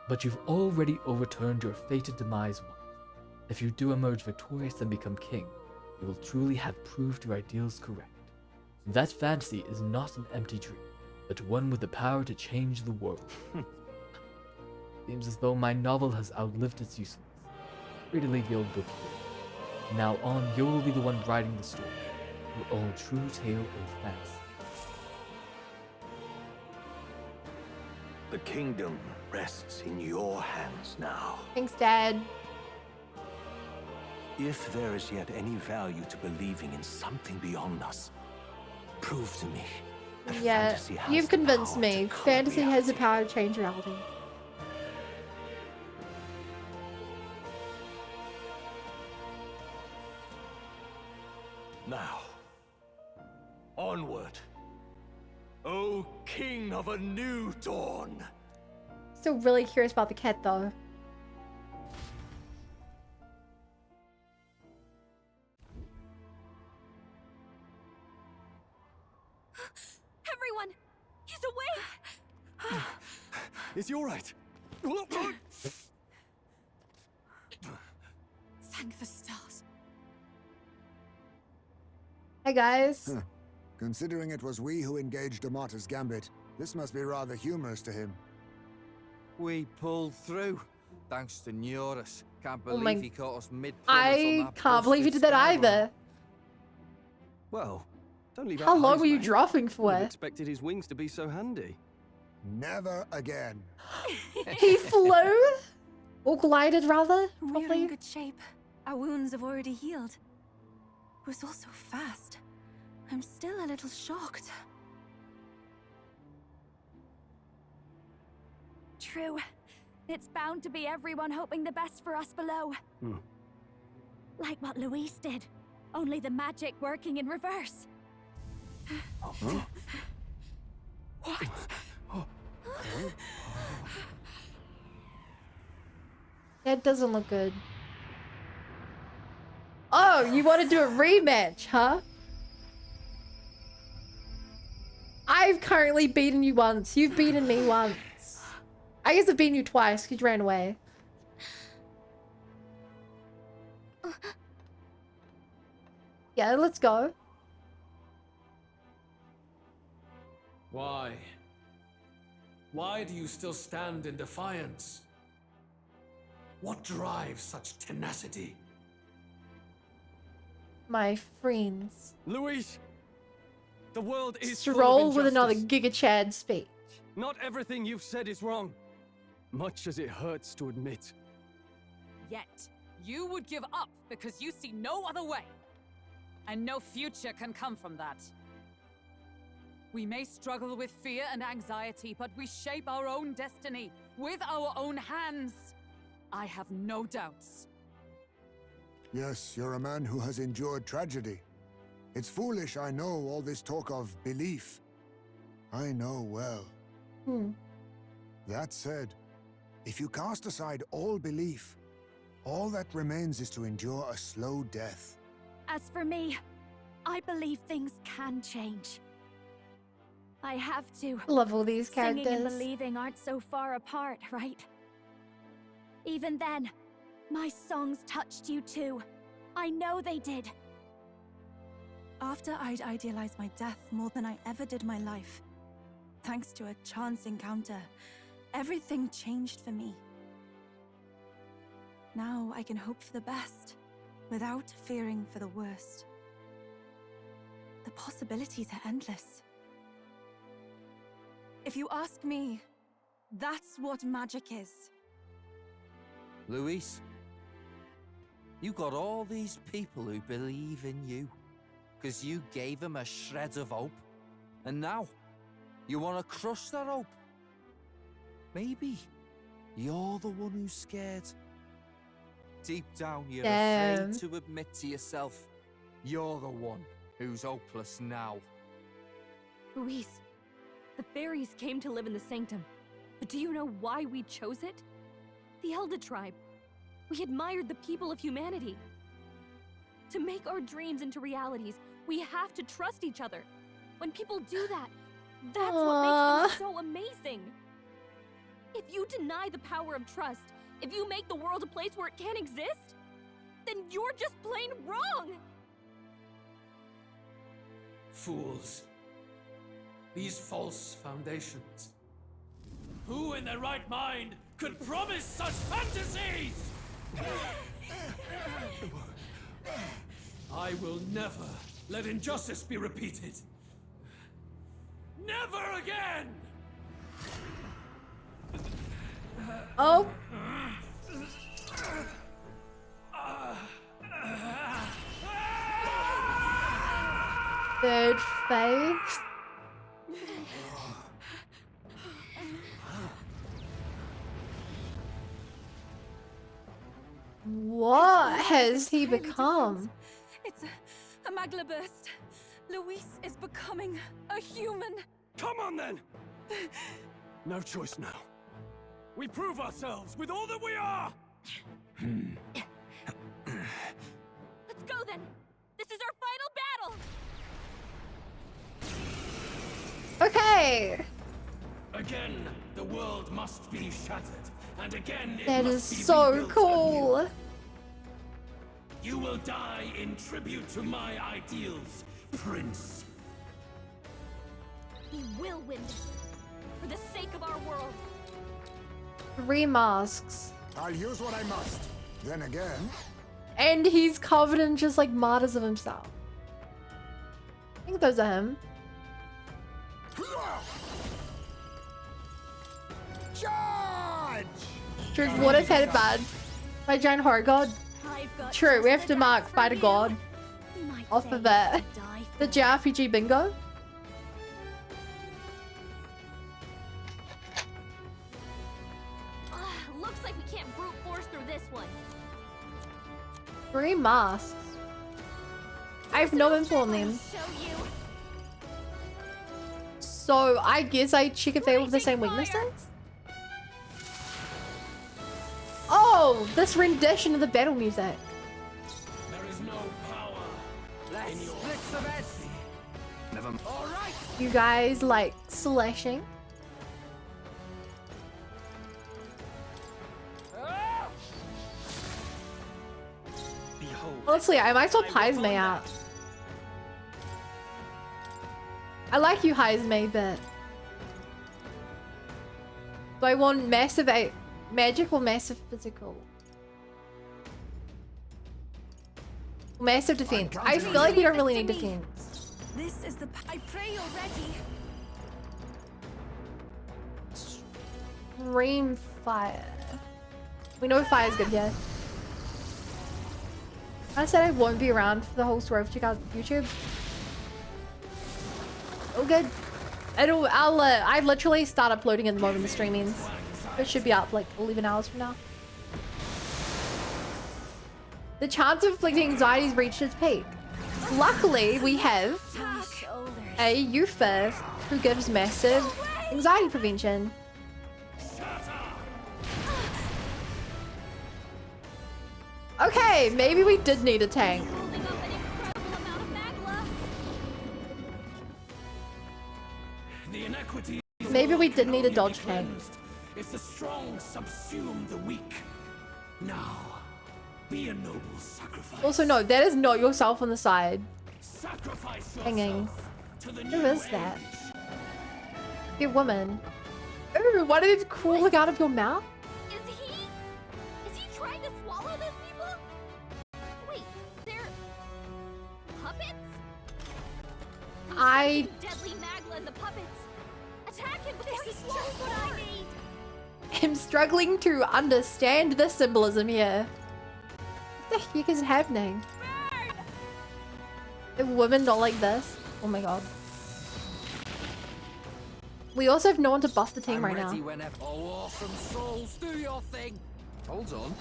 But you've already overturned your fated demise once. If you do emerge victorious and become king, you will truly have proved your ideals correct. That fantasy is not an empty dream, but one with the power to change the world. Seems as though my novel has outlived its usefulness. Free to leave the old book here. From now on, you will be the one writing the story, your own true tale of fantasy. the kingdom rests in your hands now. Thanks, Dad. If there is yet any value to believing in something beyond us, prove to me that Yeah, fantasy has you've the convinced power me. to color Fantasy has the reality. power to change reality. Now, onward, O King of a new dawn. Still really curious about the cat, though. Everyone! He's awake! Is he all right? Thank the stars. Hey, guys. Huh. Considering it was we who engaged Amata's gambit, this must be rather humorous to him. We pulled through, thanks to Neurus. Can't Oh believe my- he caught us mid-promise on I that can't believe you busted did that Scarborough. either. Well, don't leave How out long highs, were you mate. dropping Wouldn't for? have expected his wings to be so handy. Never again. He flew? Or glided, rather? We're Probably. in good shape. Our wounds have already healed. It was all so fast. I'm still a little shocked. True. It's bound to be everyone hoping the best for us below. Like what Louis did. Only the magic working in reverse. Huh? What? That doesn't look good. Oh, you want to do a rematch, huh? I've currently beaten you once. You've beaten me once. I guess I've beaten you twice because you ran away. Yeah, let's go. Why? Why do you still stand in defiance? What drives such tenacity? My friends. Luis! The world is full of Stroll with another injustice. Giga Chad speech. Not everything you've said is wrong. Much as it hurts to admit. Yet, you would give up because you see no other way. And no future can come from that. We may struggle with fear and anxiety, but we shape our own destiny with our own hands. I have no doubts. Yes, you're a man who has endured tragedy. It's foolish, I know, all this talk of belief. I know well. That said, if you cast aside all belief, all that remains is to endure a slow death. As for me, I believe things can change. I have to. Love all these Singing and characters. believing aren't so far apart, right? Even then, my songs touched you too. I know they did. After I'd idealized my death more than I ever did my life, thanks to a chance encounter, everything changed for me. Now I can hope for the best, without fearing for the worst. The possibilities are endless. If you ask me, that's what magic is. Luis, you got all these people who believe in you, because you gave them a shred of hope. And now, you want to crush that hope. Maybe you're the one who's scared. Deep down, you're Damn. afraid to admit to yourself, you're the one who's hopeless now. Luis, the fairies came to live in the Sanctum. But do you know why we chose it? The Elder tribe. We admired the people of humanity. To make our dreams into realities, we have to trust each other. When people do that, that's what makes them so amazing. If you deny the power of trust, if you make the world a place where it can't exist, then you're just plain wrong! Fools. These false foundations. Who in their right mind could promise such fantasies? I will never let injustice be repeated. Never again! Oh. Third phase. What has he become? It's a magla burst. Luis is becoming a human. Come on then! No choice now. We prove ourselves with all that we are! Let's go then! This is our final battle! Okay. Again, the world must be shattered, and again it That is must be so rebuilt cool. anew. You will die in tribute to my ideals, Prince. We will win this. For the sake of our world. 3 masks. I'll use what I must. Then again, And he's covered in just like martyrs of himself. I think those are him. charge! True, what if headed bad? By giant horror god? True, we have to mark fight a god off of it. The JRPG bingo. Looks like we can't brute force through this one. 3 masks. I have no info on them. So I guess I check if they have the same weaknesses. Oh, this rendition of the battle music. There is no power in your Never. All right. You guys like slashing? Behold. Honestly, I might as well Heizme out. I like you, Heizme, but do I want massive magic or massive physical? Massive defense. I feel like we don't really need defense. This is the. I pray you're ready. Stream fire. We know fire is good here. I said I won't be around for the whole story. Check out YouTube. Oh, good. I literally start uploading at the moment the stream ends. It should be up like 11 hours from now. The chance of inflicting anxieties reached its peak. Luckily, we have a Yufa who gives massive anxiety prevention. Okay, maybe we did need a tank. Maybe we did need a dodge tank. If the strong subsume the weak. Now, be a noble sacrifice. Also, no, that is not yourself on the side. Sacrifice Hanging. to the Who new is that? age. Be a woman. Ooh, why did it crawl out of your mouth? Is he trying to swallow those people? Wait, they're puppets? Deadly Magla and the puppets. Attack him before he swallows what I made. I'm struggling to understand the symbolism here. What the heck is happening? A woman not like this? Oh my god. We also have no one to buff the team right now. Oh, awesome souls, do your thing. Hold on.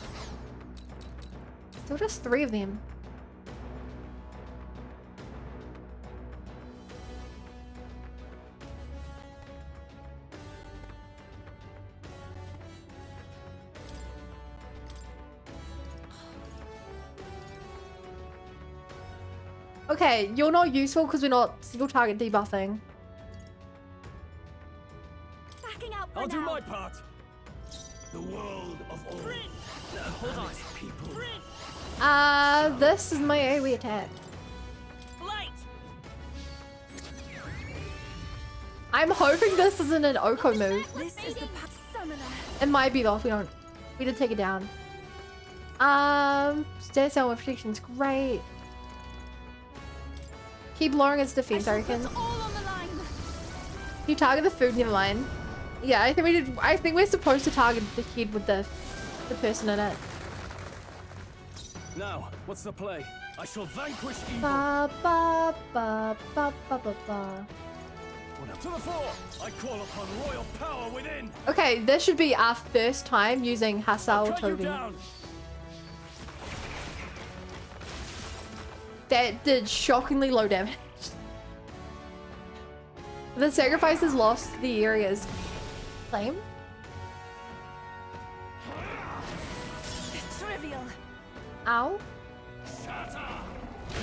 Still just 3 of them. Okay, you're not useful because we're not single target debuffing. Backing out for I'll do now. my part. The world of all. Hold on. People. This is my AoE attack. Light. I'm hoping this isn't an Oko move. This is the summoner. It might be though if we did take it down. Stay sound with prediction's great. Keep lowering its defense, I reckon. All on the line. You target the food, never mind. Yeah, I think we did. I think we're supposed to target the head with the person in it. Now, what's the play? I shall vanquish evil. Ba ba ba ba ba ba ba. To the fore! I call upon royal power within. Okay, this should be our first time using Hassal Cut you Toby. down. That did shockingly low damage. The sacrifices lost the area's claim. Trivial. Ow.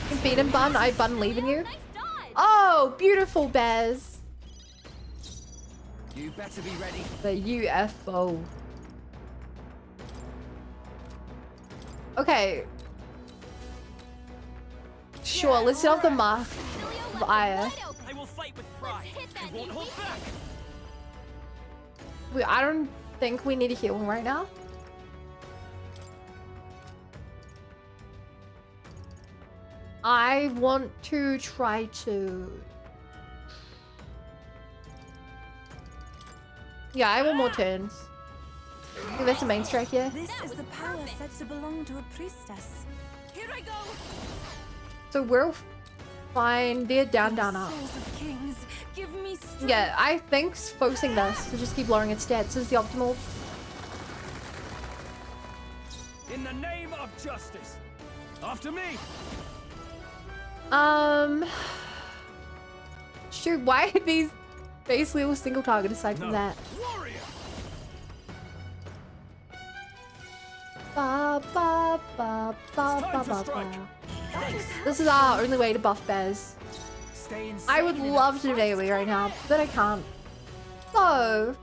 You beat him, Bun. I Bun leaving you. Oh, beautiful, Baz. You better be ready. The UFO. Okay. Sure, let's set off the mark of Aya. I will fight with pride. I won't hold back. I don't think we need a healing right now. I want to try to... Yeah, I want more turns. I think that's the main strike here. This is the power said to belong to a priestess. Here I go. So we're fine. They're down, down, up. Souls of kings, give me strength. Yeah, I think focusing this to just keep lowering its stats is the optimal. In the name of justice. After me. Shoot, why are these basically all single target aside from that? Warrior. Ba ba ba ba ba ba ba. This is our only way to buff Bez. I would love to do AoE right now, but I can't. So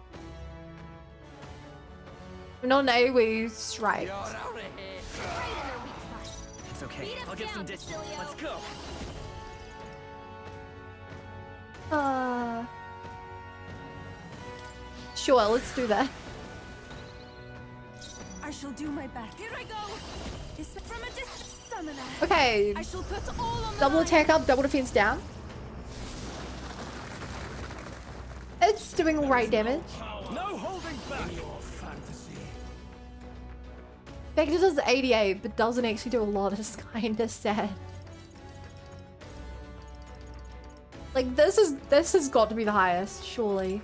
we're not an AoE strike. It's okay. I'll get some distance. Let's go. Sure, let's do that. I shall do my best. Here I go. This from a distance summoner. Okay. I shall put all on the Double line. attack up, double defense down. It's doing alright damage. No holding back. Your fantasy. Vector does 88, but doesn't actually do a lot. It's kinda sad. Like this has got to be the highest, surely.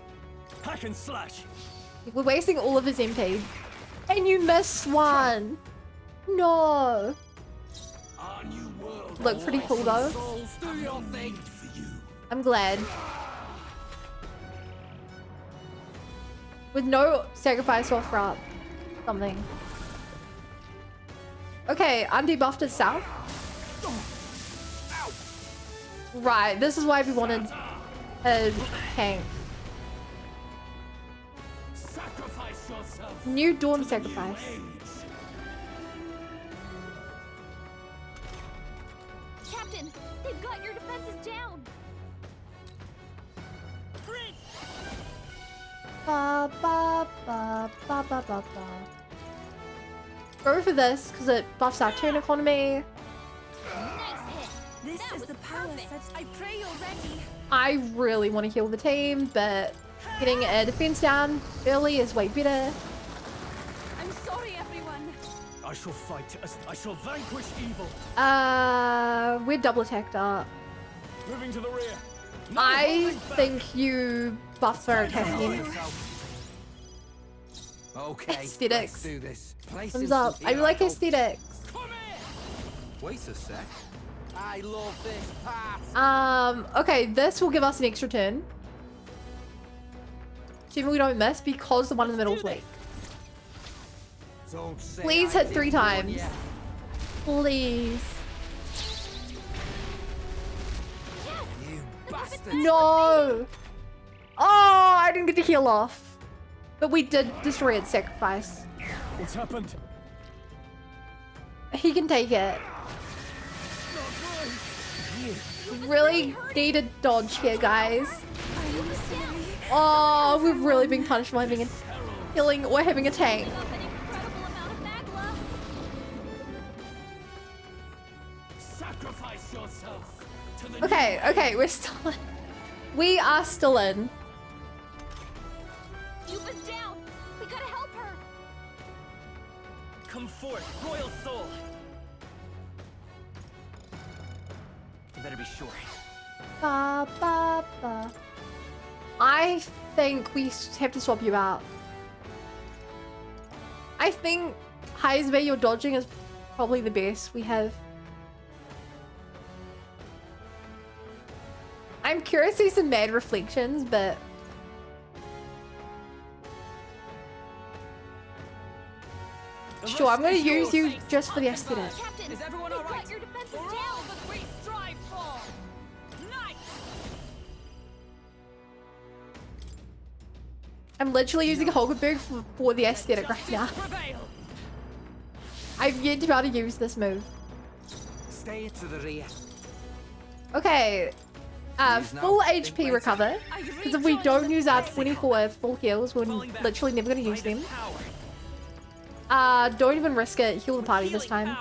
Hack and slash. We're wasting all of his MP. And you missed one. No. Look pretty cool though. I'm glad. With no sacrifice or offer up something. Okay, undebuffed itself. Right, this is why we wanted a tank. New Dawn sacrifice. Captain, they've got your defenses down. Ba ba ba ba ba ba ba. Go for this because it buffs our turn economy. This is the power set. I pray you're ready. I really want to heal the team, but getting a defense down early is way better. I'm sorry, everyone. I shall fight. I shall vanquish evil. We're double attacked up. Moving to the rear. I think you buff our attacking. Okay, Aesthetics. let's do this. Thumbs up. I like aesthetics. Wait a sec. I love this part. Okay, this will give us an extra turn. Assuming we don't miss because the one in the middle is weak. Please hit 3 times. Please. no! Oh, I didn't get to heal off. But we did destroy its sacrifice. What's happened? He can take it. Really needed dodge here, guys. Oh, we've really been punished by having a healing or having a tank. Sacrifice yourself to the Okay, okay, we're still in. We are still in. Yuba's down. We gotta help her. Come forth, royal soul. You better be sure. Ba, ba, ba. I think we have to swap you out. I think Heisbe, your dodging is probably the best we have. I'm curious to see some mad reflections, but sure, I'm going to use you just for the aesthetic. Captain, is everyone all right? Your defenses down. That we strive for. Nice. I'm literally using Hulkenberg for the aesthetic right now. I've yet to be able to use this move. Stay to the rear. Okay, full HP recover, because if we don't use our 24 full heals, we're literally never going to use them. Don't even risk it. Heal the party this time.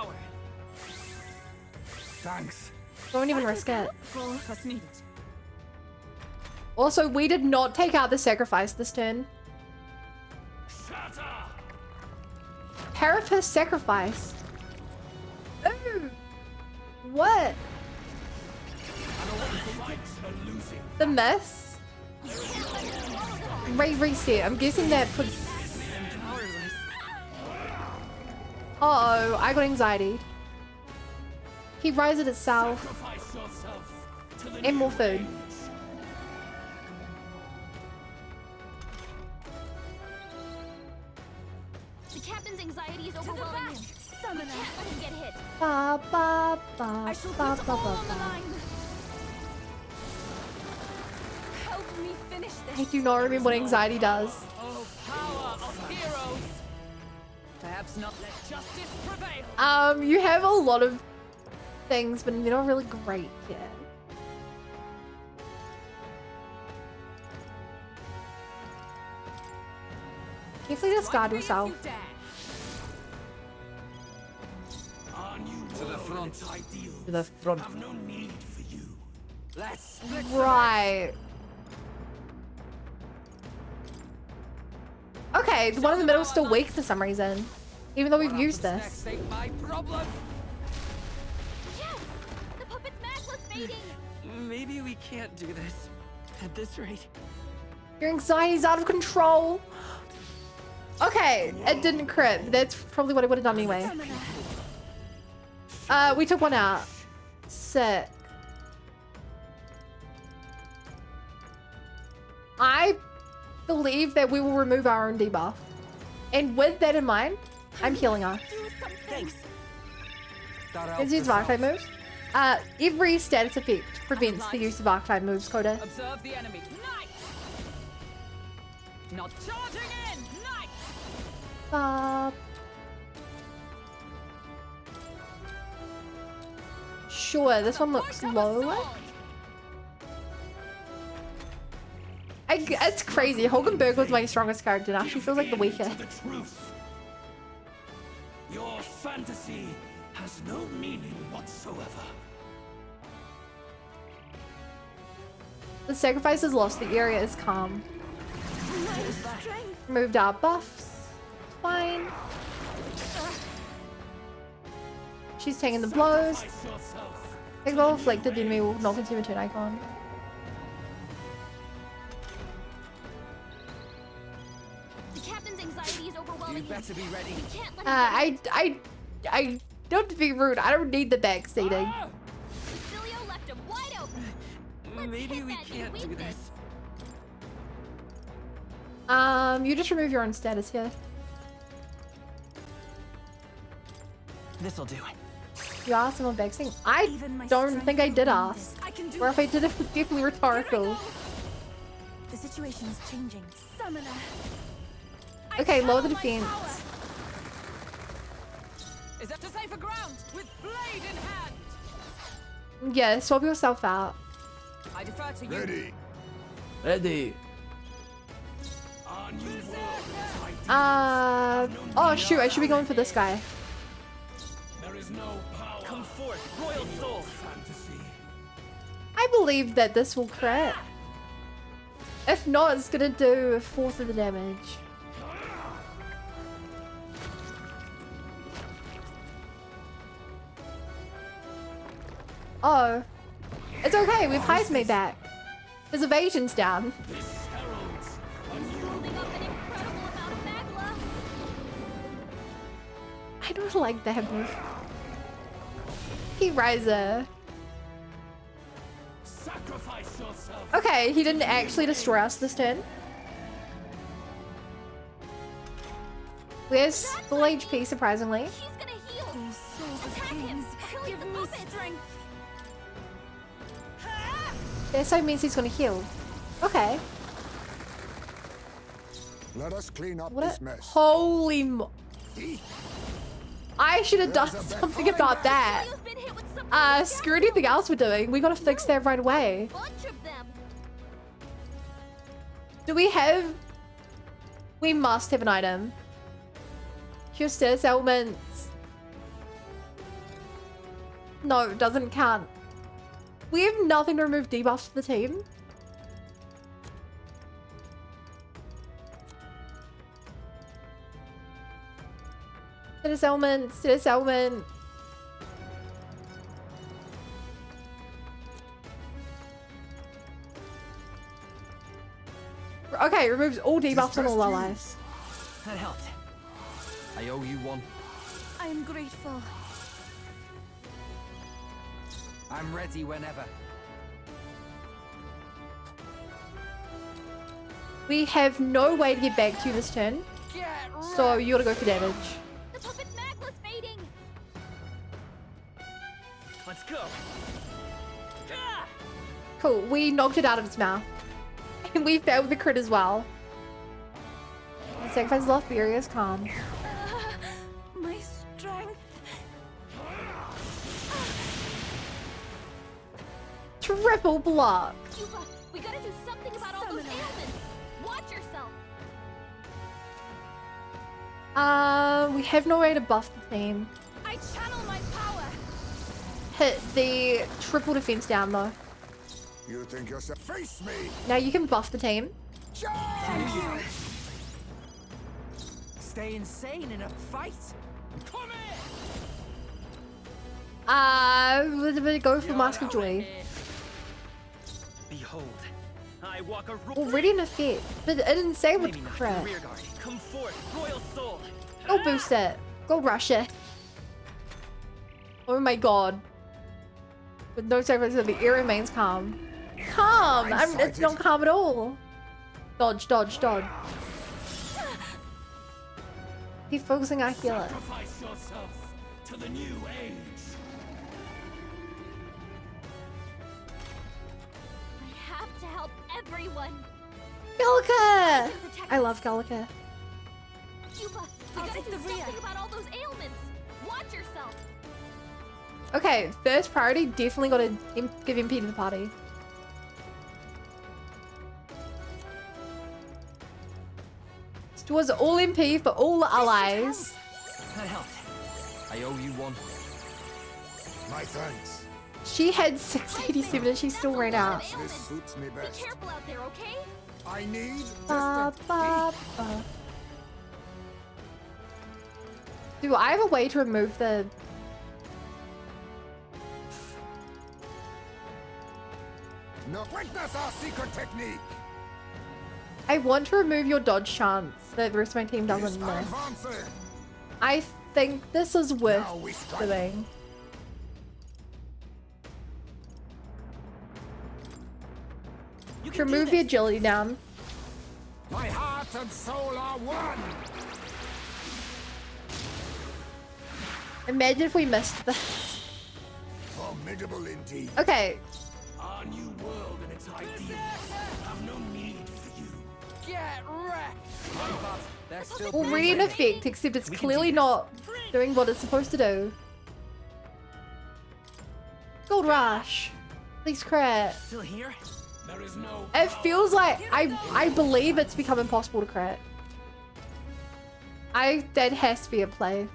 Thanks. Don't even risk it. Also, we did not take out the sacrifice this turn. Carapace sacrifice. Ooh. What? The miss? Reset. I'm guessing that puts... Uh-oh, I got anxiety. He rises itself. And more food. The captain's anxiety is overwhelming him. We can't let him get hit. Ba ba ba I shall ba put ba all ba on the ba. line. Help me finish this. I do not remember what anxiety does. Oh, power of heroes. Perhaps not let justice prevail. You have a lot of things, but they're not really great yet. Carefully discard yourself. To the front. To the front. Let's split. Right. Okay, the one in the middle is still weak for some reason. Even though we've used this. Ain't my problem. Yes! The puppet's matchless fading! Maybe we can't do this at this rate. Your anxiety's out of control. Okay, it didn't crit. That's probably what I would have done anyway. We took one out. Sick. I believe that we will remove our own debuff. And with that in mind, I'm healing her. Thanks. Let's use archetype moves. Every status effect prevents the use of archetype moves, Coda. Observe the enemy. Nice. Not charging in. Nice. Sure, this one looks lower. It's crazy. Hulkenberg was my strongest character. Now she feels like the weakest. Your fantasy has no meaning whatsoever. The sacrifice is lost. The area is calm. Removed our buffs. Fine. She's taking the blows. Take well reflected, the enemy will not consume a turn icon. The captain's anxiety is overwhelming. You better be ready. We can't let him I don't be rude. I don't need the back seating. Cecilio left him wide open. Maybe we can't do this. You just remove your own status here. This'll do. You asked him on back seating. I don't think I did ask. I can do Or if I this. did it, definitely rhetorical. The situation is changing. Summoner. Okay, lower the channel my defense. power. Is that to safer ground with blade in hand? Yeah, swap yourself out. I defer to you. Ready. Ready. Oh shoot, I should be going for this guy. There is no power. Come forth, royal soul. Fantasy. I believe that this will crit. If not, it's gonna do a fourth of the damage. Oh. It's okay, we've Heisme back. His evasion's down. This heralds a He's new building up an incredible amount of magma. I don't like that move. He riser. sacrifice yourself. Okay, he didn't actually destroy us this turn. We have full HP, surprisingly. He's gonna heal. Oh, souls of Attack him. kings, Kill give the me puppet. strength. That so means he's gonna heal. Okay. Let us clean up What this a mess. holy mo- I should have done There's a bad something point about that. You've been hit with something Screw anything else we're doing. We gotta fix that right away. bunch of them. Do we have... We must have an item. Cure status elements. No, it doesn't count. We have nothing to remove debuffs for the team. Status element, status element. Okay, removes all debuffs on all allies. That helped. I owe you one. I am grateful. I'm ready whenever. We have no way to get back to you this turn. So you gotta go for damage. The puppet's magma's fading. Let's go. Cool, we knocked it out of its mouth. And we failed the crit as well. Sacrifice lost Furious Calm. My strength. Triple block. Cuba, we gotta do something about all those ailments. Watch yourself. We have no way to buff the team. I channel my power. Hit the triple defense down though. You think yourself? Face me! Now you can buff the team. Thank you. Stay insane in a fight? Come here! Go for Mask of Joy. Behold, I walk a Already in effect, but it didn't say what Maybe to not crit. rear guard. Come forth, royal soul. Go boost it. Go rush it. Oh my god. With no sacrifice, the air remains calm. Calm! It's not calm at all. Dodge, dodge, dodge. Keep focusing on healer. Sacrifice yourself to the new age. I have to help everyone. Gallica! I love Gallica. Cuba, we gotta do something about all those ailments. Watch yourself. Okay, first priority, definitely gotta give MP to the party. Towards all MP for all the allies. That helped. I owe you one. My thanks. She had 687 and she still ran out. This suits me best. Be careful out there, okay? I need Ba, just ba, ba. Do I have a way to remove the... No, witness our secret technique. I want to remove your dodge chance that the rest of my team doesn't know. Advancing. I think this is worth Now we strike. doing. To remove the agility down. My heart and soul are one. Imagine if we missed this. Formidable indeed. Okay. A new world and its ideals have no need for you. Get wrecked! They're still Well, read in effect, except it's clearly not doing what it's supposed to do. Gold Rush. Please crit. Still here? There is no. It feels like I believe it's become impossible to crit. That has to be a play.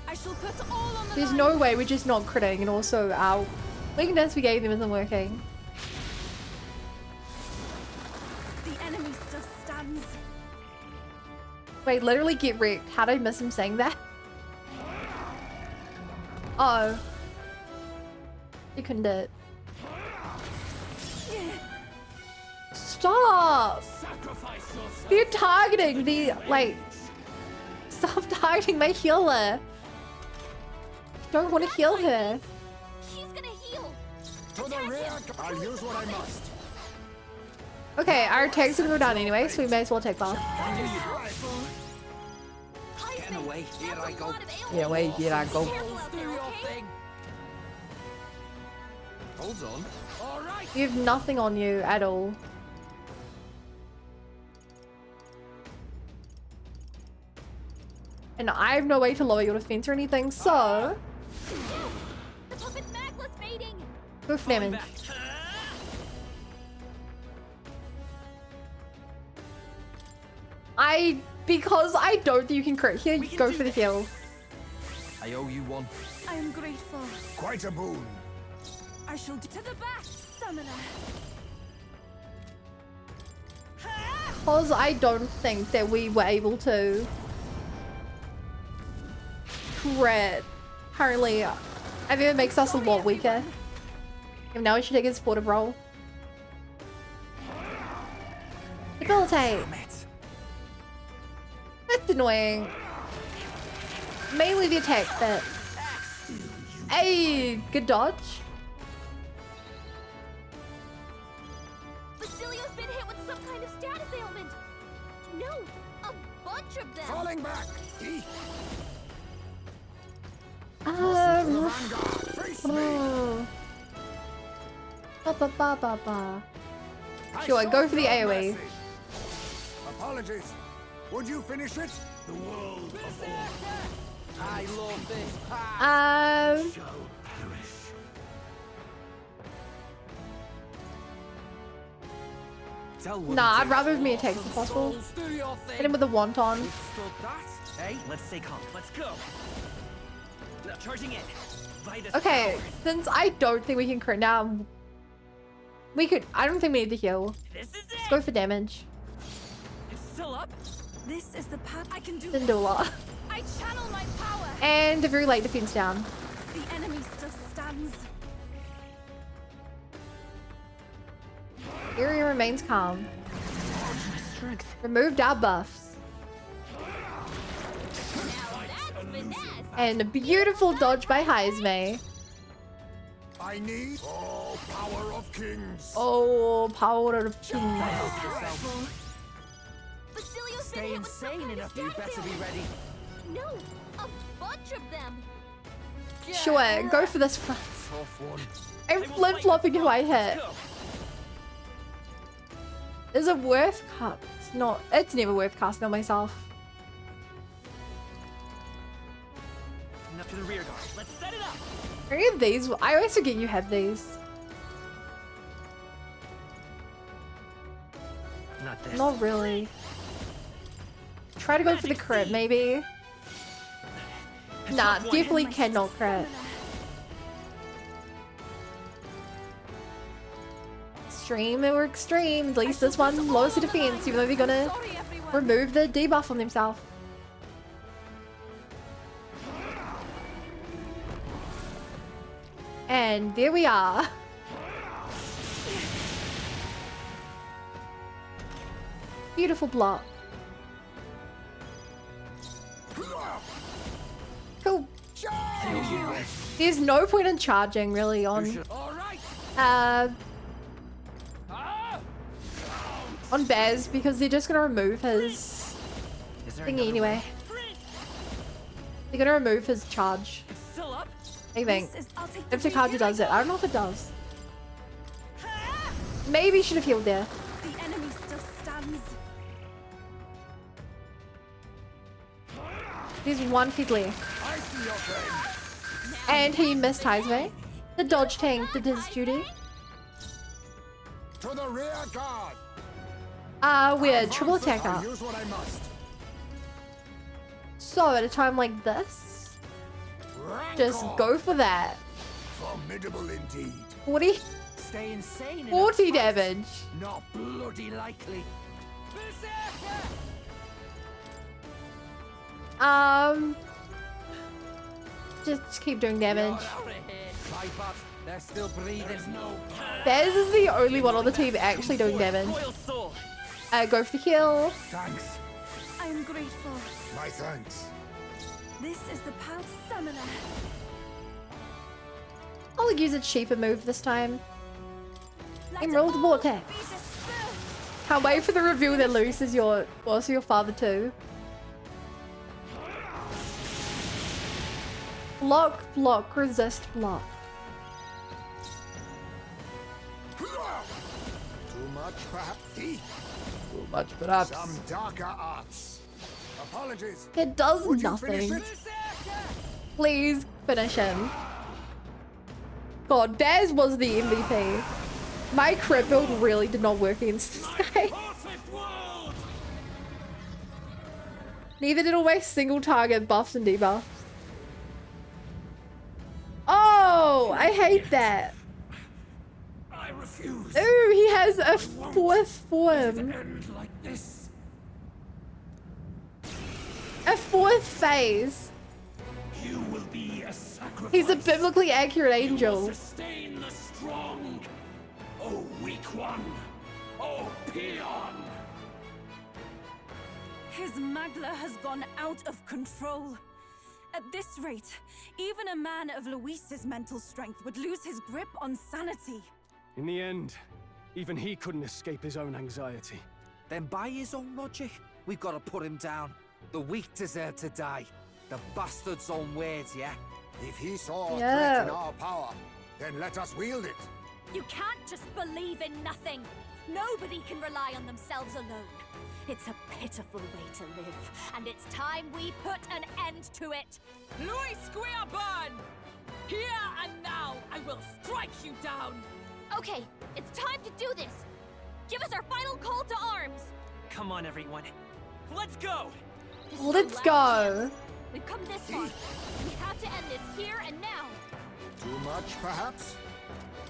I shall put all on the There's line. no way we're just not critting, and also our weakness we gave them isn't working. The enemy still stands. Wait, literally get wrecked. How did I miss him saying that? Uh oh. You couldn't do it. Stop! You're targeting the, like... Stop targeting my healer. Don't want to heal her. He's gonna heal. To the rear! I'll use what I must. Okay, our attacks are gonna go down anyway, so we may as well take off. Getting away. Here I go. Yeah, wait, here I go. Hold on. All right. You have nothing on you at all. And I have no way to lower your defense or anything, so... The puppet's magless fading. Go for damage. Because I don't think you can crit here, you go for the heal. I owe you one. I am grateful. Quite a boon. I shall do to the back, summoner. Because I don't think that we were able to crit. Apparently, I think it makes us a lot weaker. And now we should take a supportive role. Debilitate. That's annoying. Mainly the attack, but... Hey, good dodge. Basilio's been hit with some kind of status ailment. No, a bunch of them. Falling back. Oh. Ba ba ba ba ba. Sure, go for the AoE. Apologies. Would you finish it? The world of I love this path. shall perish. Nah, I'd rather me attacks if possible. Hit him with a wonton. Hey, let's stay calm. Let's go. Now charging in. Okay, since I don't think we can crit now, we could. I don't think we need to heal. This is Let's go for damage. It's still up. This is the path I can do. Didn't do a lot. I channel my power. And a very late defense down. The enemy still stands. Area remains calm. Removed our buffs. And a beautiful dodge by Heisme. I need all power of kings. Oh, power of kings. Basilio's Stay been hit with some insane kind of enough. You status better be ailment. ready. No, a bunch of them. Sure, go for this one. Tough one. I'm flip-flopping who I hit. Is it worth cut? It's not. It's never worth casting on myself. Up to the rear guard. Let's set it up. Are any of these? I always forget you have these. Not this. Not really. Try to go for the crit, maybe. Nah, definitely cannot crit. Extreme or extreme. At least this one lowers the defense, even though they're gonna remove the debuff on themselves. And there we are. Beautiful block. Cool. There's no point in charging really on Bez because they're just gonna remove his thingy anyway. They're gonna remove his charge. It's still up. I think. I'll take the If Takagi does it. I don't know if it does. Maybe he should have healed there. The enemy still stands. There's one kid left. I see your friend. And he misties me. The dodge tank did his duty. To the rear guard. We're triple attack I'll up. use what I must. So at a time like this, just go for that. Formidable indeed. 40, Stay insane in a 40 fight. damage. Not bloody likely. Just keep doing damage. Viper, they're still breathing. Bez is the only one on the team actually doing damage. Go for the kill. Thanks. I am grateful. My thanks. This is the Pal Summoner. I'll use a cheaper move this time. Emerald Vortex. Can't wait for the reveal that Luis is also your father too. Block, block, resist, block. Too much, perhaps. Too much, perhaps. Some darker arts. Apologies. It does Would you finish nothing. it? Please finish him. God, Daz was the MVP. My crit build really did not work against this guy. Neither did all my single target buffs and debuffs. Oh, I hate that. I refuse. Ooh, he has a fourth form. End like this. A fourth phase. You will be a sacrifice. He's a biblically accurate You will angel. sustain the strong. Oh, weak one. Oh, peon. His Magla has gone out of control. At this rate, even a man of Luis's mental strength would lose his grip on sanity. In the end, even he couldn't escape his own anxiety. Then by his own logic, we've got to put him down. The weak deserve to die. The bastard's own words, yeah? If he saw a Yeah. threat in our power, then let us wield it. You can't just believe in nothing. Nobody can rely on themselves alone. It's a pitiful way to live, and it's time we put an end to it. Louis Square Burn! Here and now, I will strike you down! Okay, it's time to do this. Give us our final call to arms. Come on, everyone. Let's go. This is our Let's last go. chance. We've come this far. We have to end this here and now. Too much, perhaps?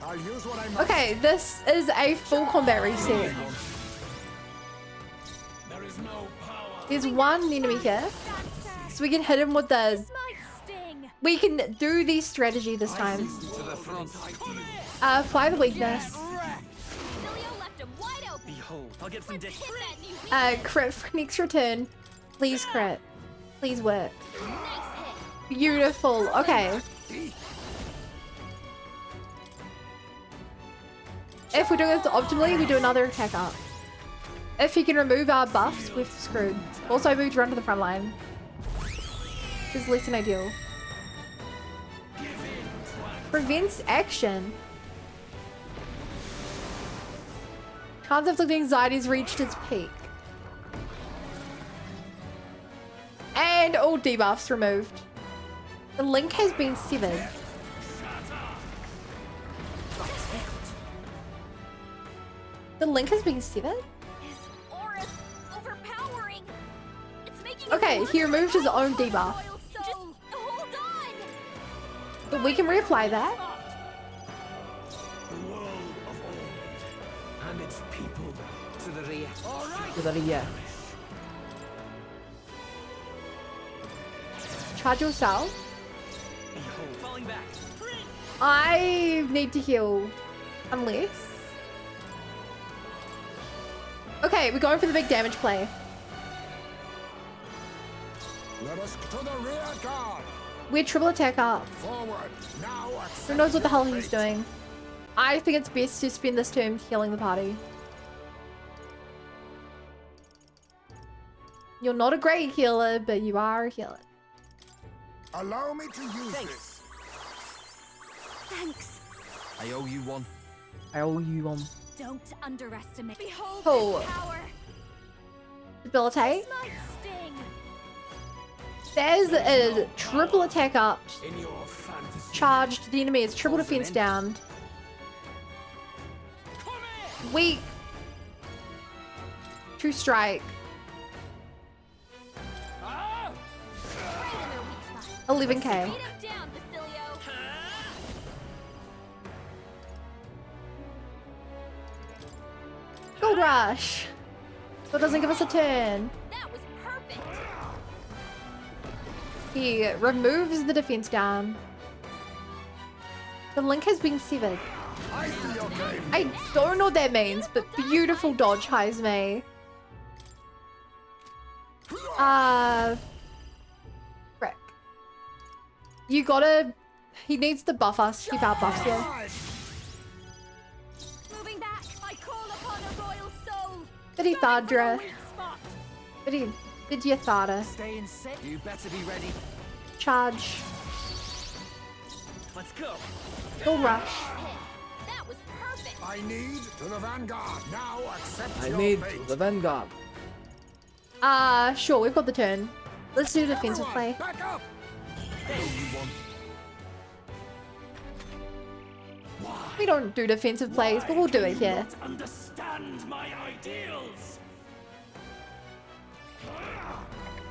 I'll use what I must. Okay, this is a full combat reset. There is no power. There's one enemy here, so we can hit him with the... This might sting. We can do the strategy this time. To the front. Fly the weakness. Cilio left him wide open. Behold, I'll get some dish. Hit that new Crit for next return. Please crit. Please work. nice hit. Beautiful. Okay. If we're doing this optimally, we do another attack up. If he can remove our buffs, we're screwed. Also, I moved around to the front line. Which is less than ideal. Prevents action. Chance of inflicting anxiety has reached its peak. And all debuffs removed. The link has been severed. The link has been severed? His aura's overpowering. It's making Okay, he removed his own debuff. Just hold on. But we can reapply that. The world of all and its people. To the rear. All right. Good idea. Charge yourself. Behold, falling back. I need to heal. Unless... Okay, we're going for the big damage play. Let us to the rear guard. We're triple attack up. Forward. Now Who knows what the hell he's doing? I think it's best to spend this turn healing the party. You're not a great healer, but you are a healer. Allow me to use this. Thanks. I owe you one. I owe you one. Don't underestimate. Behold Oh. this power. Debilitate. This might sting. There's a triple attack up. In your fantasy. Charged. The enemy is triple defense down. Weak. True strike. 11k. Beat him down, Basilio. Gold rush. But doesn't give us a turn. That was perfect. He removes the defense down. The link has been severed. I see your game. I don't know what that means, but beautiful dodge, Heisme. Frick. You gotta... He needs to buff us. He outbuffs you. Moving back, I call upon a royal soul. Biddy Thadra. Weak spot. Biddy Thada. Stay in set. You better be ready. Charge. Let's go. Gold rush. That was perfect. I need to the vanguard. Now accept I your need fate. the Vanguard. Sure, we've got the turn. Let's do defensive Everyone, play. back up. I owe you one. We don't do defensive plays, but we'll do it here. Understand my ideals.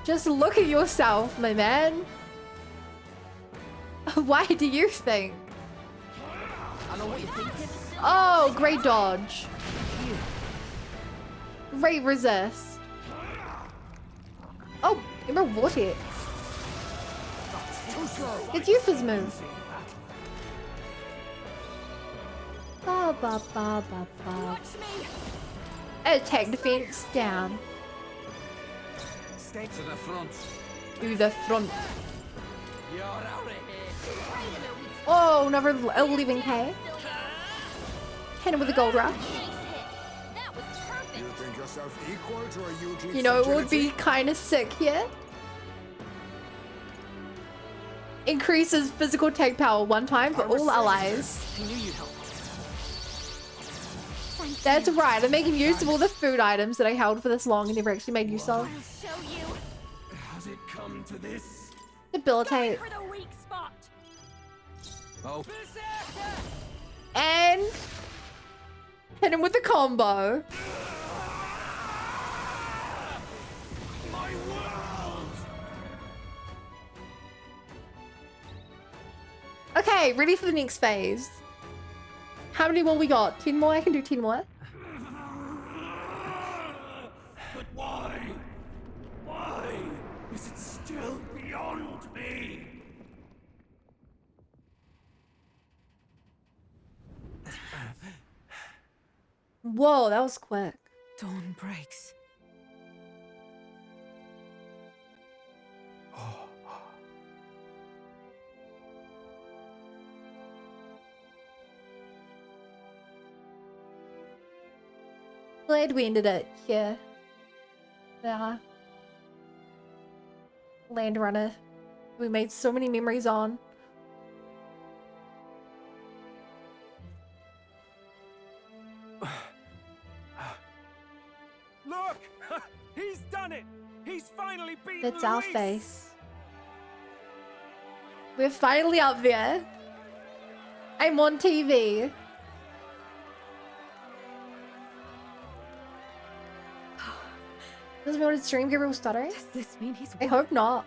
Just look at yourself, my man. Why do you think? I know what you're thinking. Oh, great dodge. Great resist. Oh, remember what it? It's Yufa's move. Ba ba ba ba ba. Watch me. Attack defense down. Stay to the front. To the front. You're out of here. Oh, another 11k. Hit him with a gold rush. Nice hit. That was perfect. You think yourself equal to a Eugene? You know, it would be kind of sick here. Increases physical attack power one time for all allies. I knew you'd help. That's right, I'm making use of all the food items that I held for this long and never actually made use of. I'll show you. Has it come to this? Debilitate. For the weak spot. Oh. And hit him with the combo. My world. Okay, ready for the next phase. How many more we got? 10 more? I can do 10 more. But why? Why is it still beyond me? Whoa, that was quick. Dawn breaks. Glad we ended it here. Yeah. Land Runner. We made so many memories on. Look! He's done it! He's finally beaten That's our Louis! face. We're finally up there. I'm on TV. Does my stream get real stuttering? Does this mean he's I hope not.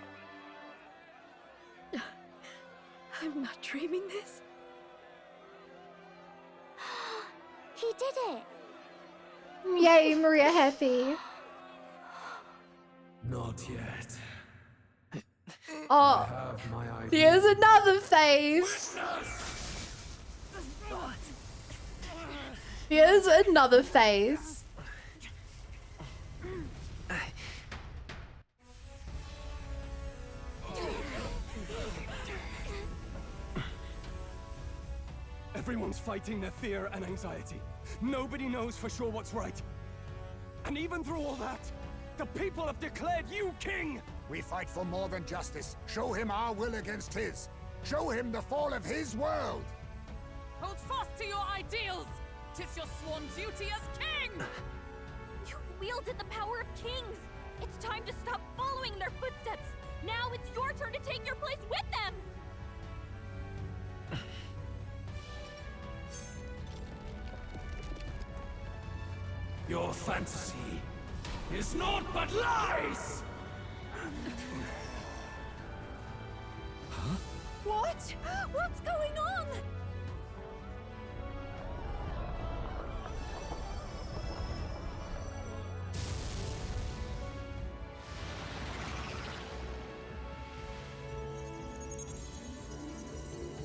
I'm not dreaming this. He did it. Yay, Maria happy. Not yet. Oh, Have my idea. here's another phase. Here's another phase. Everyone's fighting their fear and anxiety. Nobody knows for sure what's right. And even through all that, the people have declared you king! We fight for more than justice. Show him our will against his. Show him the fall of his world. Hold fast to your ideals! 'Tis your sworn duty as king! You've wielded the power of kings! It's time to stop following in their footsteps! Now it's your turn to take your place with them! Your fantasy is naught but lies! What? What's going on?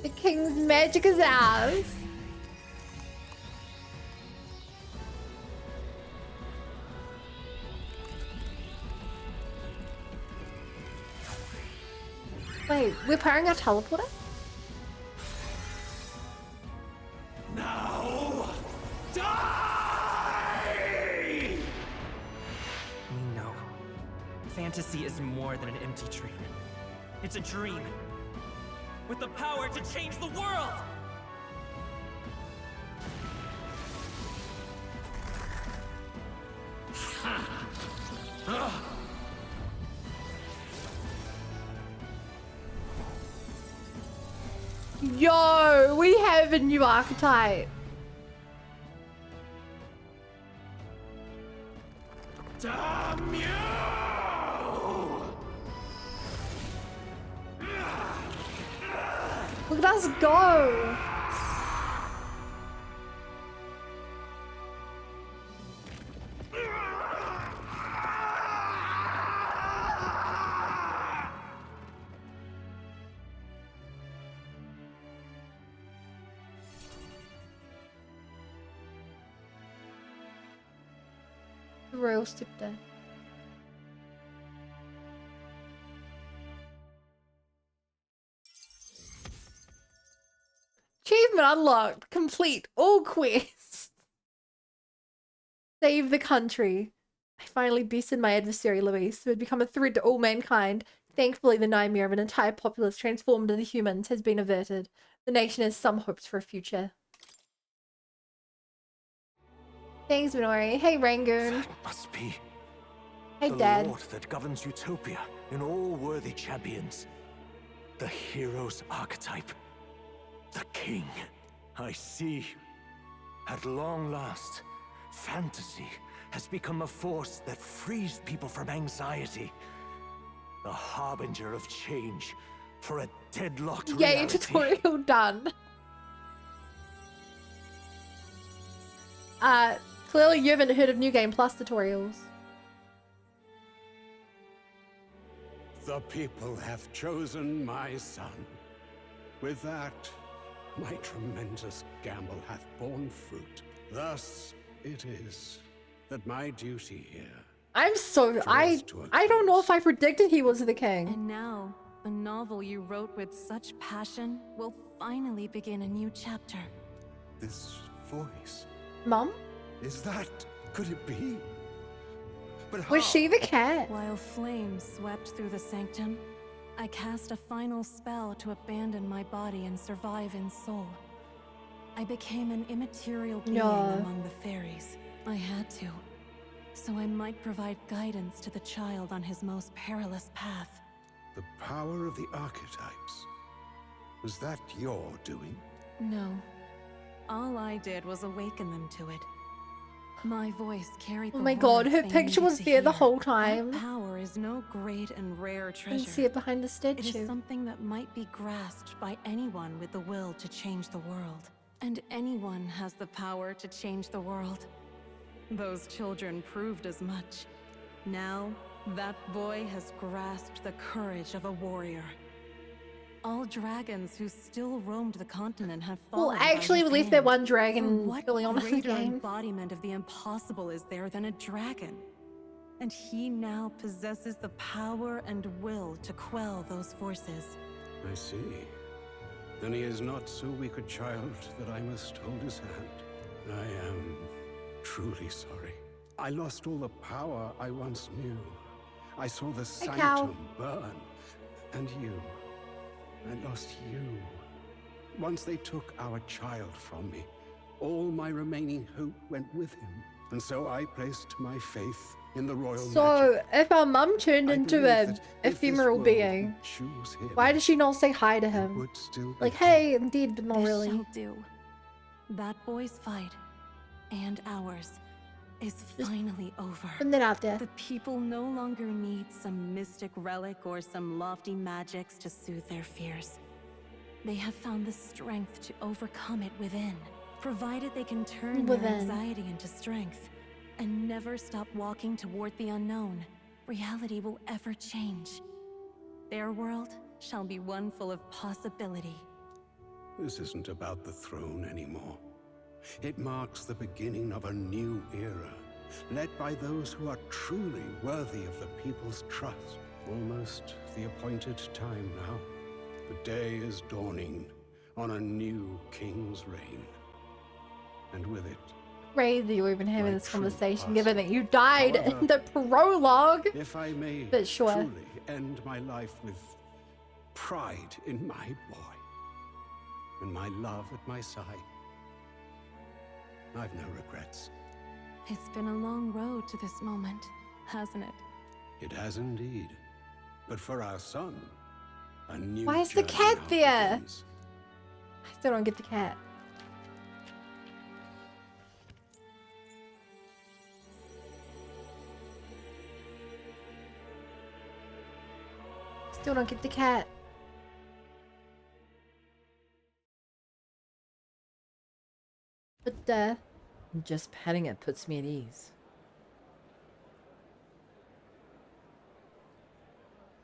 The king's magic is ours. Wait, we're powering our teleporter? Now, die! We know. Fantasy is more than an empty dream. It's a dream with the power to change the world! Yo, we have a new archetype. Damn you! Look at us go. Roasted there. Achievement unlocked. Complete all quests. Save the country. I finally bested my adversary Louis, who had become a threat to all mankind. Thankfully, the nightmare of an entire populace transformed into humans has been averted. The nation has some hopes for a future. Thanks, Minori. Hey, Rangoon. That must be Hey, the Dad. Lord that governs Utopia in all worthy champions. The hero's archetype. The king. I see. At long last, fantasy has become a force that frees people from anxiety. A harbinger of change for a deadlocked Yay, reality. tutorial done. Clearly you haven't heard of New Game Plus tutorials. The people have chosen my son. With that, my tremendous gamble hath borne fruit. Thus it is that my duty here. I'm so I don't know if I predicted he was the king. And now, the novel you wrote with such passion will finally begin a new chapter. This voice. Mom? Is that... could it be? But Was she the cat? While flames swept through the sanctum, I cast a final spell to abandon my body and survive in soul. I became an immaterial being among the fairies. I had to, so I might provide guidance to the child on his most perilous path. The power of the archetypes. Was that your doing? No. All I did was awaken them to it. My voice carried Oh the my god, words her they picture needed was to there the hear. whole time. That power is no great and rare You treasure. can see it behind the It statue. is something that might be grasped by anyone with the will to change the world. And anyone has the power to change the world. Those children proved as much. Now, that boy has grasped the courage of a warrior. All dragons who still roamed the continent have fallen Well, by actually, his we left that hand. one For dragon what early on in the greater game. embodiment of the impossible is there than a dragon? And he now possesses the power and will to quell those forces. I see. Then he is not so weak a child that I must hold his hand. I am truly sorry. I lost all the power I once knew. I saw the Cow. sanctum burn. And you. I lost you. Once they took our child from me, all my remaining hope went with him. And so I placed my faith in the royal So, magic. if our mum turned I into believe a that if this ephemeral world being, would choose him, why does she not say hi to him? would still be Like, hey, I'm dead, but not This really. shall do. That boy's fight, and ours, is finally over. Putting it out there. The people no longer need some mystic relic or some lofty magics to soothe their fears. They have found the strength to overcome it within, provided they can turn their anxiety into strength and never stop walking toward the unknown. Reality will ever change. Their world shall be one full of possibility. This isn't about the throne anymore. It marks the beginning of a new era, led by those who are truly worthy of the people's trust. Almost the appointed time now. The day is dawning on a new king's reign. And with it, Crazy we're even having this true conversation, given that you died However, in the prologue. if I may But sure. truly end my life with pride in my boy and my love at my side, I've no regrets. It's been a long road to this moment, hasn't it? It has indeed. But for our son, a new Why is the journey cat now there? begins. I still don't get the cat. Still don't get the cat. But Just petting it puts me at ease.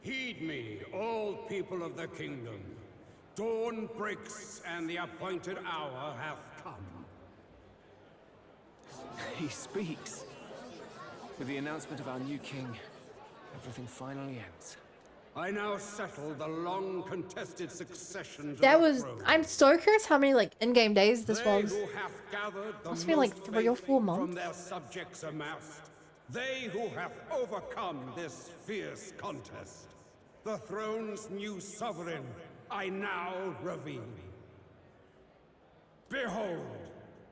Heed me, all people of the kingdom. Dawn breaks and the appointed hour hath come. He speaks. With the announcement of our new king, everything finally ends. I now settle the long contested succession to that the was. throne. I'm so curious how many like in-game days this They was. who have gathered the Must be like most 3 or 4 faith months. from their subjects amassed. They who have overcome this fierce contest. The throne's new sovereign, I now reveal. Behold,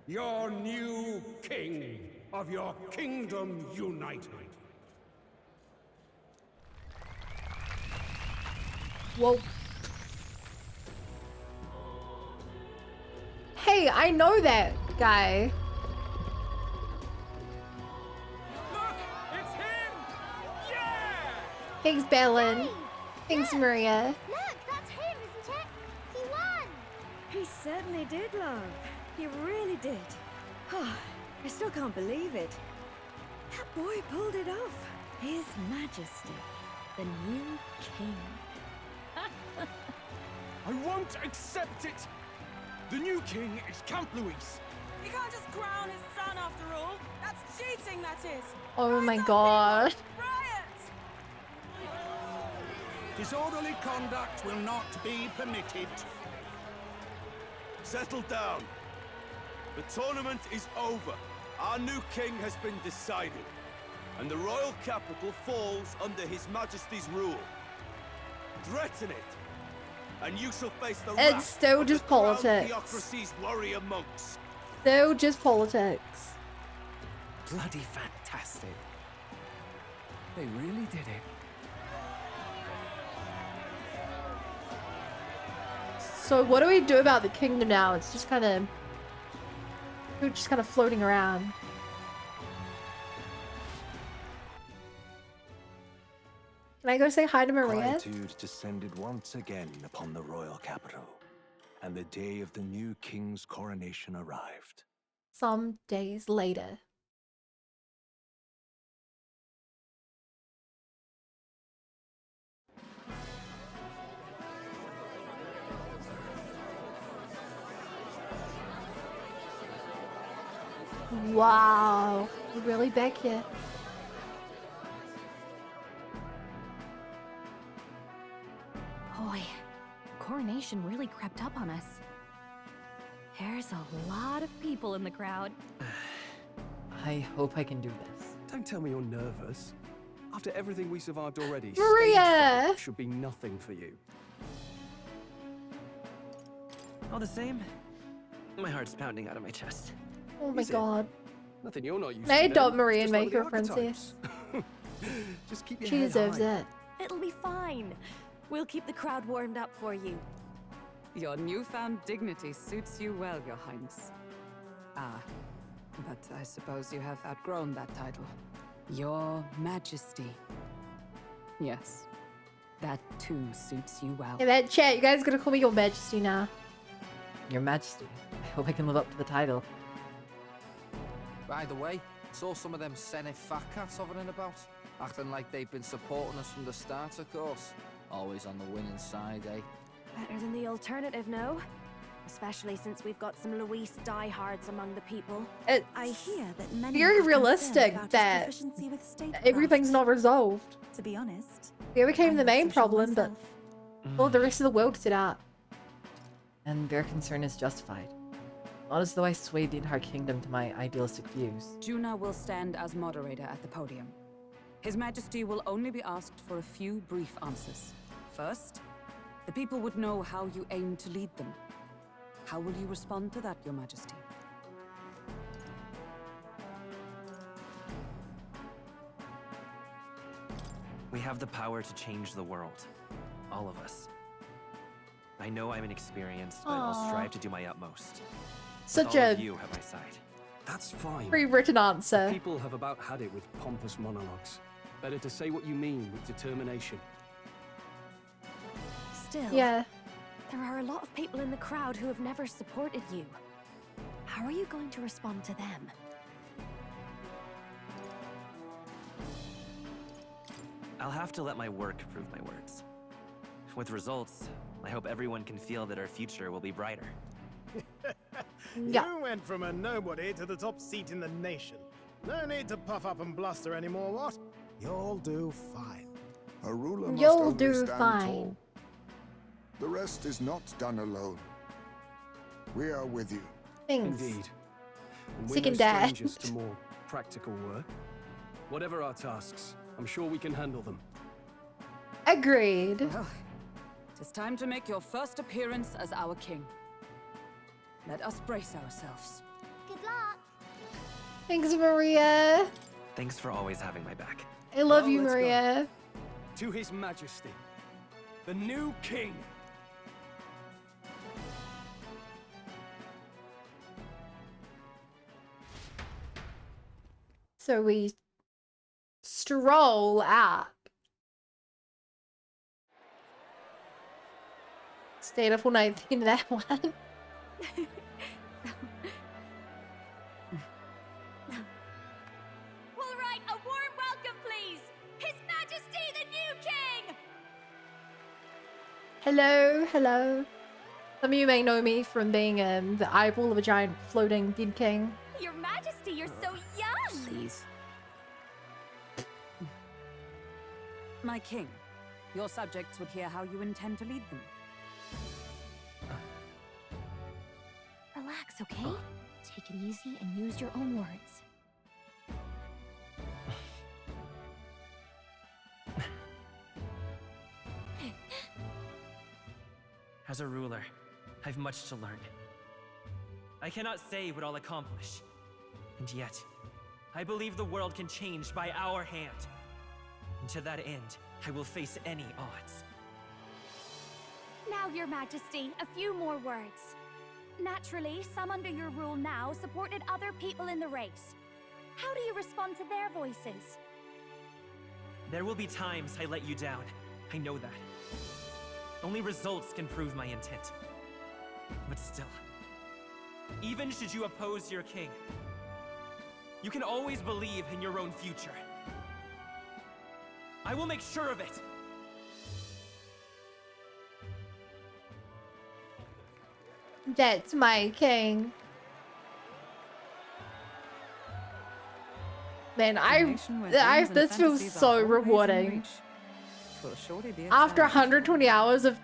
your new king of your kingdom united. Whoa. Hey, I know that guy. Look! It's him! Yeah! Thanks, Bellin. Thanks, Maria. Look, that's him, isn't it? He won! He certainly did, love. He really did. Oh, I still can't believe it. That boy pulled it off. His Majesty, the new king. I won't accept it! The new king is Camp Louis. You can't just crown his son after all. That's cheating, that is. Oh my god. Disorderly conduct will not be permitted. Settle down. The tournament is over. Our new king has been decided, and the royal capital falls under His Majesty's rule. Threaten it, and you shall face the It's wrath still of the just crowned politics. theocracy's warrior monks. Still just politics. Bloody fantastic. They really did it. So what do we do about the kingdom now? It's just kind of floating around. Can I go say hi to Maria? Quietude descended once again upon the royal capital, and the day of the new king's coronation arrived. Some days later. Wow, we're really back here. Boy, coronation really crept up on us. There's a lot of people in the crowd. I hope I can do this. Don't tell me you're nervous. After everything we survived already, Maria! stage fright should be nothing for you. All the same, my heart's pounding out of my chest. Oh my Is it? god. Nothing you're not used May to. adopt then. Marie Just and like make with her the princess. archetypes. Just keep your She head deserves high. it. It'll be fine. We'll keep the crowd warmed up for you. Your newfound dignity suits you well, Your Highness. Ah, but I suppose you have outgrown that title. Your Majesty. Yes, that too suits you well. Hey, man, chat, you guys gonna call me Your Majesty now. Your Majesty, I hope I can live up to the title. By the way, saw some of them Senate fat cats hovering about, acting like they've been supporting us from the start, of course. Always on the winning side, eh? Better than the alternative, no? Especially since we've got some Louis diehards among the people. I hear that many Very are concerned realistic about his that proficiency with statecraft. everything's not resolved. To be honest, They became I'm the not main so sure problem, but myself. all the rest of the world did that. And their concern is justified. Not as though I swayed the entire kingdom to my idealistic views. Juna will stand as moderator at the podium. His Majesty will only be asked for a few brief answers. First, the people would know how you aim to lead them. How will you respond to that, Your Majesty? We have the power to change the world. All of us. I know I'm inexperienced, but I'll Aw. strive to do my utmost. Such With all a of you at my side. That's fine. pre-written answer. People have about had it with pompous monologues. Better to say what you mean with determination. Still, Yeah. there are a lot of people in the crowd who have never supported you. How are you going to respond to them? I'll have to let my work prove my words. With results, I hope everyone can feel that our future will be brighter. You went from a nobody to the top seat in the nation. No need to puff up and bluster anymore, what? You'll do fine. A ruler must You'll only do stand fine. tall. The rest is not done alone. We are with you. Thanks. Indeed. And we're Sick no and dad. strangers to more practical work. Whatever our tasks, I'm sure we can handle them. Agreed. Well, it is time to make your first appearance as our king. Let us brace ourselves. Good luck. Thanks, Maria. Thanks for always having my back. I love Well, you, let's go. Maria. To His Majesty, the new king. So we stroll up. Stayed up all night thinking of that one. All right, a warm welcome, please. His Majesty, the new king. Hello, hello. Some of you may know me from being the eyeball of a giant floating dead king. Your Majesty, you're so young. Please. My king, your subjects would hear how you intend to lead them. Relax, okay? Take it easy and use your own words. As a ruler, I've much to learn. I cannot say what I'll accomplish. And yet, I believe the world can change by our hand. And to that end, I will face any odds. Now, Your Majesty, a few more words. Naturally, some under your rule now supported other people in the race. How do you respond to their voices? There will be times I let you down. I know that. Only results can prove my intent. But still, even should you oppose your king, you can always believe in your own future. I will make sure of it. That's my king. Man, this feels so rewarding. After 120 hours of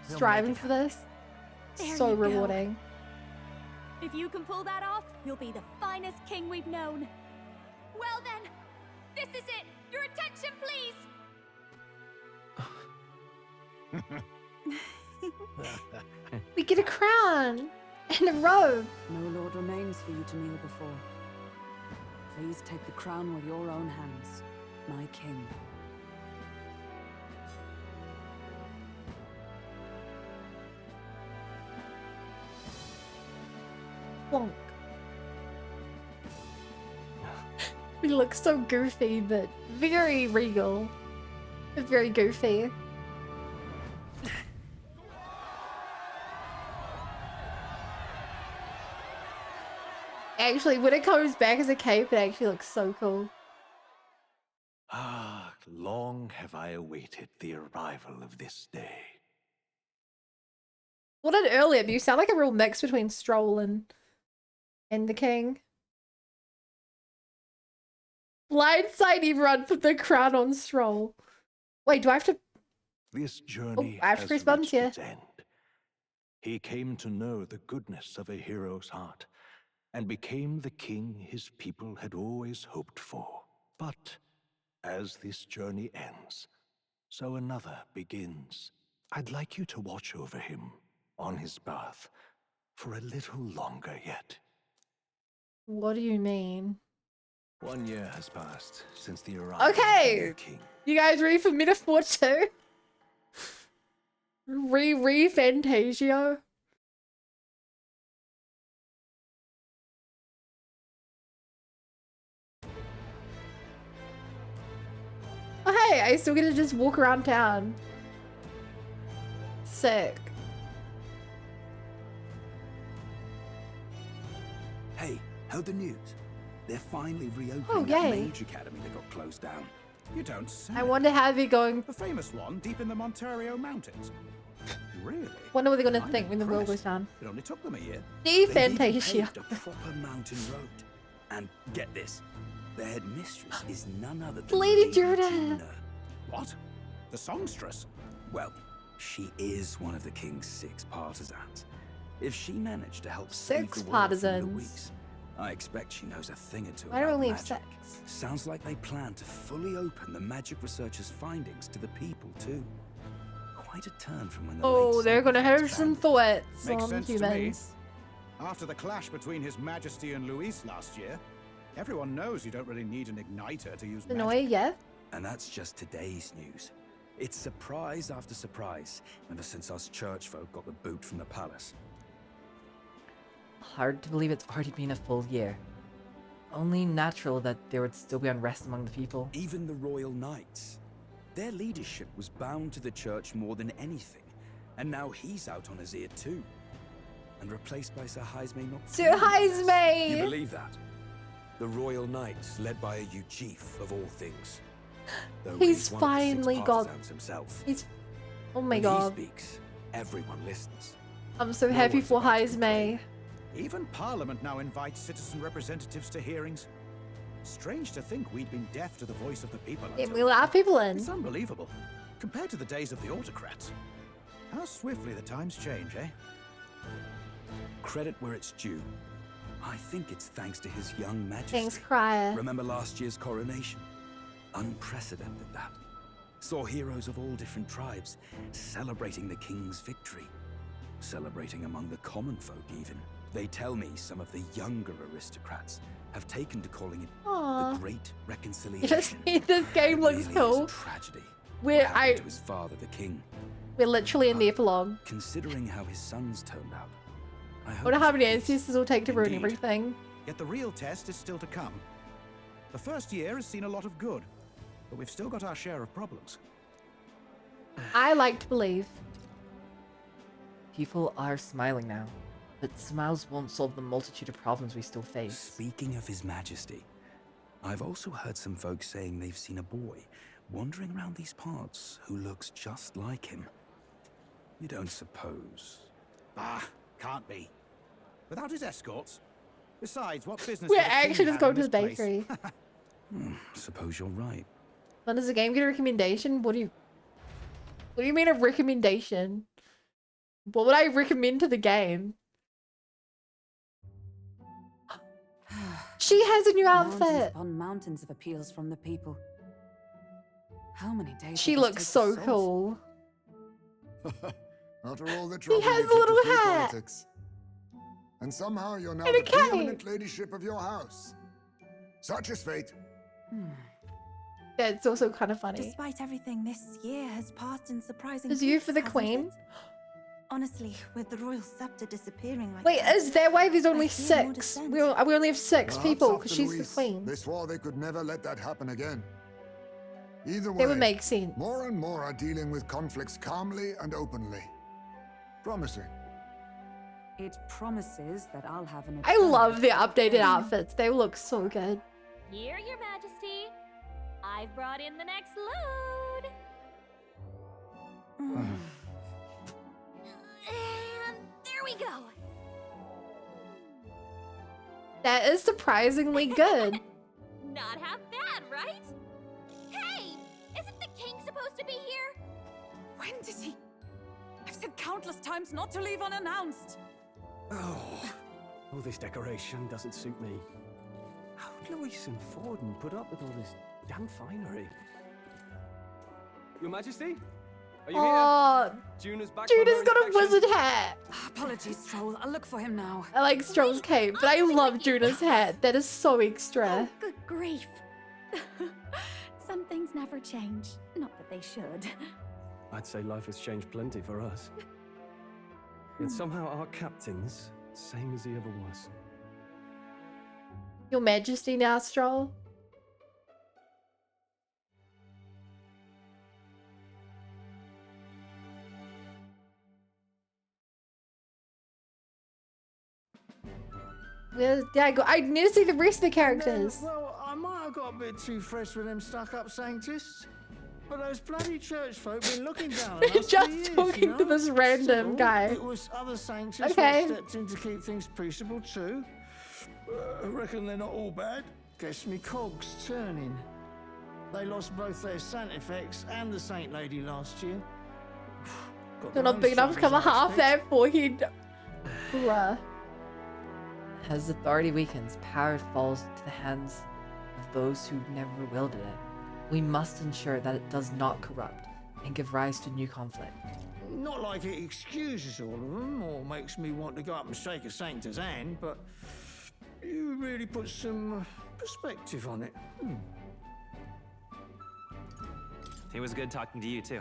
striving for this, There so you go. rewarding. If you can pull that off, you'll be the finest king we've known. Well then, this is it. Your attention, please. We get a crown and a robe. No lord remains for you to kneel before. Please take the crown with your own hands, my king. Wonk. We look so goofy, but very regal. Very goofy. Actually, when it comes back as a cape, it actually looks so cool. Ah, long have I awaited the arrival of this day. What an earlier, but you sound like a real mix between Stroll and the king. Blindside everyone, put the crown on Stroll. Wait, do I have to... This journey I have to has press buttons reached here. its end. He came to know the goodness of a hero's heart, and became the king his people had always hoped for. But as this journey ends, so another begins. I'd like you to watch over him on his path for a little longer yet. What do you mean? 1 year has passed since the arrival of the Okay! new king. You guys ready for Metaphor 2? ReFantazio? Oh hey, I still get to just walk around town. Sick. Hey, heard the news? They're finally reopening Oh, that yay. mage academy that got closed down. You don't say. I wonder how they're going. The famous one deep in the Montario Mountains. Really? Wonder what they're gonna I'm think when the world goes impressed. down. It only took them a year. ReFantazio. Paved a proper mountain road. And get this, the headmistress is none other than Lady Lady Juna. Juna. What? The songstress? Well, she is one of the king's 6 partisans. If she managed to help 6 save the world partisans. from Louis, I expect she knows a thing or two I don't about really have magic. sex. Sounds like they plan to fully open the magic researchers' findings to the people too. Quite a turn from when the Oh, late they're gonna Saint have some thoughts Makes on sense to humans. me. After the clash between His Majesty and Luis last year, everyone knows you don't really need an igniter to use Annoy, magic. yeah? And that's just today's news. It's surprise after surprise ever since us church folk got the boot from the palace. Hard to believe it's already been a full year. Only natural that there would still be unrest among the people. Even the royal knights. Their leadership was bound to the church more than anything. And now he's out on his ear too. And replaced by Sir Heismay not Sir feeling this. Heismay! You believe that? The royal knights led by a Uchief of all things. Though He's one of the 6 finally got... partisans himself. He's... Oh my When god. he speaks, everyone listens. I'm so No happy one's for about to Heismay. Even Parliament now invites citizen representatives to hearings. Strange to think we'd been deaf to the voice of the people. Yeah, until we let our people in. It's unbelievable. Compared to the days of the autocrats. How swiftly the times change, eh? Credit where it's due. I think it's thanks to his young majesty. Thanks, Crier. Remember last year's coronation? Unprecedented, that. Saw heroes of all different tribes celebrating the king's victory. Celebrating among the common folk, even. They tell me some of the younger aristocrats have taken to calling it Aww. the Great You Reconciliation. just see this game looks Really is cool. a tragedy. We're What happened to his father, the king. we're literally in the epilogue. Considering how his sons turned out, I I hope wonder how he's many at peace. ancestors will take to ruin Indeed. everything. Yet the real test is still to come. The first year has seen a lot of good, but we've still got our share of problems. I like to believe. People are smiling now, but smiles won't solve the multitude of problems we still face. Speaking of His Majesty, I've also heard some folks saying they've seen a boy wandering around these parts who looks just like him. You don't suppose? Ah, can't be. Without his escorts. Besides, what business We're would a king actually just have going in to the this place? bakery. Suppose you're right. When does the game get a recommendation? What do you mean a recommendation? What would I recommend to the game? She has a new Mountains outfit. upon mountains of appeals from the people. How many days? She will this looks take so to sort? cool. After all the trouble has you a took little to free hat. politics. And somehow you're now And a the cape. preeminent ladyship of your house. Such is fate. That's also kind of funny. Despite everything, this year has passed in surprising Is you peace, for the hasn't queen? it? Honestly, with the royal scepter disappearing like Wait, that, is that why there's only I fear more 6? dissent. We only have 6 Perhaps people after because she's the Louis, queen. They swore they could never let that happen again. Either way, It would make sense. more and more are dealing with conflicts calmly and openly. Promising. It promises that I'll have an I love the updated outfits. They look so good. Here, Your Majesty. I've brought in the next load. And there we go. That is surprisingly good. Not half bad, right? Hey, isn't the king supposed to be here? When did he? I've said countless times not to leave unannounced. Oh, all this decoration doesn't suit me. How'd Louis and Forden put up with all this damn finery? Your Majesty? Are you Oh, here? Juna's back. Juna's from got her a inspection? wizard hat. Apologies, Stroll. I'll look for him now. I like Stroll's cape, but I love Juna's hat. That is so extra. Good grief. Some things never change. Not that they should. I'd say life has changed plenty for us. Yet somehow our captain's same as he ever was. Your Majesty now, Stroll. Where did I go? I need to see the rest of the characters. Well, I might have got a bit too fresh with them stuck-up sanctists, but those bloody church folk been looking down on us Just for years, talking you know? to this random Still, guy. It was other sanctists Okay. that stepped in to keep things peaceable too. I reckon they're not all bad. Guess me cogs turning. They lost both their saint effects and the saint lady last year. Got They're their not own big enough to struggles, cover I half expect. that forehead. Bruh. As authority weakens, power falls into the hands of those who never wielded it. We must ensure that it does not corrupt and give rise to new conflict. Not like it excuses all of them or makes me want to go up and shake a sanctor's hand, but you really put some perspective on it. It was good talking to you, too.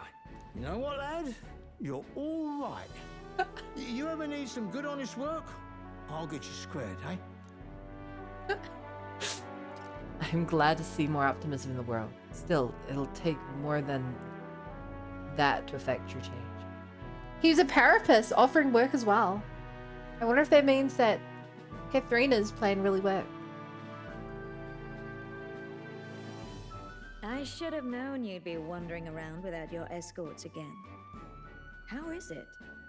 You know what, lad? You're all right. You ever need some good, honest work? I'll get you squared, eh? I'm glad to see more optimism in the world. Still, it'll take more than that to affect your change. He's a parapist offering work as well. I wonder if that means that Katharina's plan really worked. I should have known you'd be wandering around without your escorts again. How is it,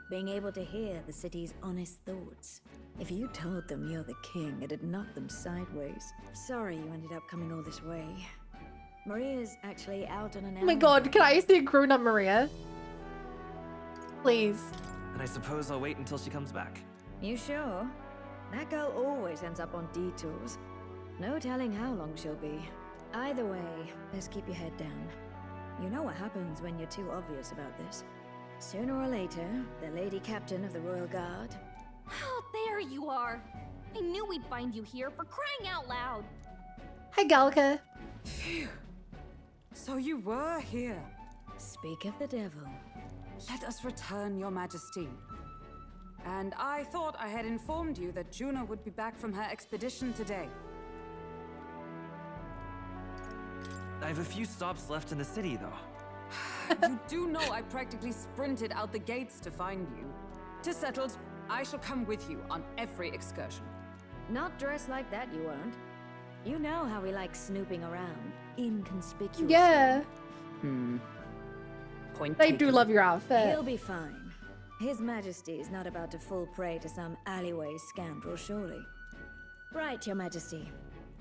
being able to hear the city's honest thoughts? If you told them you're the king, it'd knock them sideways. Sorry you ended up coming all this way. Maria's actually out on an Oh my god, can I see a grown-up Maria? Please. And I suppose I'll wait until she comes back. You sure? That girl always ends up on detours. No telling how long she'll be. Either way, best keep your head down. You know what happens when you're too obvious about this. Sooner or later, the lady captain of the Royal Guard. Oh, there you are. I knew we'd find you here, for crying out loud. Hi, Galka. Phew. So you were here. Speak of the devil. Let us return, Your Majesty. And I thought I had informed you that Juna would be back from her expedition today. I have a few stops left in the city, though. You do know I practically sprinted out the gates to find you. To settled, I shall come with you on every excursion. Not dressed like that, you won't. You know how we like snooping around, inconspicuously. Yeah. Point I do love your outfit. He'll be fine. His Majesty is not about to fall prey to some alleyway scoundrel, surely. Right, Your Majesty.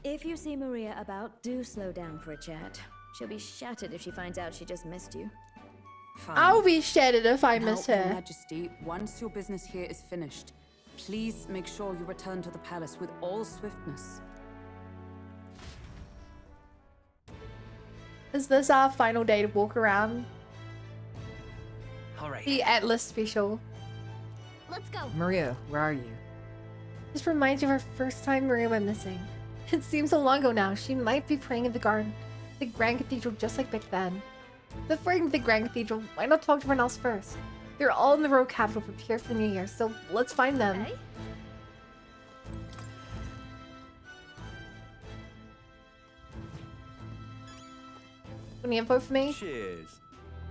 If you see Maria about, do slow down for a chat. She'll be shattered if she finds out she just missed you. Fine. I'll be shattered if I Now, miss Your her. Majesty, once your business here is finished, please make sure you return to the palace with all swiftness. Is this our final day to walk around? All right. The Atlas special. Let's go. Maria, where are you? This reminds you of our first time Maria went missing. It seems so long ago now. She might be praying in the garden, the Grand Cathedral, just like back then. Before going to the Grand Cathedral, why not talk to everyone else first? They're all in the royal capital prepared for New Year, so let's find them. Okay. Any info for me? Cheers.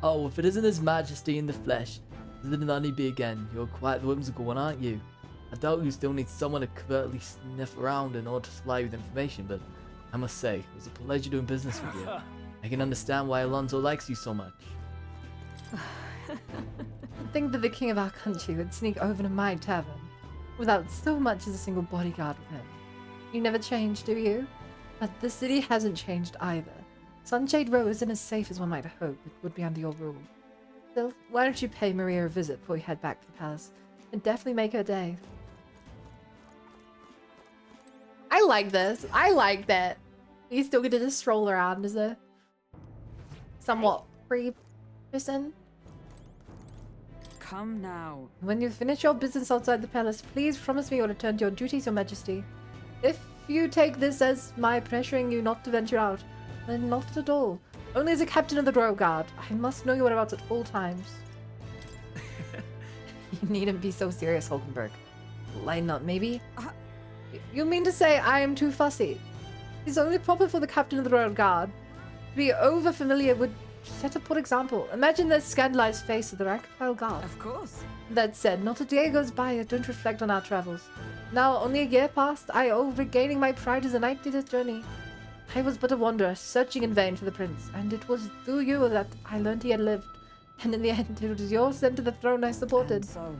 Oh, if it isn't His Majesty in the flesh, it'll only be again. You're quite the whimsical one, aren't you? I doubt you still need someone to covertly sniff around in order to supply you with information, but I must say, it was a pleasure doing business with you. I can understand why Alonso likes you so much. Think that the king of our country would sneak over to my tavern without so much as a single bodyguard with him. You never change, do you? But the city hasn't changed either. Sunshade Row isn't as safe as one might hope. It would be under your rule. Still, why don't you pay Maria a visit before you head back to the palace? And definitely make her day. I like this. I like that. You still get to just stroll around as a somewhat free person. Come now. When you finish your business outside the palace, please promise me you'll return to your duties, Your Majesty. If you take this as my pressuring you not to venture out, then not at all. Only as a captain of the Royal Guard. I must know your whereabouts at all times. You needn't be so serious, Hulkenberg. Lighten up, maybe? You mean to say I am too fussy? It's only proper for the captain of the Royal Guard. To be over-familiar would set a poor example. Imagine the scandalized face of the rank and file guard. Of course. That said, not a day goes by I don't reflect on our travels. Now, only a year past, I owe regaining my pride as a knight did his journey. I was but a wanderer, searching in vain for the prince, and it was through you that I learned he had lived. And in the end, it was your ascent to the throne I supported. And so,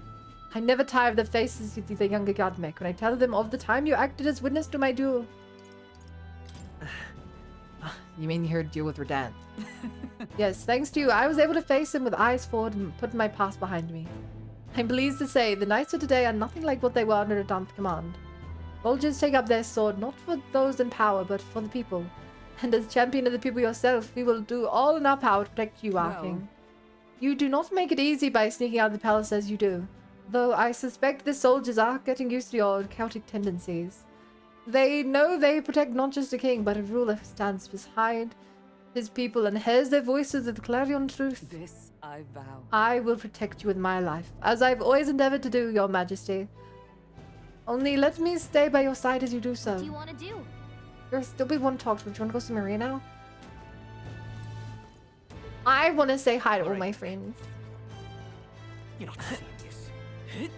I never tire of the faces you the younger guard make when I tell them of the time you acted as witness to my duel. You mean your duel with Redan? Yes, thanks to you, I was able to face him with eyes forward and put my past behind me. I'm pleased to say the knights of today are nothing like what they were under Redan's command. Soldiers take up their sword not for those in power, but for the people. And as champion of the people yourself, we will do all in our power to protect you, our king. You do not make it easy by sneaking out of the palace as you do, though I suspect the soldiers are getting used to your Celtic tendencies. They know they protect not just a king, but a ruler who stands beside his people and hears their voices with clarion truth. this I vow. I will protect you with my life, as I've always endeavored to do, Your Majesty. Only let me stay by your side as you do so. What do you want to do? There's still be one talk to. Do you want to go see Maria now? I want to say hi to all my friends. You're not serious.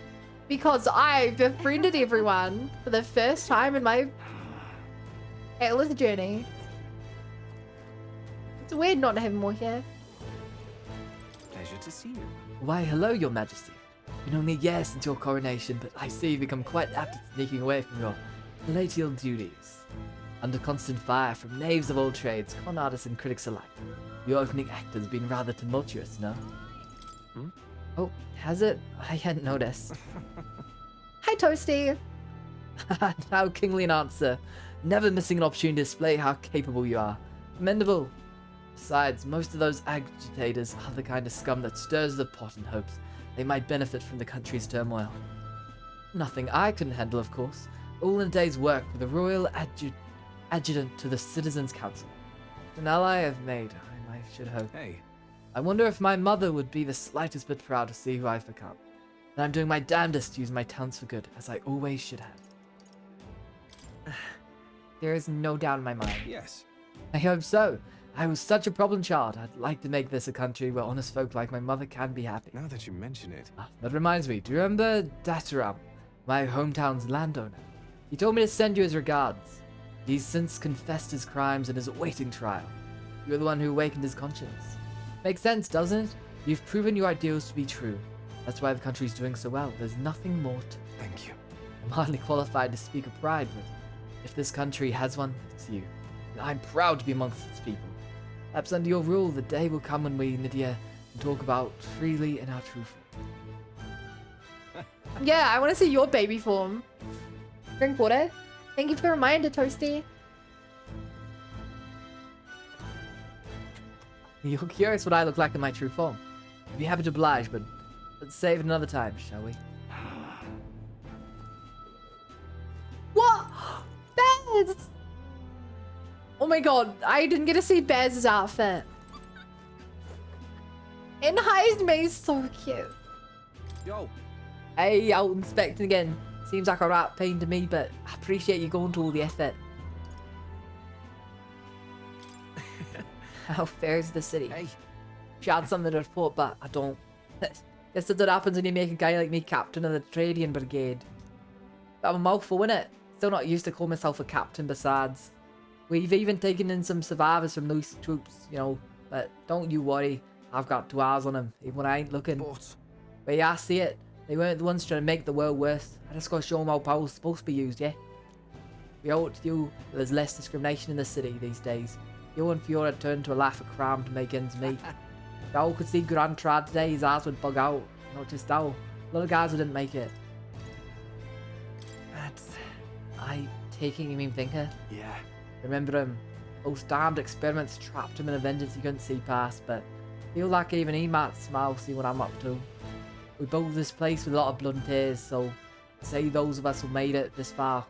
Because I've befriended everyone for the first time in my Atlas journey. It's weird not having more here. Pleasure to see you. Why, hello, Your Majesty. Been only a year since your coronation, but I see you've become quite apt at sneaking away from your palatial duties. Under constant fire from knaves of all trades, con artists and critics alike, your opening act has been rather tumultuous, no? Hmm? Oh, has it? I hadn't noticed. Hi, Toasty. How kingly an answer. Never missing an opportunity to display how capable you are. Commendable. Besides, most of those agitators are the kind of scum that stirs the pot in hopes they might benefit from the country's turmoil. Nothing I couldn't handle, of course. All in a day's work with a royal adjutant to the Citizens' Council. An ally I've made, I should hope. Hey. I wonder if my mother would be the slightest bit proud to see who I've become. And I'm doing my damnedest to use my talents for good, as I always should have. There is no doubt in my mind. Yes. I hope so. I was such a problem child. I'd like to make this a country where honest folk like my mother can be happy. Now that you mention it. That reminds me, do you remember Dataram, my hometown's landowner? He told me to send you his regards. He's since confessed his crimes and is awaiting trial. You're the one who awakened his conscience. Makes sense, doesn't it? You've proven your ideals to be true. That's why the country's doing so well. There's nothing more to it. Thank you. I'm hardly qualified to speak of pride, but if this country has one, it's you. And I'm proud to be amongst its people. Perhaps under your rule, the day will come when we, Nydia, can talk about freely in our true form. Yeah, I want to see your baby form. Drink water. Thank you for the reminder, Toasty. You're curious what I look like in my true form. Be happy to oblige, but let's save it another time, shall we? What? Bez! Oh my god, I didn't get to see Bez's outfit. And Heisme is so cute. Yo. Hey, out inspecting again. Seems like a right pain to me, but I appreciate you going to all the effort. How fair's the city? Hey. She had something to report, but I don't. Guess that's what happens when you make a guy like me captain of the Tradian Brigade. Got a mouthful, innit? Still not used to call myself a captain besides. We've even taken in some survivors from Louis' troops, you know, but don't you worry. I've got 2 eyes on them, even when I ain't looking. But yeah, I see it. They weren't the ones trying to make the world worse. I just gotta show them how power's supposed to be used, yeah? We owe it to you that there's less discrimination in the city these days. You and Fiora turned to a laugh of crime to make ends meet. If Owl could see Grand Trad today, his eyes would bug out. Not just Owl. A lot of guys who didn't make it. That's... I taking you mean thinker? Yeah. Remember those damned experiments trapped him in a vengeance he couldn't see past, but feel like even he might smile see what I'm up to. We built this place with a lot of blood and tears, so say those of us who made it this far,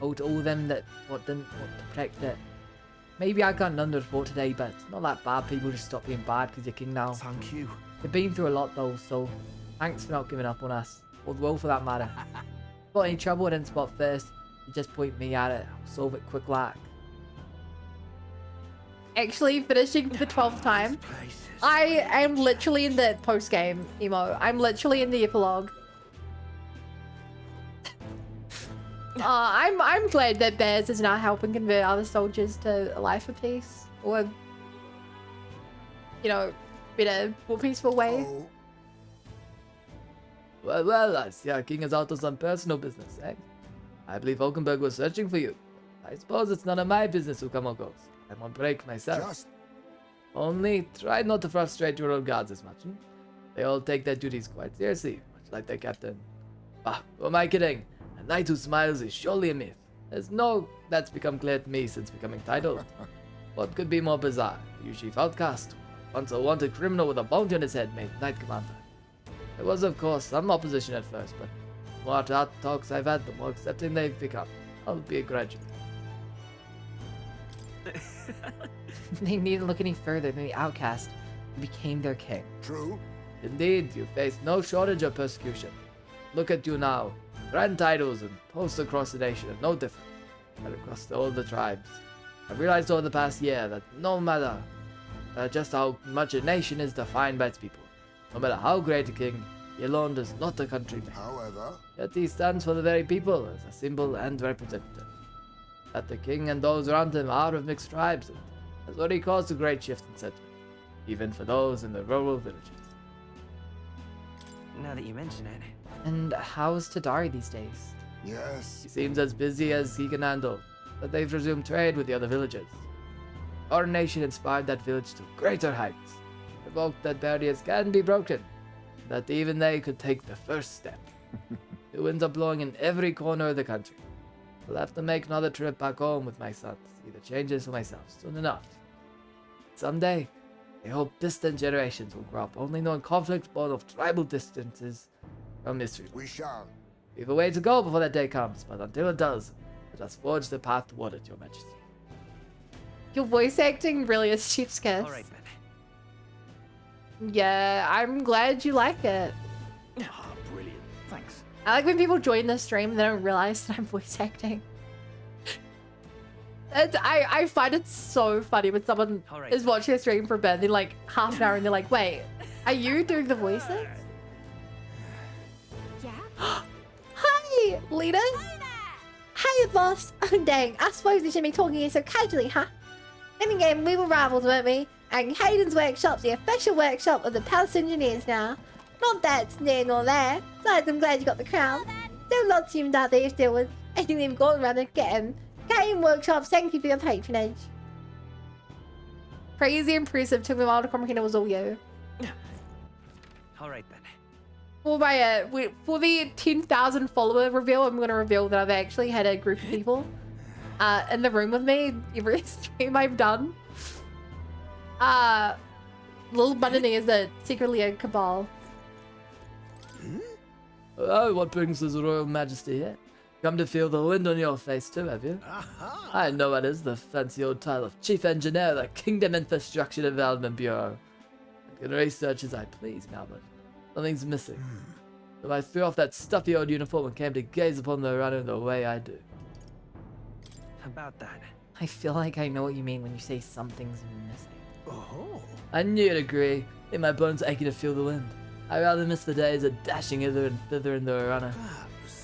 owe to all them that didn't want to protect it. Maybe I got an underreport today, but it's not that bad. People just stop being bad because you're king now. Thank you. You've been through a lot though, so thanks for not giving up on us. Or the world for that matter. Got any trouble I didn't spot first, you just point me at it. I'll solve it quick like. Actually, finishing for the 12th time. I am literally in the post-game emo. I'm literally in the epilogue. I'm glad that Bears is now helping convert other soldiers to a life of peace. Or, you know, better, more peaceful way. Well, I see our king is out on some personal business, eh? I believe Hulkenberg was searching for you. I suppose it's none of my business who come or goes. I'm on break myself. Only try not to frustrate your old guards as much. They all take their duties quite seriously, much like their captain. Ah, who am I kidding? A knight who smiles is surely a myth. There's no that's become clear to me since becoming titled. What could be more bizarre? You chief outcast, once a wanted criminal with a bounty on his head made knight commander. There was of course some opposition at first, but the more talks I've had, the more accepting they've become. I'll be gradual. They needn't look any further than the outcast who became their king. True. Indeed, you face no shortage of persecution. Look at you now. Grand titles and posts across the nation are no different, but across all the tribes. I've realized over the past year that no matter just how much a nation is defined by its people, no matter how great a king, he alone does not a country make. However, Yet he stands for the very people as a symbol and representative. That the king and those around him are of mixed tribes, and that's what he caused a great shift in sentiment, even for those in the rural villages. Now that you mention it. And how's Tadari these days? Yes. He seems as busy as he can handle, but they've resumed trade with the other villages. Coronation inspired that village to greater heights, provoked that barriers can be broken, that even they could take the first step. The winds are blowing in every corner of the country. I'll have to make another trip back home with my son to see the changes for myself soon enough. Someday, I hope distant generations will grow up only knowing conflict born of tribal distances from mystery. We shall. We've a way to go before that day comes, but until it does, let us forge the path toward it, Your Majesty. Your voice acting really is chef's kiss. Alright, Yeah, I'm glad you like it. Ah, brilliant. Thanks. I like when people join the stream and they don't realize that I'm voice acting. I find it so funny when someone is watching a stream for a bit, they're like half an hour and they're like, wait, are you doing the voices? Yeah? Hi, leaders! Hey, boss! Oh, dang, I suppose we shouldn't be talking here so casually, huh? Then again, we were rivals, weren't we? And Hayden's workshop's the official workshop of the Palace Engineers now. Not that it's near nor there. Besides, I'm glad you got the crown. Still lots of him out there if there was anything they've got around to get him. Game Workshops, thank you for your patronage. Crazy impressive, took me a while to comprehend it was all you. Alright then. For my for the 10,000 follower reveal, I'm gonna reveal that I've actually had a group of people in the room with me every stream I've done. Little bunny is secretly a cabal. Oh, what brings his royal majesty here? Come to feel the wind on your face too, have you? I know what is the fancy old title of Chief Engineer of the Kingdom Infrastructure Development Bureau. I can research as I please now, but something's missing. So I threw off that stuffy old uniform and came to gaze upon the runner the way I do. About that. I feel like I know what you mean when you say something's missing. Oh. I knew you'd agree. In my bones aching to feel the wind. I rather miss the days of dashing hither and thither in the runner.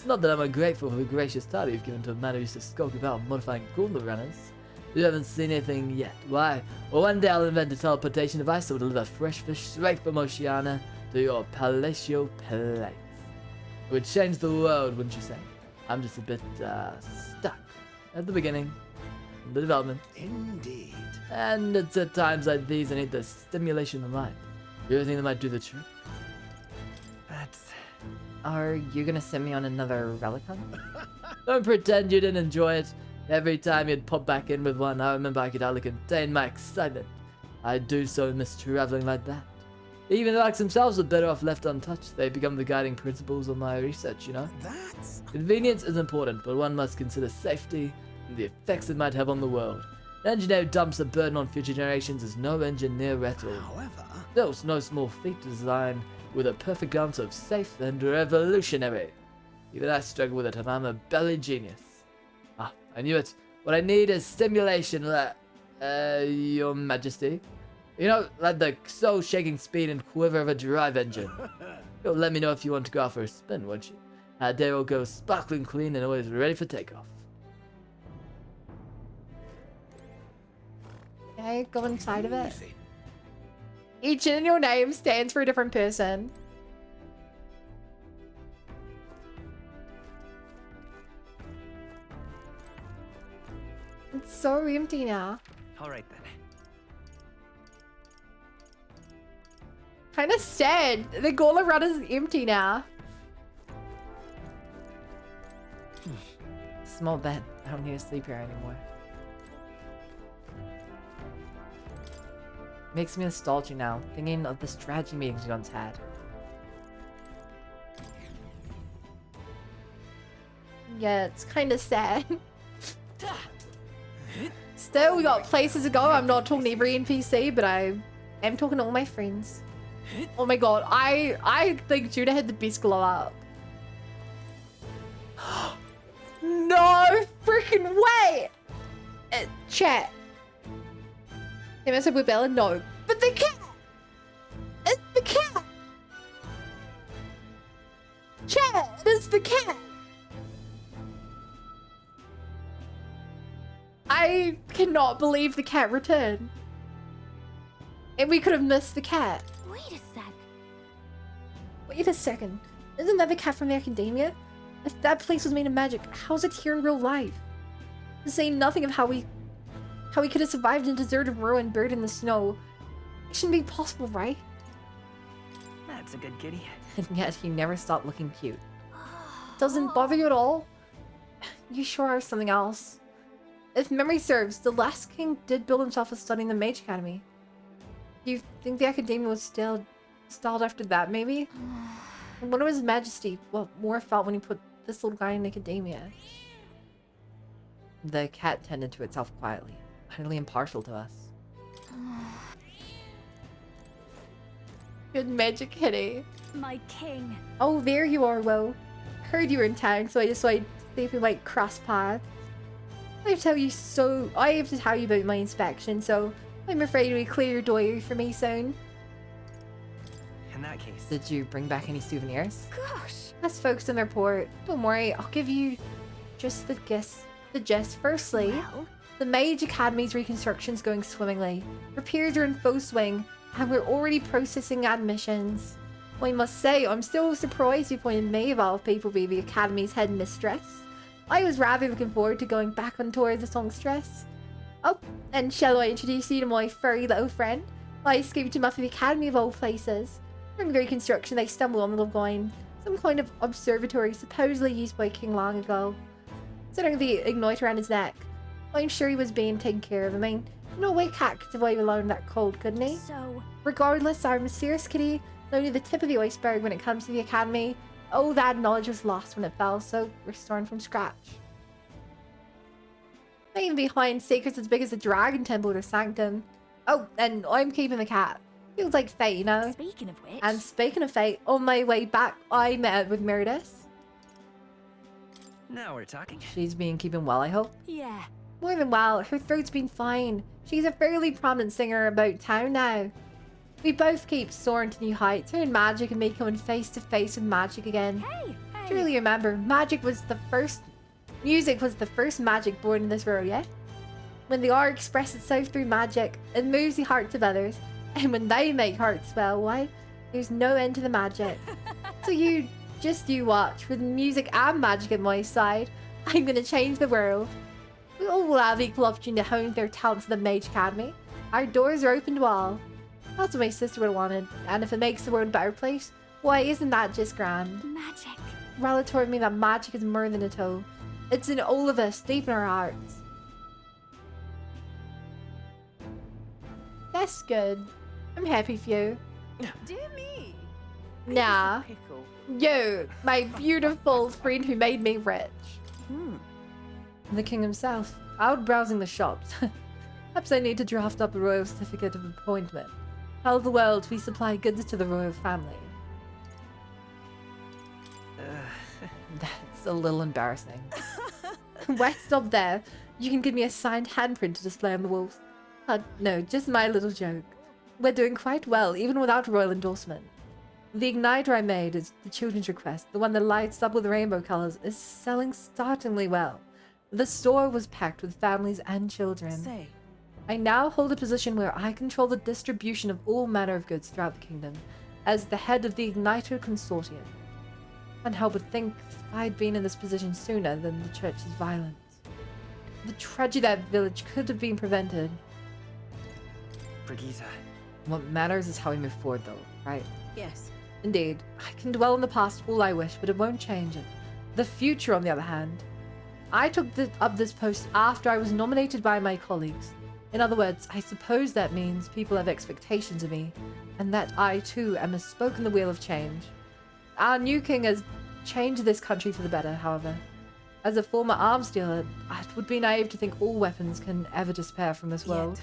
Not that I'm ungrateful for the gracious title you've given to a man who used to skulk about modifying cooler runners. You haven't seen anything yet. Why? Well, one day I'll invent a teleportation device that will deliver fresh fish straight from Oceania to your palatial place. It would change the world, wouldn't you say? I'm just a bit, stuck at the beginning. The development. Indeed. And it's at times like these I need the stimulation of the mind. You ever think that might do the trick? Are you gonna send me on another relic hunt? Don't pretend you didn't enjoy it. Every time you'd pop back in with one, I remember I could hardly contain my excitement. I do so miss traveling like that. Even the relics themselves are better off left untouched. They become the guiding principles of my research, you know? Convenience is important, but one must consider safety and the effects it might have on the world. An engineer who dumps a burden on future generations is no engineer at all. However, Still, it's no small feat to design with a perfect balance of safe and revolutionary. Even I struggle with it, and I'm a belly genius. Ah, I knew it. What I need is stimulation, Your Majesty. You know, like the soul-shaking speed and quiver of a drive engine. You'll let me know if you want to go out for a spin, won't you? Our day will go sparkling clean and always ready for takeoff. Okay, go inside of it. Each in your name stands for a different person. It's so empty now. Alright then. Kinda sad. The Gawler Run is empty now. Small bed. I don't need to sleep here anymore. Makes me nostalgic now, thinking of the strategy meetings we once had. Yeah, it's kind of sad. Still, we got places to go. I'm not talking to every NPC, but I am talking to all my friends. Oh my god, I think Judah had the best glow up. No freaking way! Chat. They must have with Bella? No. But the cat! It's the cat! Chat! It's the cat! I cannot believe the cat returned. And we could have missed the cat. Wait a sec. Wait a second. Isn't that the cat from the academia? If that place was made of magic, how's it here in real life? To say nothing of how we could have survived in a deserted ruin buried in the snow. It shouldn't be possible, right? That's a good kitty. And yet he never stopped looking cute. Doesn't bother you at all? You sure are something else. If memory serves, the last king did build himself a study in the Mage Academy. Do you think the academia was stalled after that, maybe? And what was His Majesty, what more felt when he put this little guy in academia? The cat tended to itself quietly, utterly impartial to us. Good magic kitty. My king. Oh, there you are, Will. Heard you were in town, so I just thought I'd see if we might cross paths. I have to tell you about my inspection, so I'm afraid we clear your door for me soon. In that case. Did you bring back any souvenirs? Gosh. Let's focus on the report. Don't worry, I'll give you just the gist. Firstly, the Mage Academy's reconstruction's going swimmingly. Repairs are in full swing, and we're already processing admissions. I must say, I'm still surprised you appointed me of all people to be the Academy's headmistress. I was rather looking forward to going back on tour as a songstress. Oh, and shall I introduce you to my furry little friend? I escaped him after the Academy of all places. During the reconstruction, they stumbled on the little guy, some kind of observatory supposedly used by King long ago. Considering the ignite around his neck, I'm sure he was being taken care of. I mean, No way Cat could survive alone in that cold, couldn't he? So... Regardless, our mysterious kitty is only the tip of the iceberg when it comes to the academy. Oh, that knowledge was lost when it fell, so we're starting from scratch. Leaving behind secrets as big as the Dragon Temple or Sanctum. Oh, and I'm keeping the cat. Feels like fate, you know? Speaking of which... And speaking of fate, on my way back, I met with Meredith. Now we're talking. She's been keeping well, I hope. Yeah. More than well, her throat's been fine. She's a fairly prominent singer about town now. We both keep soaring to new heights, her in magic and me coming face to face with magic again. Hey! Truly remember, music was the first magic born in this world, yeah? When the art expresses itself through magic, it moves the hearts of others. And when they make hearts swell, why, there's no end to the magic. So you watch. With music and magic at my side, I'm gonna change the world. We all will have equal opportunity to hone their talents at the Mage Academy. Our doors are open to all. That's what my sister would have wanted, and if it makes the world a better place, why isn't that just grand? Magic. Rella told me that magic is more than a tool. It's in all of us, deep in our hearts. That's good. I'm happy for you. Dear me. Nah. You, my beautiful friend who made me rich. The king himself, out browsing the shops. Perhaps I need to draft up a royal certificate of appointment. Tell the world we supply goods to the royal family. That's a little embarrassing. Why stop there? You can give me a signed handprint to display on the walls. No, just my little joke. We're doing quite well, even without royal endorsement. The igniter I made is the children's request. The one that lights up with rainbow colors is selling startlingly well. The store was packed with families and children. Say. I now hold a position where I control the distribution of all manner of goods throughout the kingdom, as the head of the Igniter Consortium. Can't help but think if I had been in this position sooner than the church's violence. The tragedy of that village could have been prevented. Brigitte. What matters is how we move forward, though, right? Yes. Indeed. I can dwell on the past all I wish, but it won't change it. The future, on the other hand. I took up this post after I was nominated by my colleagues. In other words, I suppose that means people have expectations of me, and that I, too, am a spoke in the wheel of change. Our new king has changed this country for the better, however. As a former arms dealer, it would be naive to think all weapons can ever disappear from this world.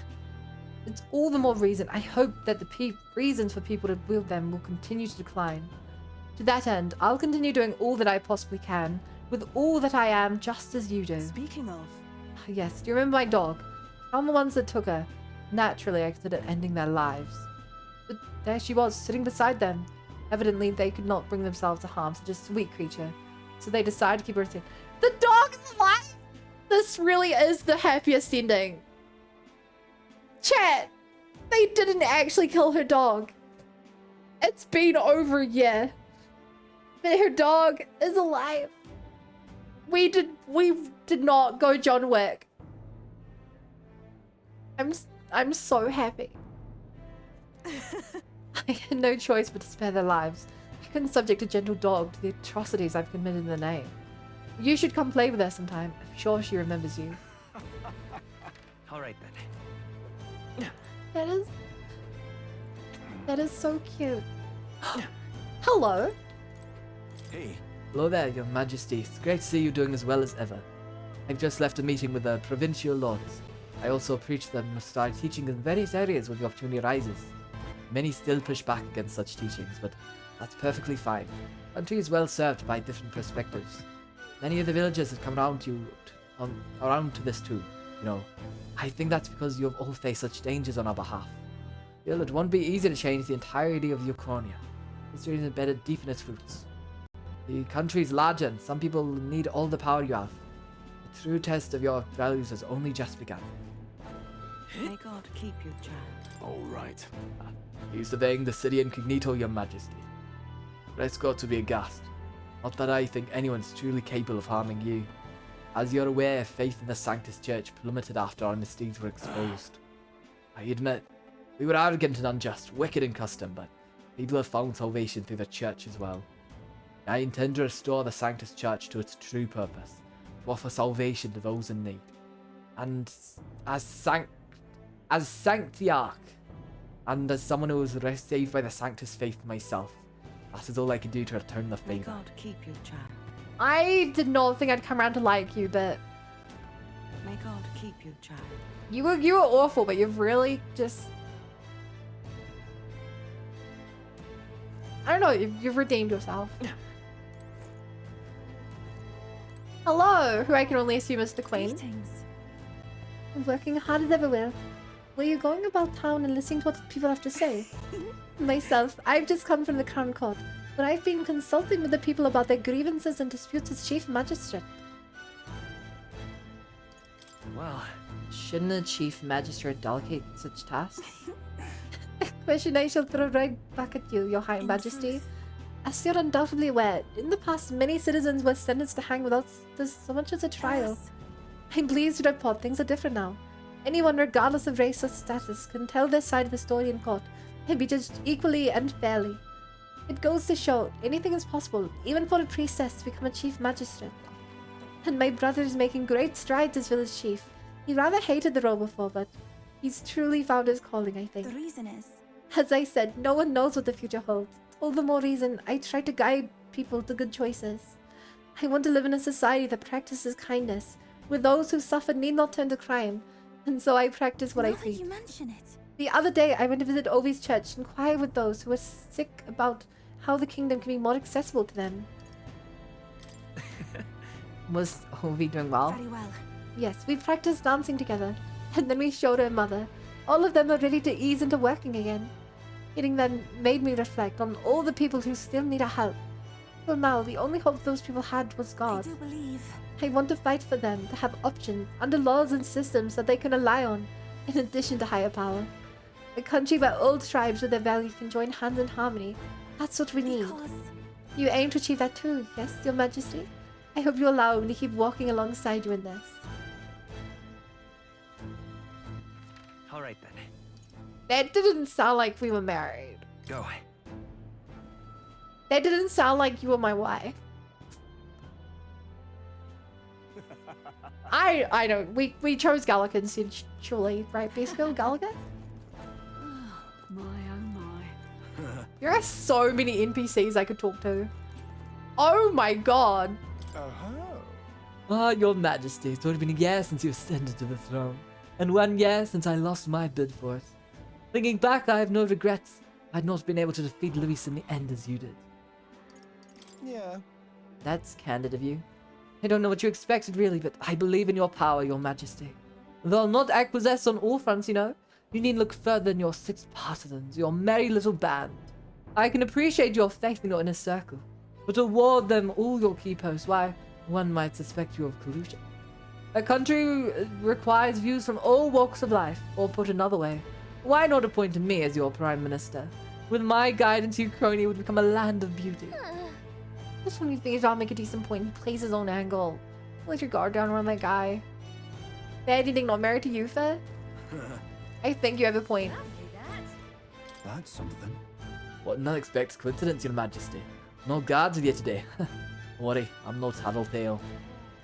It's all the more reason I hope that the reasons for people to wield them will continue to decline. To that end, I'll continue doing all that I possibly can, with all that I am, just as you do. Speaking of... Yes, do you remember my dog? I'm the ones that took her. Naturally, I considered ending their lives. But there she was, sitting beside them. Evidently, they could not bring themselves to harm such a sweet creature. So they decided to keep her safe. The dog is alive! This really is the happiest ending. Chat! They didn't actually kill her dog. It's been over a year. But her dog is alive. We did not go John Wick. I'm so happy. I had no choice but to spare their lives. I couldn't subject a gentle dog to the atrocities I've committed in their name. You should come play with her sometime. I'm sure she remembers you. All right then. That is so cute. Hello. Hey. Hello there, Your Majesty. It's great to see you doing as well as ever. I've just left a meeting with the provincial lords. I also preach that we must start teaching in various areas when the opportunity arises. Many still push back against such teachings, but that's perfectly fine. The country is well served by different perspectives. Many of the villagers have come around to this too, you know. I think that's because you have all faced such dangers on our behalf. Still, it won't be easy to change the entirety of Ukrainia. History is embedded deep in its roots. The country is larger and some people need all the power you have. The true test of your values has only just begun. May God keep you, child. All right. He's surveying the city incognito, Your Majesty. Let's go to be aghast. Not that I think anyone's truly capable of harming you. As you're aware, faith in the Sanctus Church plummeted after our misdeeds were exposed. I admit, we were arrogant and unjust, wicked in custom, but people have found salvation through the Church as well. I intend to restore the Sanctus Church to its true purpose, to offer salvation to those in need. And as As Sanctiarch, and as someone who was saved by the Sanctus faith myself, that is all I can do to return the May favor. God keep you, child. I did not think I'd come around to like you, but May God keep you, child. you were awful, but you've really just, I don't know, you've redeemed yourself. Hello, who I can only assume is the queen. I'm working hard as ever will. Were you going about town and listening to what people have to say? Myself, I've just come from the Crown Court, but I've been consulting with the people about their grievances and disputes as Chief Magistrate. Well, shouldn't the Chief Magistrate delegate such tasks? Question I shall throw right back at you, Your High Majesty. As you're undoubtedly aware, in the past many citizens were sentenced to hang without so much as a trial. I'm pleased to report things are different now. Anyone, regardless of race or status, can tell their side of the story in court and be judged equally and fairly. It goes to show anything is possible, even for a priestess to become a chief magistrate. And my brother is making great strides as village chief. He rather hated the role before, but he's truly found his calling, I think. The reason is... As I said, no one knows what the future holds. All the more reason I try to guide people to good choices. I want to live in a society that practices kindness, where those who suffer need not turn to crime, and so I practice what I preach. You mention it. The other day, I went to visit Ovi's church and inquire with those who are sick about how the kingdom can be more accessible to them. Was Ovi doing well? Very well. Yes, we practiced dancing together, and then we showed her mother. All of them are ready to ease into working again. Getting them made me reflect on all the people who still need our help. Till now, the only hope those people had was God. I do believe. I want to fight for them to have options under laws and systems that they can rely on, in addition to higher power. A country where old tribes with their values can join hands in harmony. That's what we need. You aim to achieve that too, yes, Your Majesty? I hope you allow me to keep walking alongside you in this. All right then. That didn't sound like we were married. Go. That didn't sound like you were my wife. I don't. We chose Gallagher instead, surely, right? Basically, Gallagher. My oh my. There are so many NPCs I could talk to. Oh my god. Ah, Your Majesty, it's already been a year since you ascended to the throne, and 1 year since I lost my bid for it. Thinking back, I have no regrets. I'd not been able to defeat Louis in the end as you did. Yeah. That's candid of you. I don't know what you expected really, but I believe in your power, Your Majesty. Though I'll not acquiesce on all fronts, you know. You need look further than your 6 partisans, your merry little band. I can appreciate your faith in your inner circle, but award them all your key posts, why, one might suspect you of collusion. A country requires views from all walks of life, or put another way, why not appoint me as your Prime Minister? With my guidance, Ukraine would become a land of beauty. Just when you think I'll make a decent point, he plays his own angle. Let your guard down around that guy. Bad eating not married to Yufa? I think you have a point. That's something. What an unexpected coincidence, Your Majesty. No guards with you today. Don't worry, I'm no tattletale.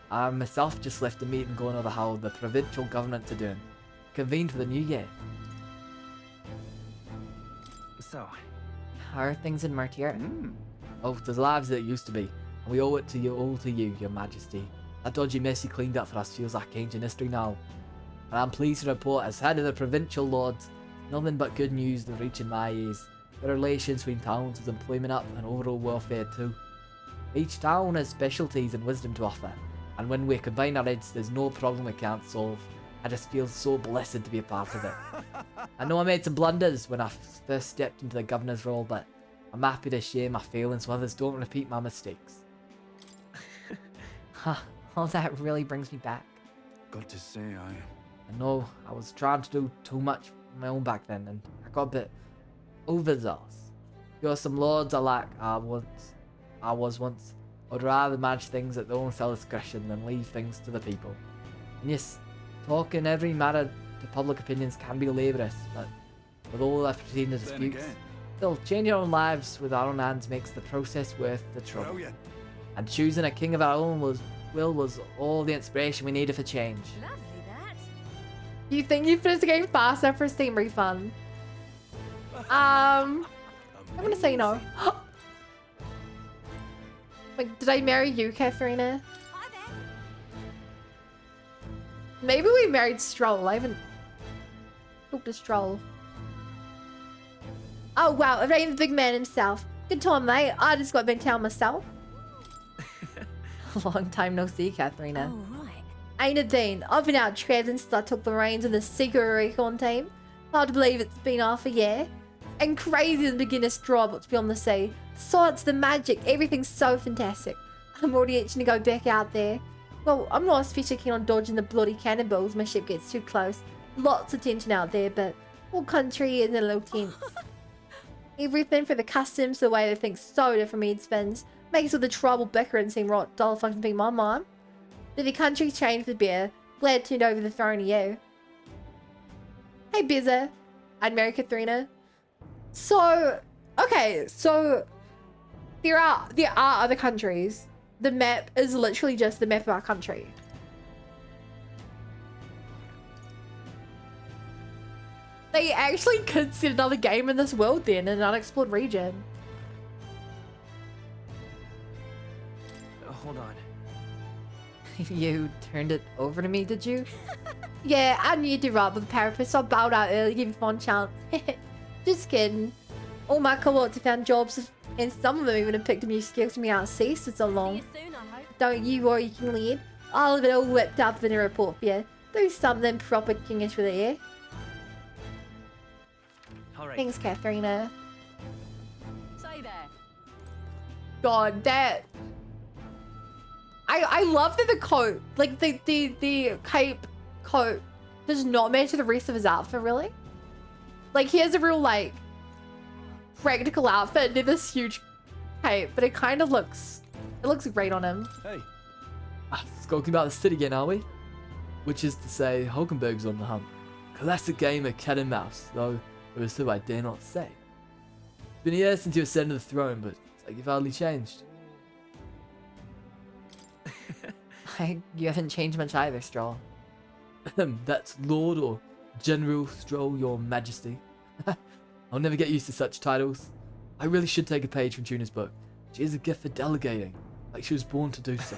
I myself just left the meeting going over how the provincial governments are doing. Convened for the new year. So, how are things in Martyr? Oh, there's lives that it used to be, and we owe it to you, all to you, Your Majesty. That dodgy mess you cleaned up for us feels like ancient history now. And I'm pleased to report, as head of the provincial lords, nothing but good news is reaching my ears. The relations between towns with employment up and overall welfare too. Each town has specialties and wisdom to offer, and when we combine our heads, there's no problem we can't solve. I just feel so blessed to be a part of it. I know I made some blunders when I first stepped into the governor's role, but I'm happy to share my feelings so others don't repeat my mistakes. Huh, all that really brings me back. Got to say, I know I was trying to do too much on my own back then, and I got a bit overzealous. There are some lords I was once. I'd rather manage things at their own self-discretion than leave things to the people. And yes, talking every matter to public opinions can be laborious, but with all that between the disputes, still changing our own lives with our own hands makes the process worth the trouble. Brilliant. And choosing a king of our own was all the inspiration we needed for change. Lovely that. You think you finished the game faster for Steam refund? I'm gonna say no. Like, did I marry you, Katharina? Maybe we married Stroll. I haven't talked to Stroll. Oh wow, it ain't the big man himself. Good time, mate. I just got been town myself. Long time no see, Katharina. Oh, right. Ain't it been? I've been out traveling since I took the reins of the Secret Recon team. Hard to believe it's been half a year. And crazy the beginner's draw what's beyond the sea. The science, the magic, everything's so fantastic. I'm already itching to go back out there. Well, I'm not especially keen on dodging the bloody cannonballs. My ship gets too close. Lots of tension out there, but all country is a little tense. Everything for the customs, the way they think so different me spins. Makes all the tribal bickering seem right dollar fucking being my mom. Did the country change for the beer? Glad turned over the throne to you. Hey Bizza. I'd marry Katharina. So, okay, so there are other countries. The map is literally just the map of our country. They actually could set another game in this world then, in an unexplored region. Hold on. You turned it over to me, did you? Yeah, I knew you'd do right with the parapet, so I bowed out early, give you a fun chance. Just kidding. All my cohorts have found jobs, and some of them even have picked up new skills from me out of sea for so long. See you soon, I hope. Don't you worry, you can leave. I'll have it all whipped up in a report for you. Do something proper kingish for the air. All right. Thanks, Katharina. Say there. God, that... I love that the coat, like the cape coat does not match the rest of his outfit, really. Like, he has a real, like, practical outfit and then this huge cape, but it kind of looks, it looks great on him. Hey. Talking about the city again, are we? Which is to say, Hulkenberg's on the hunt. Classic game of cat and mouse, though it was so I dare not say. It's been years since you ascended the throne, but it's like you've hardly changed. You haven't changed much either, Stroll. That's Lord or General Stroll, your majesty. I'll never get used to such titles. I really should take a page from Tuna's book. She has a gift for delegating, like she was born to do so.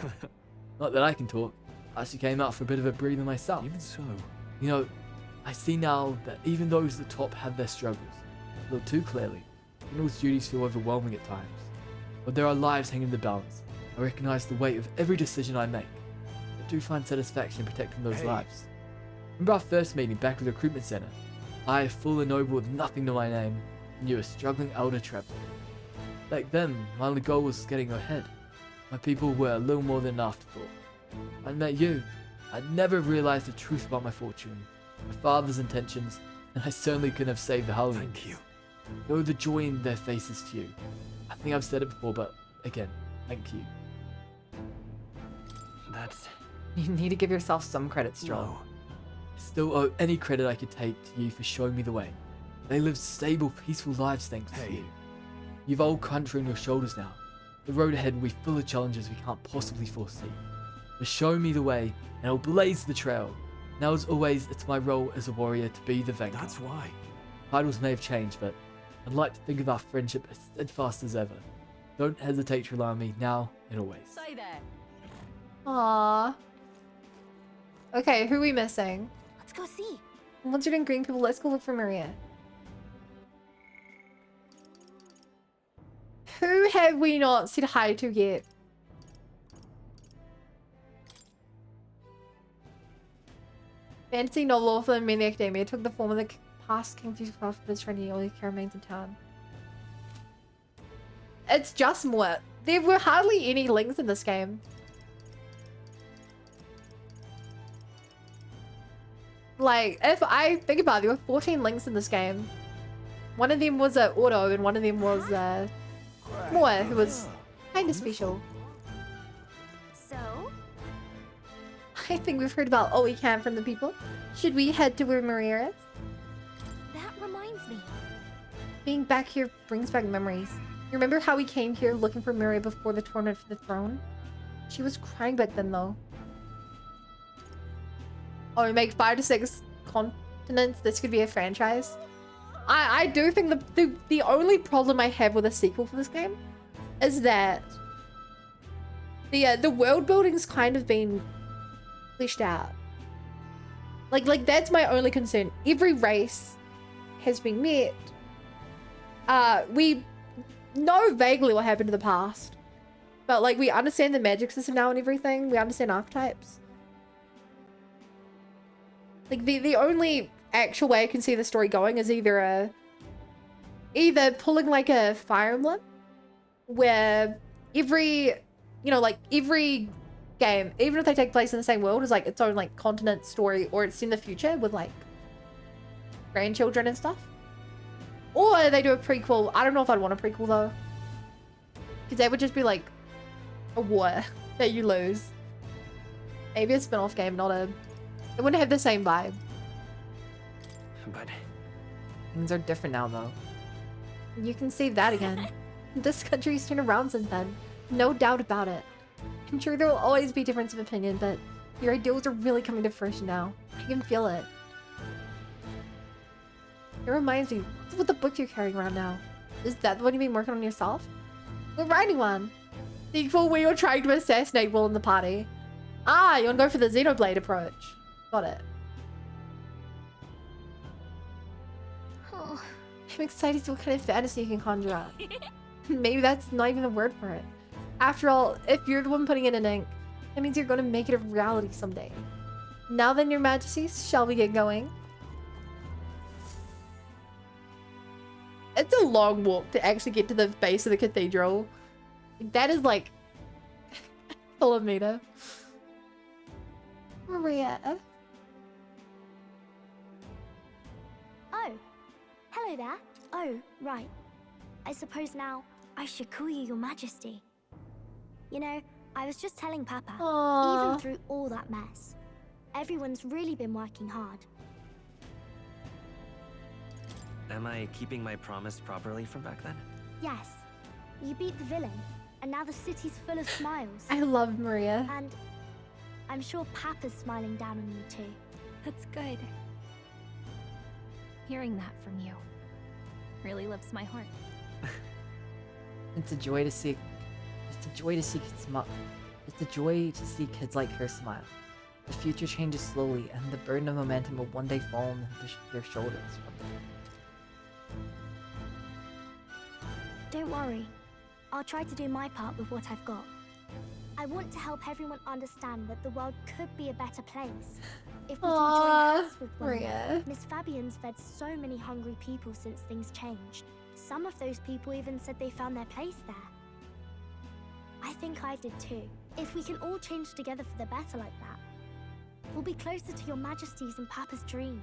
Not that I can talk. I actually came out for a bit of a breather myself. Even so. You know, I see now that even those at the top have their struggles. A little too clearly. General's duties feel overwhelming at times. But there are lives hanging in the balance. I recognize the weight of every decision I make. I do find satisfaction in protecting those lives. Remember our first meeting back at the recruitment center? I, full and noble with nothing to my name, and you a struggling elder traveler. Back then, my only goal was getting ahead. My people were a little more than an afterthought. I met you. I'd never realized the truth about my fortune, my father's intentions, and I certainly couldn't have saved the Hellions. Thank you. Know the joy in their faces to you. I think I've said it before, but again, thank you. That's... You need to give yourself some credit, Stroll. No. I still owe any credit I could take to you for showing me the way. They live stable, peaceful lives thanks to you. You've a whole country on your shoulders now. The road ahead will be full of challenges we can't possibly foresee. But show me the way, and I'll blaze the trail. Now as always, it's my role as a warrior to be the vanguard. That's why. Titles may have changed, but I'd like to think of our friendship as steadfast as ever. Don't hesitate to rely on me now and always. Say there. Aww. Okay, who are we missing? Let's go see. Once you're doing green people, let's go look for Maria. Who have we not said hi to yet? Fantasy novel author and men in the academia took the form of the past King Jesus Christ for the training only care remains in town. It's just more. There were hardly any links in this game. Like, if I think about it, there were 14 links in this game. One of them was Auto, and one of them was Moore, who was kind of special. So? I think we've heard about all we can from the people. Should we head to where Maria is? That reminds me. Being back here brings back memories. You remember how we came here looking for Maria before the tournament for the throne? She was crying back then, though. Oh, we make 5 to 6 continents, this could be a franchise. I do think the only problem I have with a sequel for this game is that the world building's kind of been fleshed out. Like that's my only concern. Every race has been met. We know vaguely what happened in the past, but like we understand the magic system now and everything. We understand archetypes. Like the only actual way I can see the story going is either pulling like a Fire Emblem, where every game, even if they take place in the same world, is like its own like continent story, or it's in the future with like grandchildren and stuff. Or they do a prequel. I don't know if I'd want a prequel though, because that would just be like a war that you lose. Maybe a spin-off game, not a... It wouldn't have the same vibe. But things are different now though. You can see that again. This country's turned around since then. No doubt about it. I'm sure there will always be difference of opinion, but your ideals are really coming to fruition now. I can feel it. It reminds me, what's with the book you're carrying around now? Is that the one you've been working on yourself? We're writing one. The equal where you're trying to assassinate Will in the party. Ah, you want to go for the Xenoblade approach. Got it. Oh, I'm excited to see what kind of fantasy you can conjure up. Maybe that's not even the word for it. After all, if you're the one putting it in ink, that means you're going to make it a reality someday. Now then, your majesties, shall we get going? It's a long walk to actually get to the base of the cathedral. That is like a kilometer. Maria. Oh, hello there. Oh, right. I suppose now I should call you Your Majesty. You know, I was just telling Papa, Aww. even through all that mess, everyone's really been working hard. am I keeping my promise properly from back then? Yes, you beat the villain, and now the city's full of smiles. I love Maria. And I'm sure Papa's smiling down on you too. That's good. Hearing that from you really lifts my heart. It's a joy to see. It's a joy to see kids smile. It's a joy to see kids like her smile. The future changes slowly, and the burden of momentum will one day fall on their shoulders. Don't worry. I'll try to do my part with what I've got. I want to help everyone understand that the world could be a better place. If we can join hands with one another. Miss Fabian's fed so many hungry people since things changed. Some of those people even said they found their place there. I think I did too. If we can all change together for the better like that, we'll be closer to Your Majesty's and Papa's dream.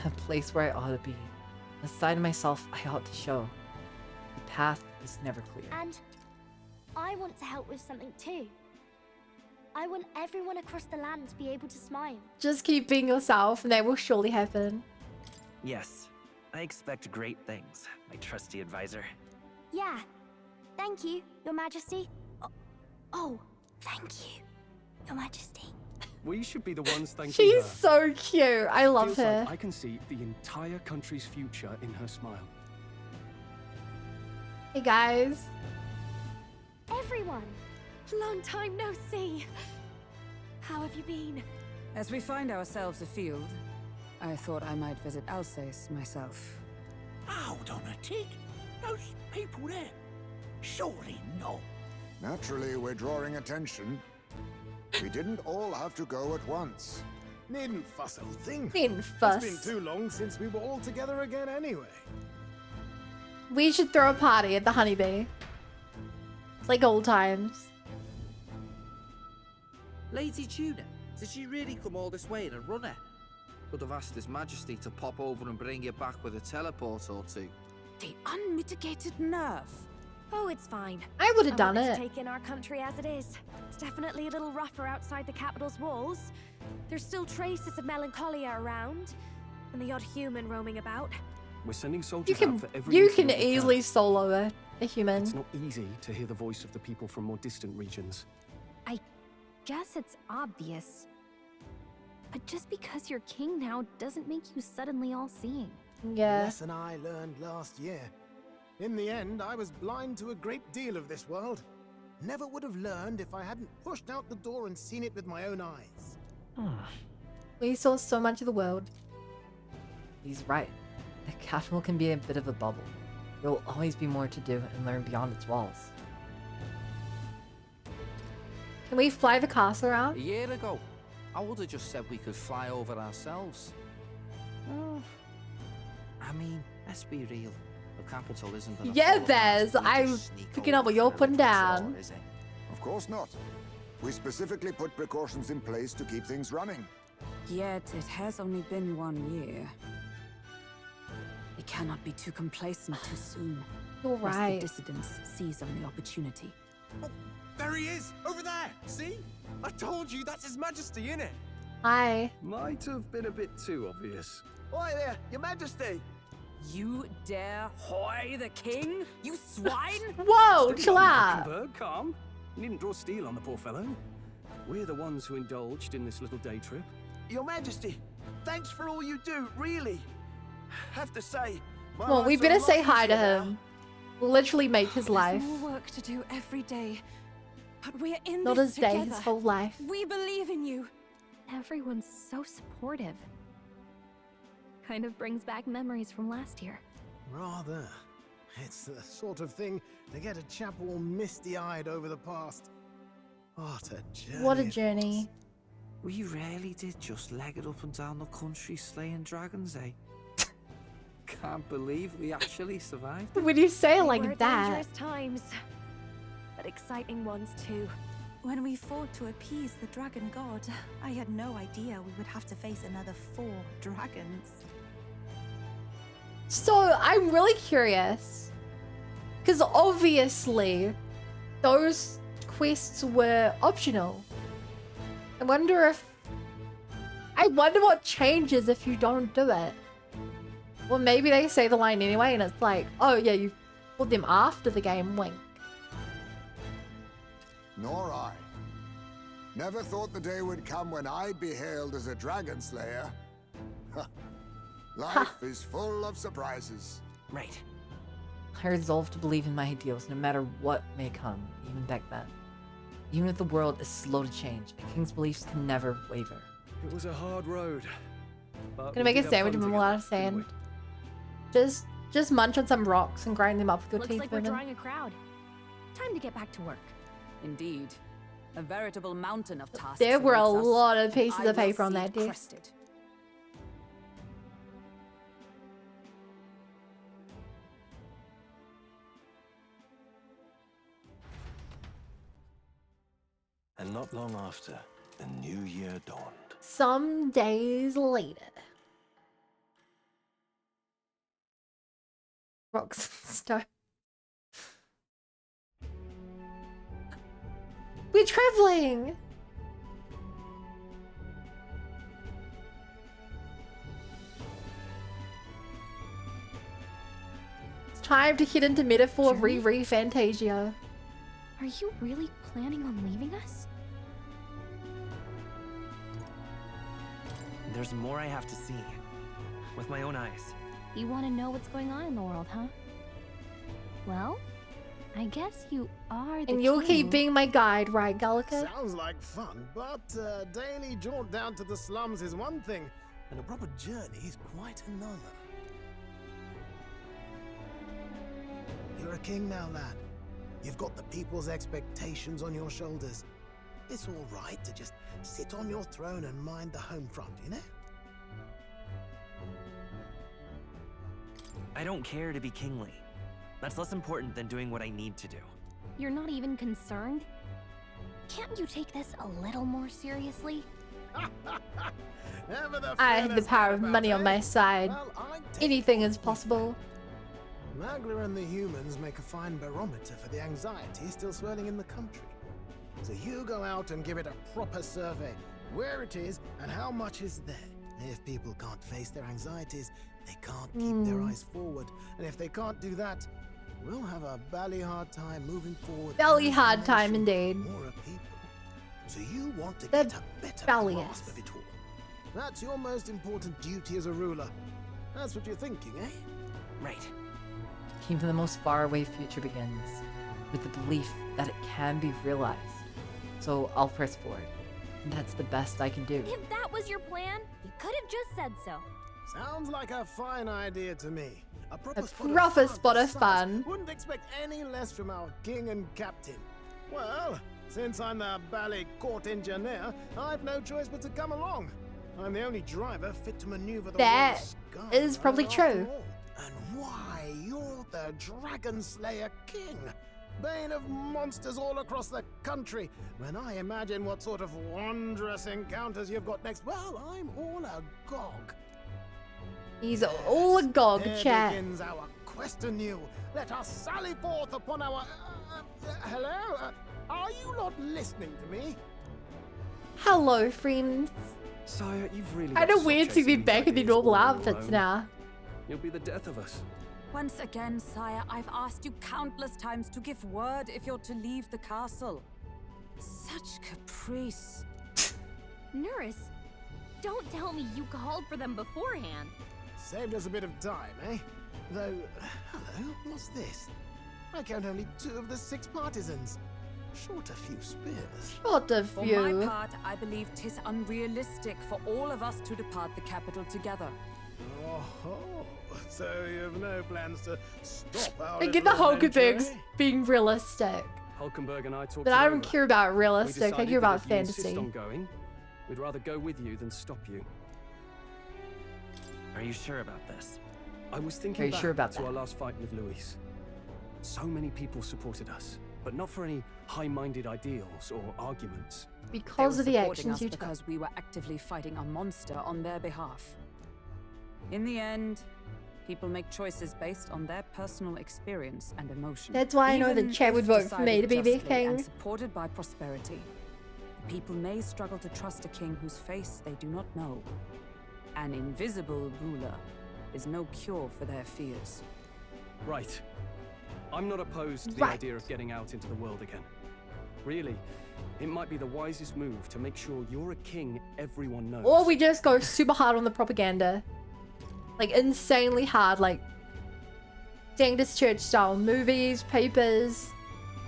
A place where I ought to be. A side of myself I ought to show. The path is never clear. And I want to help with something too. I want everyone across the land to be able to smile. Just keep being yourself and that will surely happen. Yes, I expect great things, my trusty advisor. Yeah. Thank you, Your Majesty. Oh, thank you, Your Majesty. We should be the ones thanking She's her. so cute. I love Feels her. like I can see the entire country's future in her smile. Hey guys. Everyone. Long time no see. How have you been? As we find ourselves afield, I thought I might visit Alsace myself. Hold on a tick. Those people there. Surely not. Naturally, we're drawing attention. We didn't all have to go at once. Needn't fuss, old thing. Needn't fuss. It's been too long since we were all together again anyway. We should throw a party at the Honeybee. Like old times. Lady Tuna, did she really come all this way in a runner? Could have asked His Majesty to pop over and bring you back with a teleport or two. The unmitigated nerve. Oh, it's fine. I would have I done wanted it. to take in our country as it is. It's definitely a little rougher outside the capital's walls. There's still traces of melancholia around, and the odd human roaming about. We're sending You soldiers can out for every you mission can that we easily solo a human. It's not easy to hear the voice of the people from more distant regions. I guess it's obvious. But just because you're king now doesn't make you suddenly all-seeing. Yeah. The lesson I learned last year. In the end, I was blind to a great deal of this world. Never would have learned if I hadn't pushed out the door and seen it with my own eyes. We saw so much of the world. He's right. The capital can be a bit of a bubble. There will always be more to do and learn beyond its walls. Can we fly the castle around? A year ago, I would have just said we could fly over ourselves. I mean, let's be real. The capital isn't gonna Yeah, fall apart Bez. if we I'm just sneak picking up over what you're for a putting little down. tour, is it? Of course not. We specifically put precautions in place to keep things running. Yet it has only been 1 year. We cannot be too complacent too soon. You're lest right. the dissidents seize on the opportunity. Oh, there he is! Over there! See? I told you, that's His Majesty, innit? Hi. Might have been a bit too obvious. Oi there, Your Majesty! You dare hoy the king? You swine! Whoa, Steady chill on, out. Mockingbird, calm. You needn't draw steel on the poor fellow. We're the ones who indulged in this little day trip. Your Majesty, thanks for all you do, really. Have to say, my Well, we life's a better lot say hi to easier now. him. We'll literally make his life. There's more work to do every day. But we're in Not this his day, together. his whole life. We believe in you. Everyone's so supportive. Kind of brings back memories from last year. Rather. It's the sort of thing to get a chap all misty-eyed over the past. What a journey. What a journey. We really did just leg it up and down the country slaying dragons, eh? Can't believe we actually survived. When you say it They like were that. dangerous times, but exciting ones too. When we fought to appease the dragon god, I had no idea we would have to face another 4 dragons. So, I'm really curious. Because obviously, those quests were optional. I wonder what changes if you don't do it. Well, maybe they say the line anyway and it's like, oh yeah, you put them after the game, wink. Nor I. Never thought the day would come when I'd be hailed as a dragon slayer. Life is full of surprises. Right. I resolve to believe in my ideals no matter what may come, even back then. Even if the world is slow to change, a king's beliefs can never waver. It was a hard road. But Gonna we make did a have sandwich fun with a lot of together, didn't sand. Just munch on some rocks and grind them up with your Looks teeth. like we're women. drawing a crowd. Time to get back to work. Indeed. A veritable mountain of tasks. There were a awaits us. lot of pieces I of will paper on see that it desk. crested. And not long after, the new year dawned. Some days later. Rocks and stone. We're traveling! It's time to head into metaphor ReFantazio. Are you really planning on leaving us? There's more I have to see. With my own eyes. You want to know what's going on in the world, huh? Well, I guess you are the And you'll king. keep being my guide, right, Gallica? Sounds like fun, but a daily jaunt down to the slums is one thing, and a proper journey is quite another. You're a king now, lad. You've got the people's expectations on your shoulders. It's all right to just sit on your throne and mind the home front, you know? I don't care to be kingly. That's less important than doing what I need to do. You're not even concerned? Can't you take this a little more seriously? I have the power of money on my side. Anything is possible. Magla and the humans make a fine barometer for the anxiety still swirling in the country. So you go out and give it a proper survey, where it is and how much is there. If people can't face their anxieties, they can't keep their eyes forward. And if they can't do that, we'll have a bally hard time moving forward. Belly as a hard time nation indeed. or a people. So you want to The get a better belliest. grasp of it all. That's your most important duty as a ruler. That's what you're thinking, eh? Right. Even the most faraway future begins with the belief that it can be realized. So I'll press forward. And that's the best I can do. If that was your plan, you could have just said so. Sounds like a fine idea to me. A proper spot of fun. Wouldn't expect any less from our king and captain. Well, since I'm the ballet court engineer, I've no choice but to come along. I'm the only driver fit to maneuver the That royal is sky probably after true. all. And why, you're the Dragon Slayer King, bane of monsters all across the country. When I imagine what sort of wondrous encounters you've got next, well, I'm all agog. He's all agog, Here chat. begins our quest anew. Let us sally forth upon our... hello? Are you not listening to me? Hello, friends. Sire, you've really Kind of weird to be back in the normal outfits now. You'll be the death of us. Once again, sire, I've asked you countless times to give word if you're to leave the castle. Such caprice. Nurse, don't tell me you called for them beforehand. Saved us a bit of time, eh? Though, hello, what's this? I count only 2 of the 6 partisans. Short a few spears. Short a For few. my part, I believe 'tis unrealistic for all of us to depart the capital together. Oh, so you have no plans to stop our I get the little adventure, Hulkenberg's eh? being realistic. Hulkenberg and I talked But it I don't over. care about We realistic, I decided care that about if you insist fantasy. on going, we'd rather go with you than stop you. Are you sure about this? I was thinking Are you back sure about to that? our last fight with Louis. So many people supported us, but not for any high-minded ideals or arguments. Because of the supporting actions us you took. because we were actively fighting a monster on their behalf. In the end, people make choices based on their personal experience and emotion. That's why I know that Even Chad would if vote for me to be their decided justly and king. supported by prosperity, people may struggle to trust a king whose face they do not know. An invisible ruler is no cure for their fears. Right. I'm not opposed to the Right. idea of getting out into the world again. Really, it might be the wisest move to make sure you're a king everyone knows. Or we just go super hard on the propaganda. Like, insanely hard, like... Dangdus Church style. Movies, papers,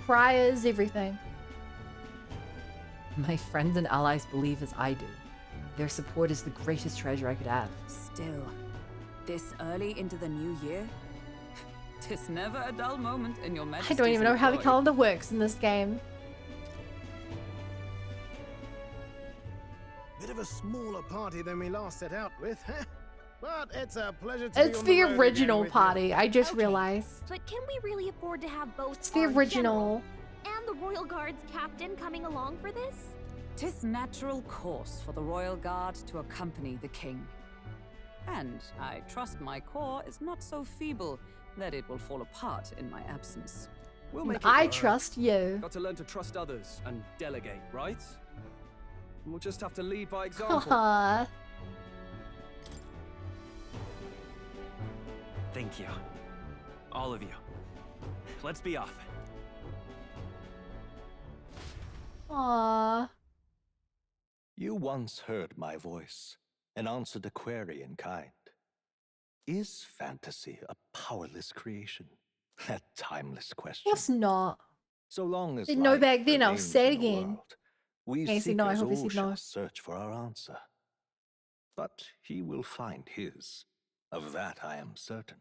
criers, everything. My friends and allies believe as I do. Their support is the greatest treasure I could have. Still, this early into the new year, 'tis never a dull moment in your I Majesty's don't even know how the employ. calendar works in this game. Bit of a smaller party than we last set out with, huh? But it's a pleasure to It's be on the road again original with you. party, I just realized. But can we really afford to have both It's the our original. general and the Royal Guard's captain coming along for this? 'Tis natural course for the royal guard to accompany the king. And I trust my corps is not so feeble that it will fall apart in my absence. We'll make it I work. trust you. Got to learn to trust others and delegate, right? And we'll just have to lead by example. Haha. Thank you. All of you. Let's be off. Aww. You once heard my voice and answered a query in kind. Is fantasy a powerless creation? That timeless question. What's not? So long as Didn't know life back then, I'll remains say it in the again. world, we Yeah, he said no, I seekers hope he all said shall no. search for our answer. But he will find his. Of that I am certain.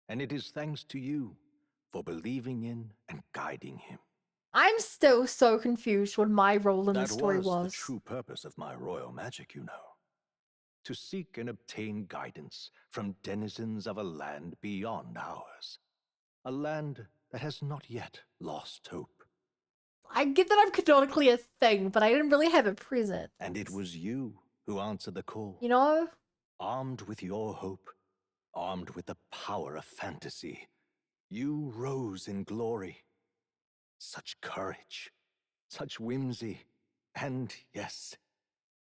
And it is thanks to you for believing in and guiding him. I'm still so confused what my role in the That story was was. the true purpose of my royal magic, you know. To seek and obtain guidance from denizens of a land beyond ours. A land that has not yet lost hope. I get that I'm canonically a thing, but I didn't really have a present. And it was you who answered the call. You know? Armed with your hope, armed with the power of fantasy, you rose in glory. Such courage, such whimsy, and yes,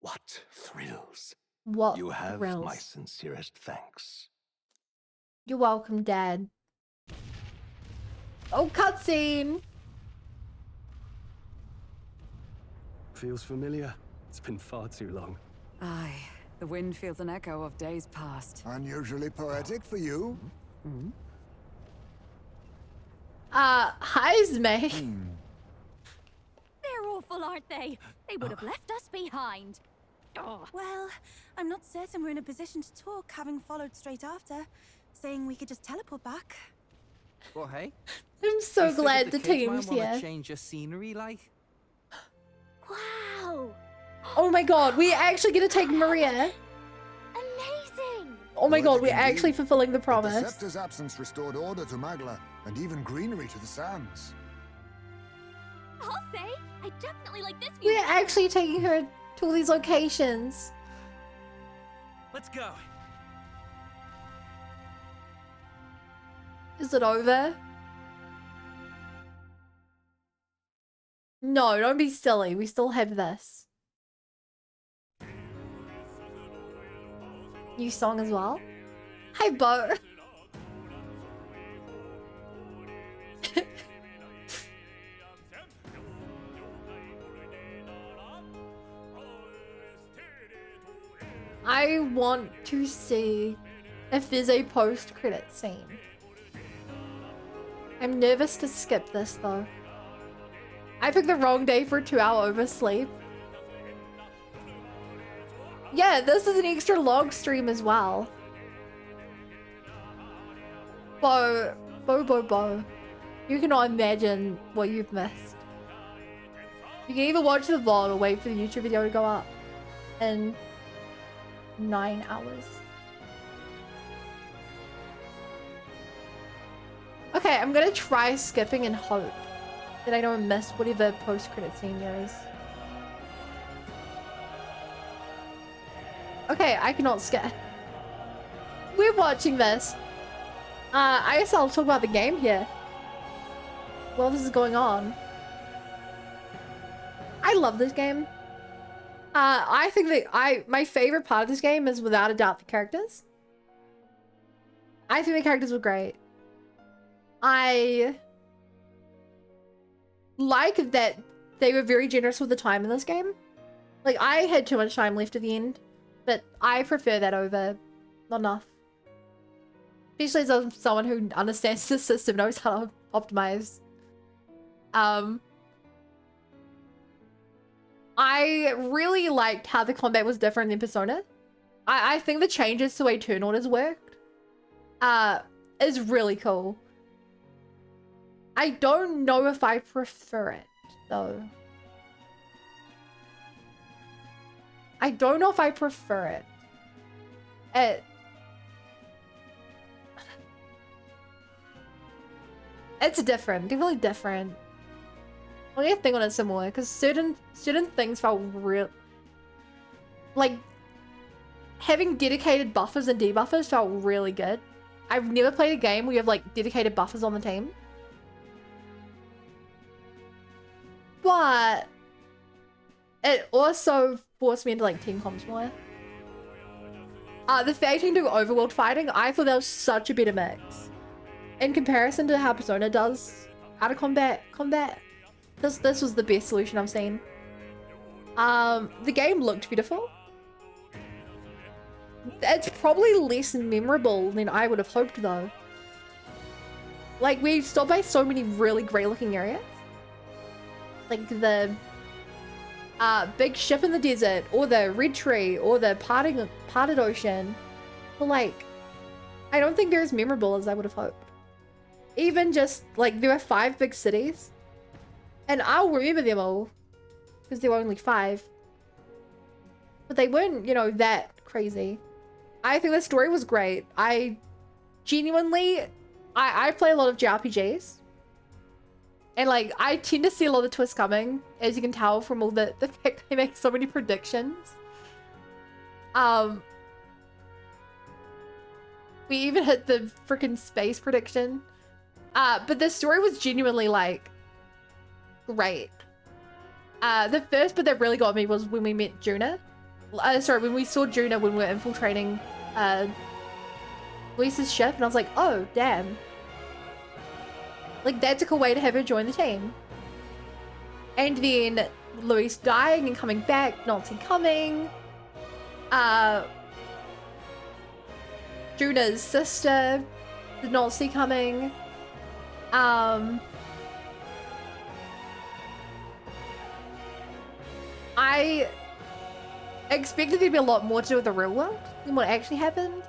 what thrills. What You have thrills. my sincerest thanks. You're welcome, Dad. Oh, cutscene! Feels familiar. It's been far too long. Aye, The wind feels an echo of days past. Unusually poetic for you. Hi, May. They're awful, aren't they? They would have left us behind. Well, I'm not certain we're in a position to talk, having followed straight after, saying we could just teleport back. Well, hey. I'm so you figured glad the kids might team's wanna here. change your scenery, like? Wow! Oh my god, we actually get to take Maria. Amazing! Oh my god, we're Indeed. actually fulfilling the But promise. the scepter's absence restored order to Magla, and even greenery to the sands. I'll say, I definitely like this view. We're actually taking her to all these locations. Let's go. Is it over? No, don't be silly. We still have this. New song as well. Hi, Bo. I want to see if there's a post-credit scene. I'm nervous to skip this though. I picked the wrong day for a 2-hour oversleep. Yeah, this is an extra log stream as well. Bo. You cannot imagine what you've missed. You can either watch the VOD or wait for the YouTube video to go up in 9 hours. Okay, I'm gonna try skipping and hope that I don't miss whatever post-credit scene there is. Okay, I cannot skip. We're watching this. I guess I'll talk about the game here. While this is going on. I love this game. I think that my favorite part of this game is without a doubt the characters. I think the characters were great. I like that they were very generous with the time in this game. Like, I had too much time left at the end, but I prefer that over not enough. Especially as someone who understands the system, knows how to optimize. I really liked how the combat was different than Persona. I think the changes to the way turn orders worked is really cool. I don't know if I prefer it, though. I don't know if I prefer it. It's different. They're really different. Only a thing on it similar, because certain things felt real. Like, having dedicated buffers and debuffers felt really good. I've never played a game where you have, like, dedicated buffers on the team. But it also forced me into, like, team comps more. The fact you can do overworld fighting, I thought that was such a better mix. In comparison to how Persona does out of combat. This was the best solution I've seen. The game looked beautiful. It's probably less memorable than I would have hoped, though. Like, we stopped by so many really great looking areas. Like the big ship in the desert, or the red tree, or the parted ocean. But like, I don't think they're as memorable as I would have hoped. Even just, like, there were 5 big cities. And I'll remember them all. Because there were only 5. But they weren't, you know, that crazy. I think the story was great. I genuinely... I play a lot of JRPGs. And, like, I tend to see a lot of twists coming. As you can tell from all the fact they make so many predictions. We even hit the freaking space prediction. But the story was genuinely, like, great. The first bit that really got me was when we met Juna. When we saw Juna when we were infiltrating Luis's ship, and I was like, oh, damn. Like, that's a cool way to have her join the team. And then Luis dying and coming back, not see coming. Juna's sister did not see coming. I expected there to be a lot more to do with the real world than what actually happened.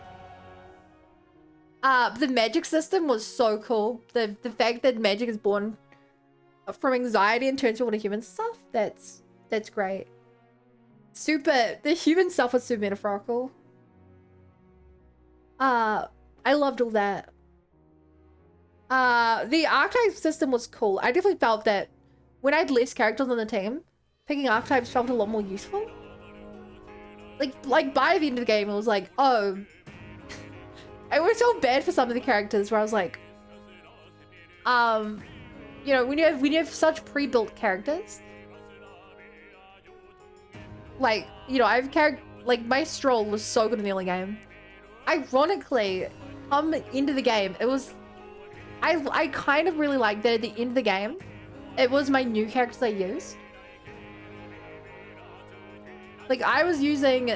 The magic system was so cool. The fact that magic is born from anxiety and turns to all the human stuff, that's great. The human stuff was super metaphorical. I loved all that. The archetype system was cool. I definitely felt that when I had less characters on the team, picking archetypes felt a lot more useful. Like by the end of the game, it was like, oh, I was so bad for some of the characters where I was like, you know, when you have such pre-built characters, like, you know, like my Stroll was so good in the early game. Ironically, come into the game, it was, I kind of really liked that at the end of the game, it was my new characters I used. Like, I was using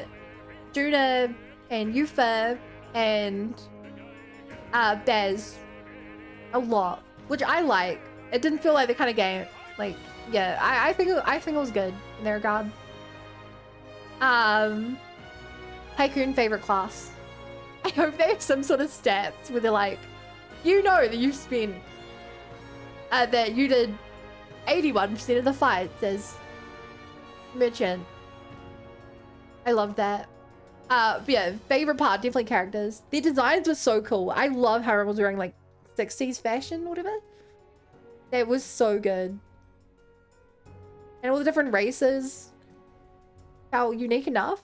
Juna and Yufa and Bez a lot, which I like. It didn't feel like the kind of game, like, yeah, I think it was good in that regard. Tycoon favorite class. I hope they have some sort of stats where they're like, you know that you spent, that you did 81% of the fights as merchant. I love that. But yeah, favorite part, definitely characters. Their designs were so cool. I love how everyone was wearing like 60s fashion or whatever. That was so good. And all the different races felt unique enough.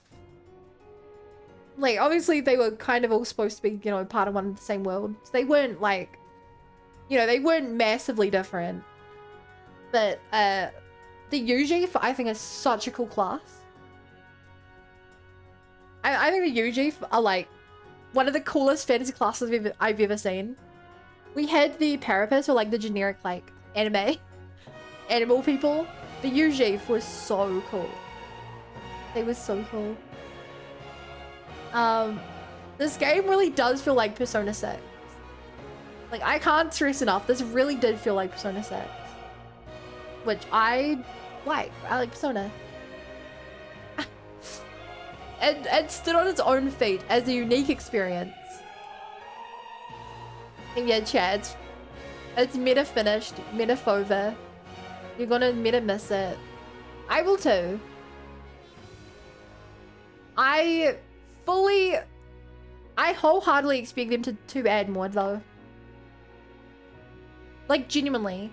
Like, obviously they were kind of all supposed to be, you know, part of one and the same world. So they weren't like, you know, they weren't massively different. But the Yuji, I think, is such a cool class. I think the Yuji are like one of the coolest fantasy classes I've ever seen. We had the Parapets, or like the generic like animal people. The Yuji was so cool. They were so cool. This game really does feel like Persona 6. Like, I can't stress enough, this really did feel like Persona 6. Which I like. I like Persona. It stood on its own feet as a unique experience. And yeah, chat, it's meta finished, meta fova. You're gonna meta miss it. I will too. I wholeheartedly expect them to add more though. Like, genuinely.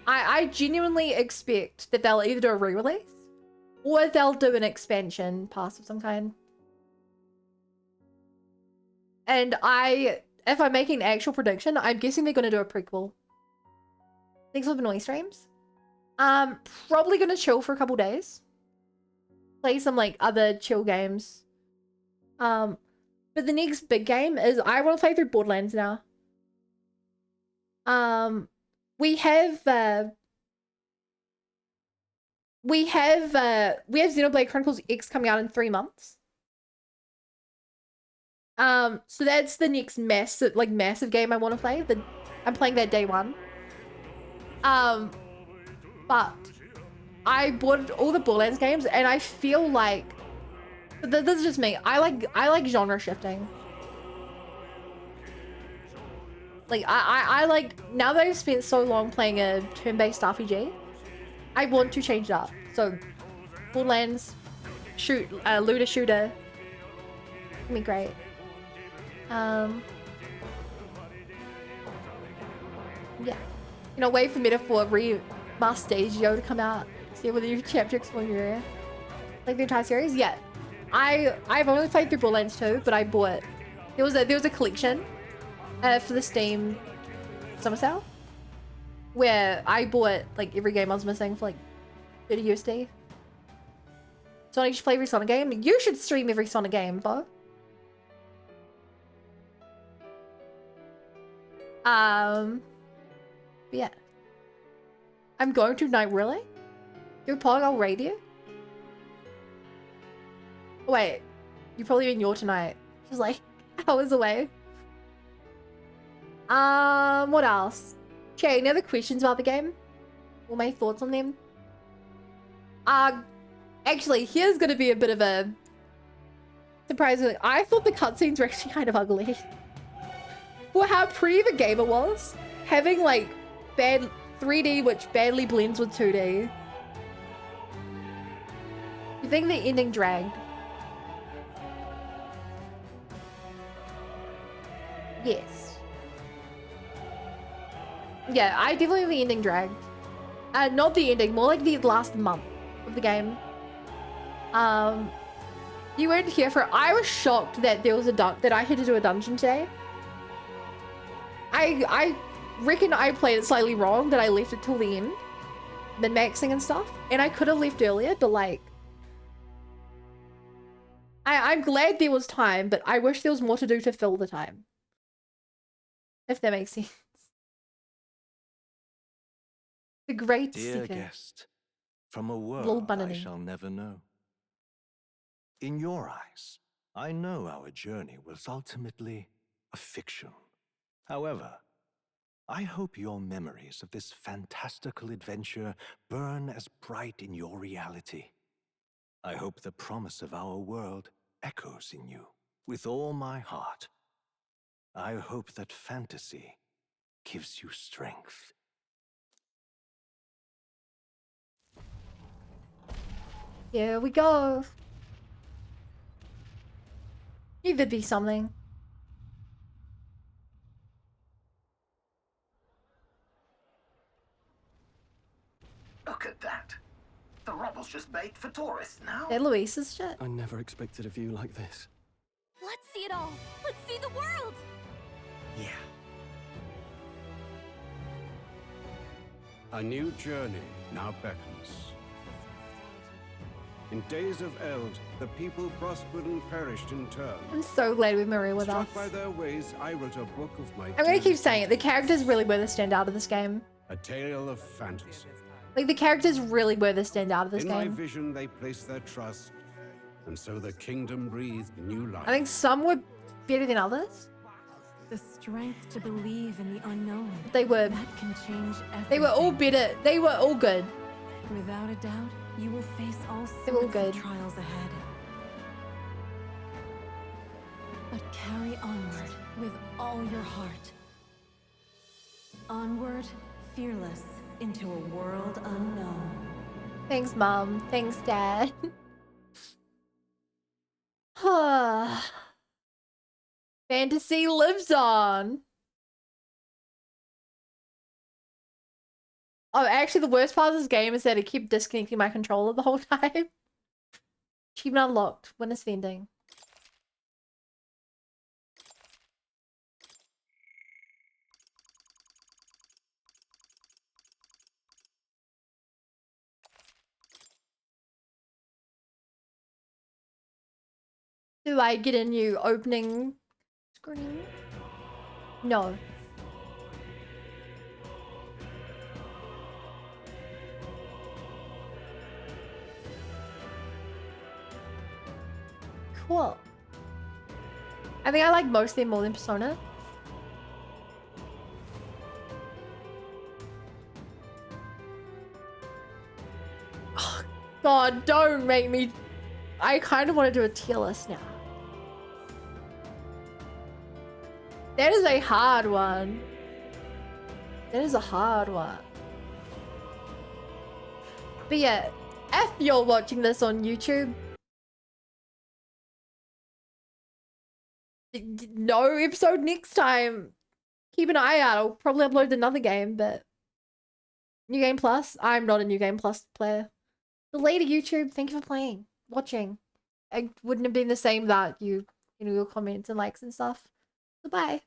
I genuinely expect that they'll either do a re-release or they'll do an expansion pass of some kind. And if I'm making an actual prediction, I'm guessing they're going to do a prequel. Thanks for the noise streams. Probably going to chill for a couple days. Play some like other chill games. But the next big game is I want to play through Borderlands now. We have Xenoblade Chronicles X coming out in 3 months. So that's the next massive game I want to play. I'm playing that day one. But I bought all the Borderlands games and I feel like this is just me. I like genre shifting. Like I like, now that I've spent so long playing a turn-based RPG, I want to change it up. So Borderlands, looter shooter, gonna be great. Yeah, you know, wait for Metaphor ReFantazio to come out. See what the new chapter exploring your area. Like the entire series. Yeah, I've only played through Borderlands 2, but I bought, there was a collection for the Steam summer sale where I bought like every game I was missing for like 30 USD. So I should play every Sonic game. You should stream every Sonic game, Bo. Yeah. I'm going to tonight, really? Your Pog, I'll raid you. Oh, wait, you probably mean you're tonight. She's like hours away. What else? Okay, any other questions about the game? Or my thoughts on them? Actually, here's gonna be a bit of a surprisingly. I thought the cutscenes were actually kind of ugly. For how pretty the game it was, having like bad 3D which badly blends with 2D. You think the ending dragged? Yes. Yeah, I definitely think the ending dragged. Not the ending, more like the last month of the game. You weren't here for. I was shocked that there was that I had to do a dungeon today. I reckon I played it slightly wrong, that I left it till the end, min-maxing and stuff, and I could have left earlier, but like, I'm glad there was time, but I wish there was more to do to fill the time. If that makes sense. The great Dear seeker. guest, from a Little world I Bunny. shall never know. In your eyes, I know our journey was ultimately a fiction. However, I hope your memories of this fantastical adventure burn as bright in your reality. I hope the promise of our world echoes in you with all my heart. I hope that fantasy gives you strength. Here we go. You could be something. Look at that. The rubble's just bait for tourists now. That Luis's shit. I never expected a view like this. Let's see it all. Let's see the world. Yeah. A new journey now beckons. In days of Eld, the people prospered and perished in turn. I'm so glad we have Maria with us. Struck by their ways, I wrote a book of my I'm gonna keep saying it. The characters really were the standout of this game. A tale of fantasy. Like, the characters really were the standout of this In my game. vision, they placed their trust, and so the kingdom breathed new life. I think some were better than others. The strength to believe in the unknown. They were. That can change everything. They were all better. They were all good. Without a doubt, you will face all They were all sorts good. of trials ahead. But carry onward with all your heart. Onward, fearless, into a world unknown. Thanks, Mom. Thanks, Dad. Fantasy lives on. Oh, actually, the worst part of this game is that it kept disconnecting my controller the whole time. Achievement unlocked. Witness vending. Do I get a new opening screen? No. Cool. I think I like most of them more than Persona. Oh, God, don't make me... I kind of want to do a tier list now. That is a hard one. That is a hard one. But yeah, if you're watching this on YouTube, no episode next time. Keep an eye out. I'll probably upload another game, but New Game Plus. I'm not a New Game Plus player. But later, YouTube, thank you for playing, watching. It wouldn't have been the same without you, your comments and likes and stuff. Goodbye.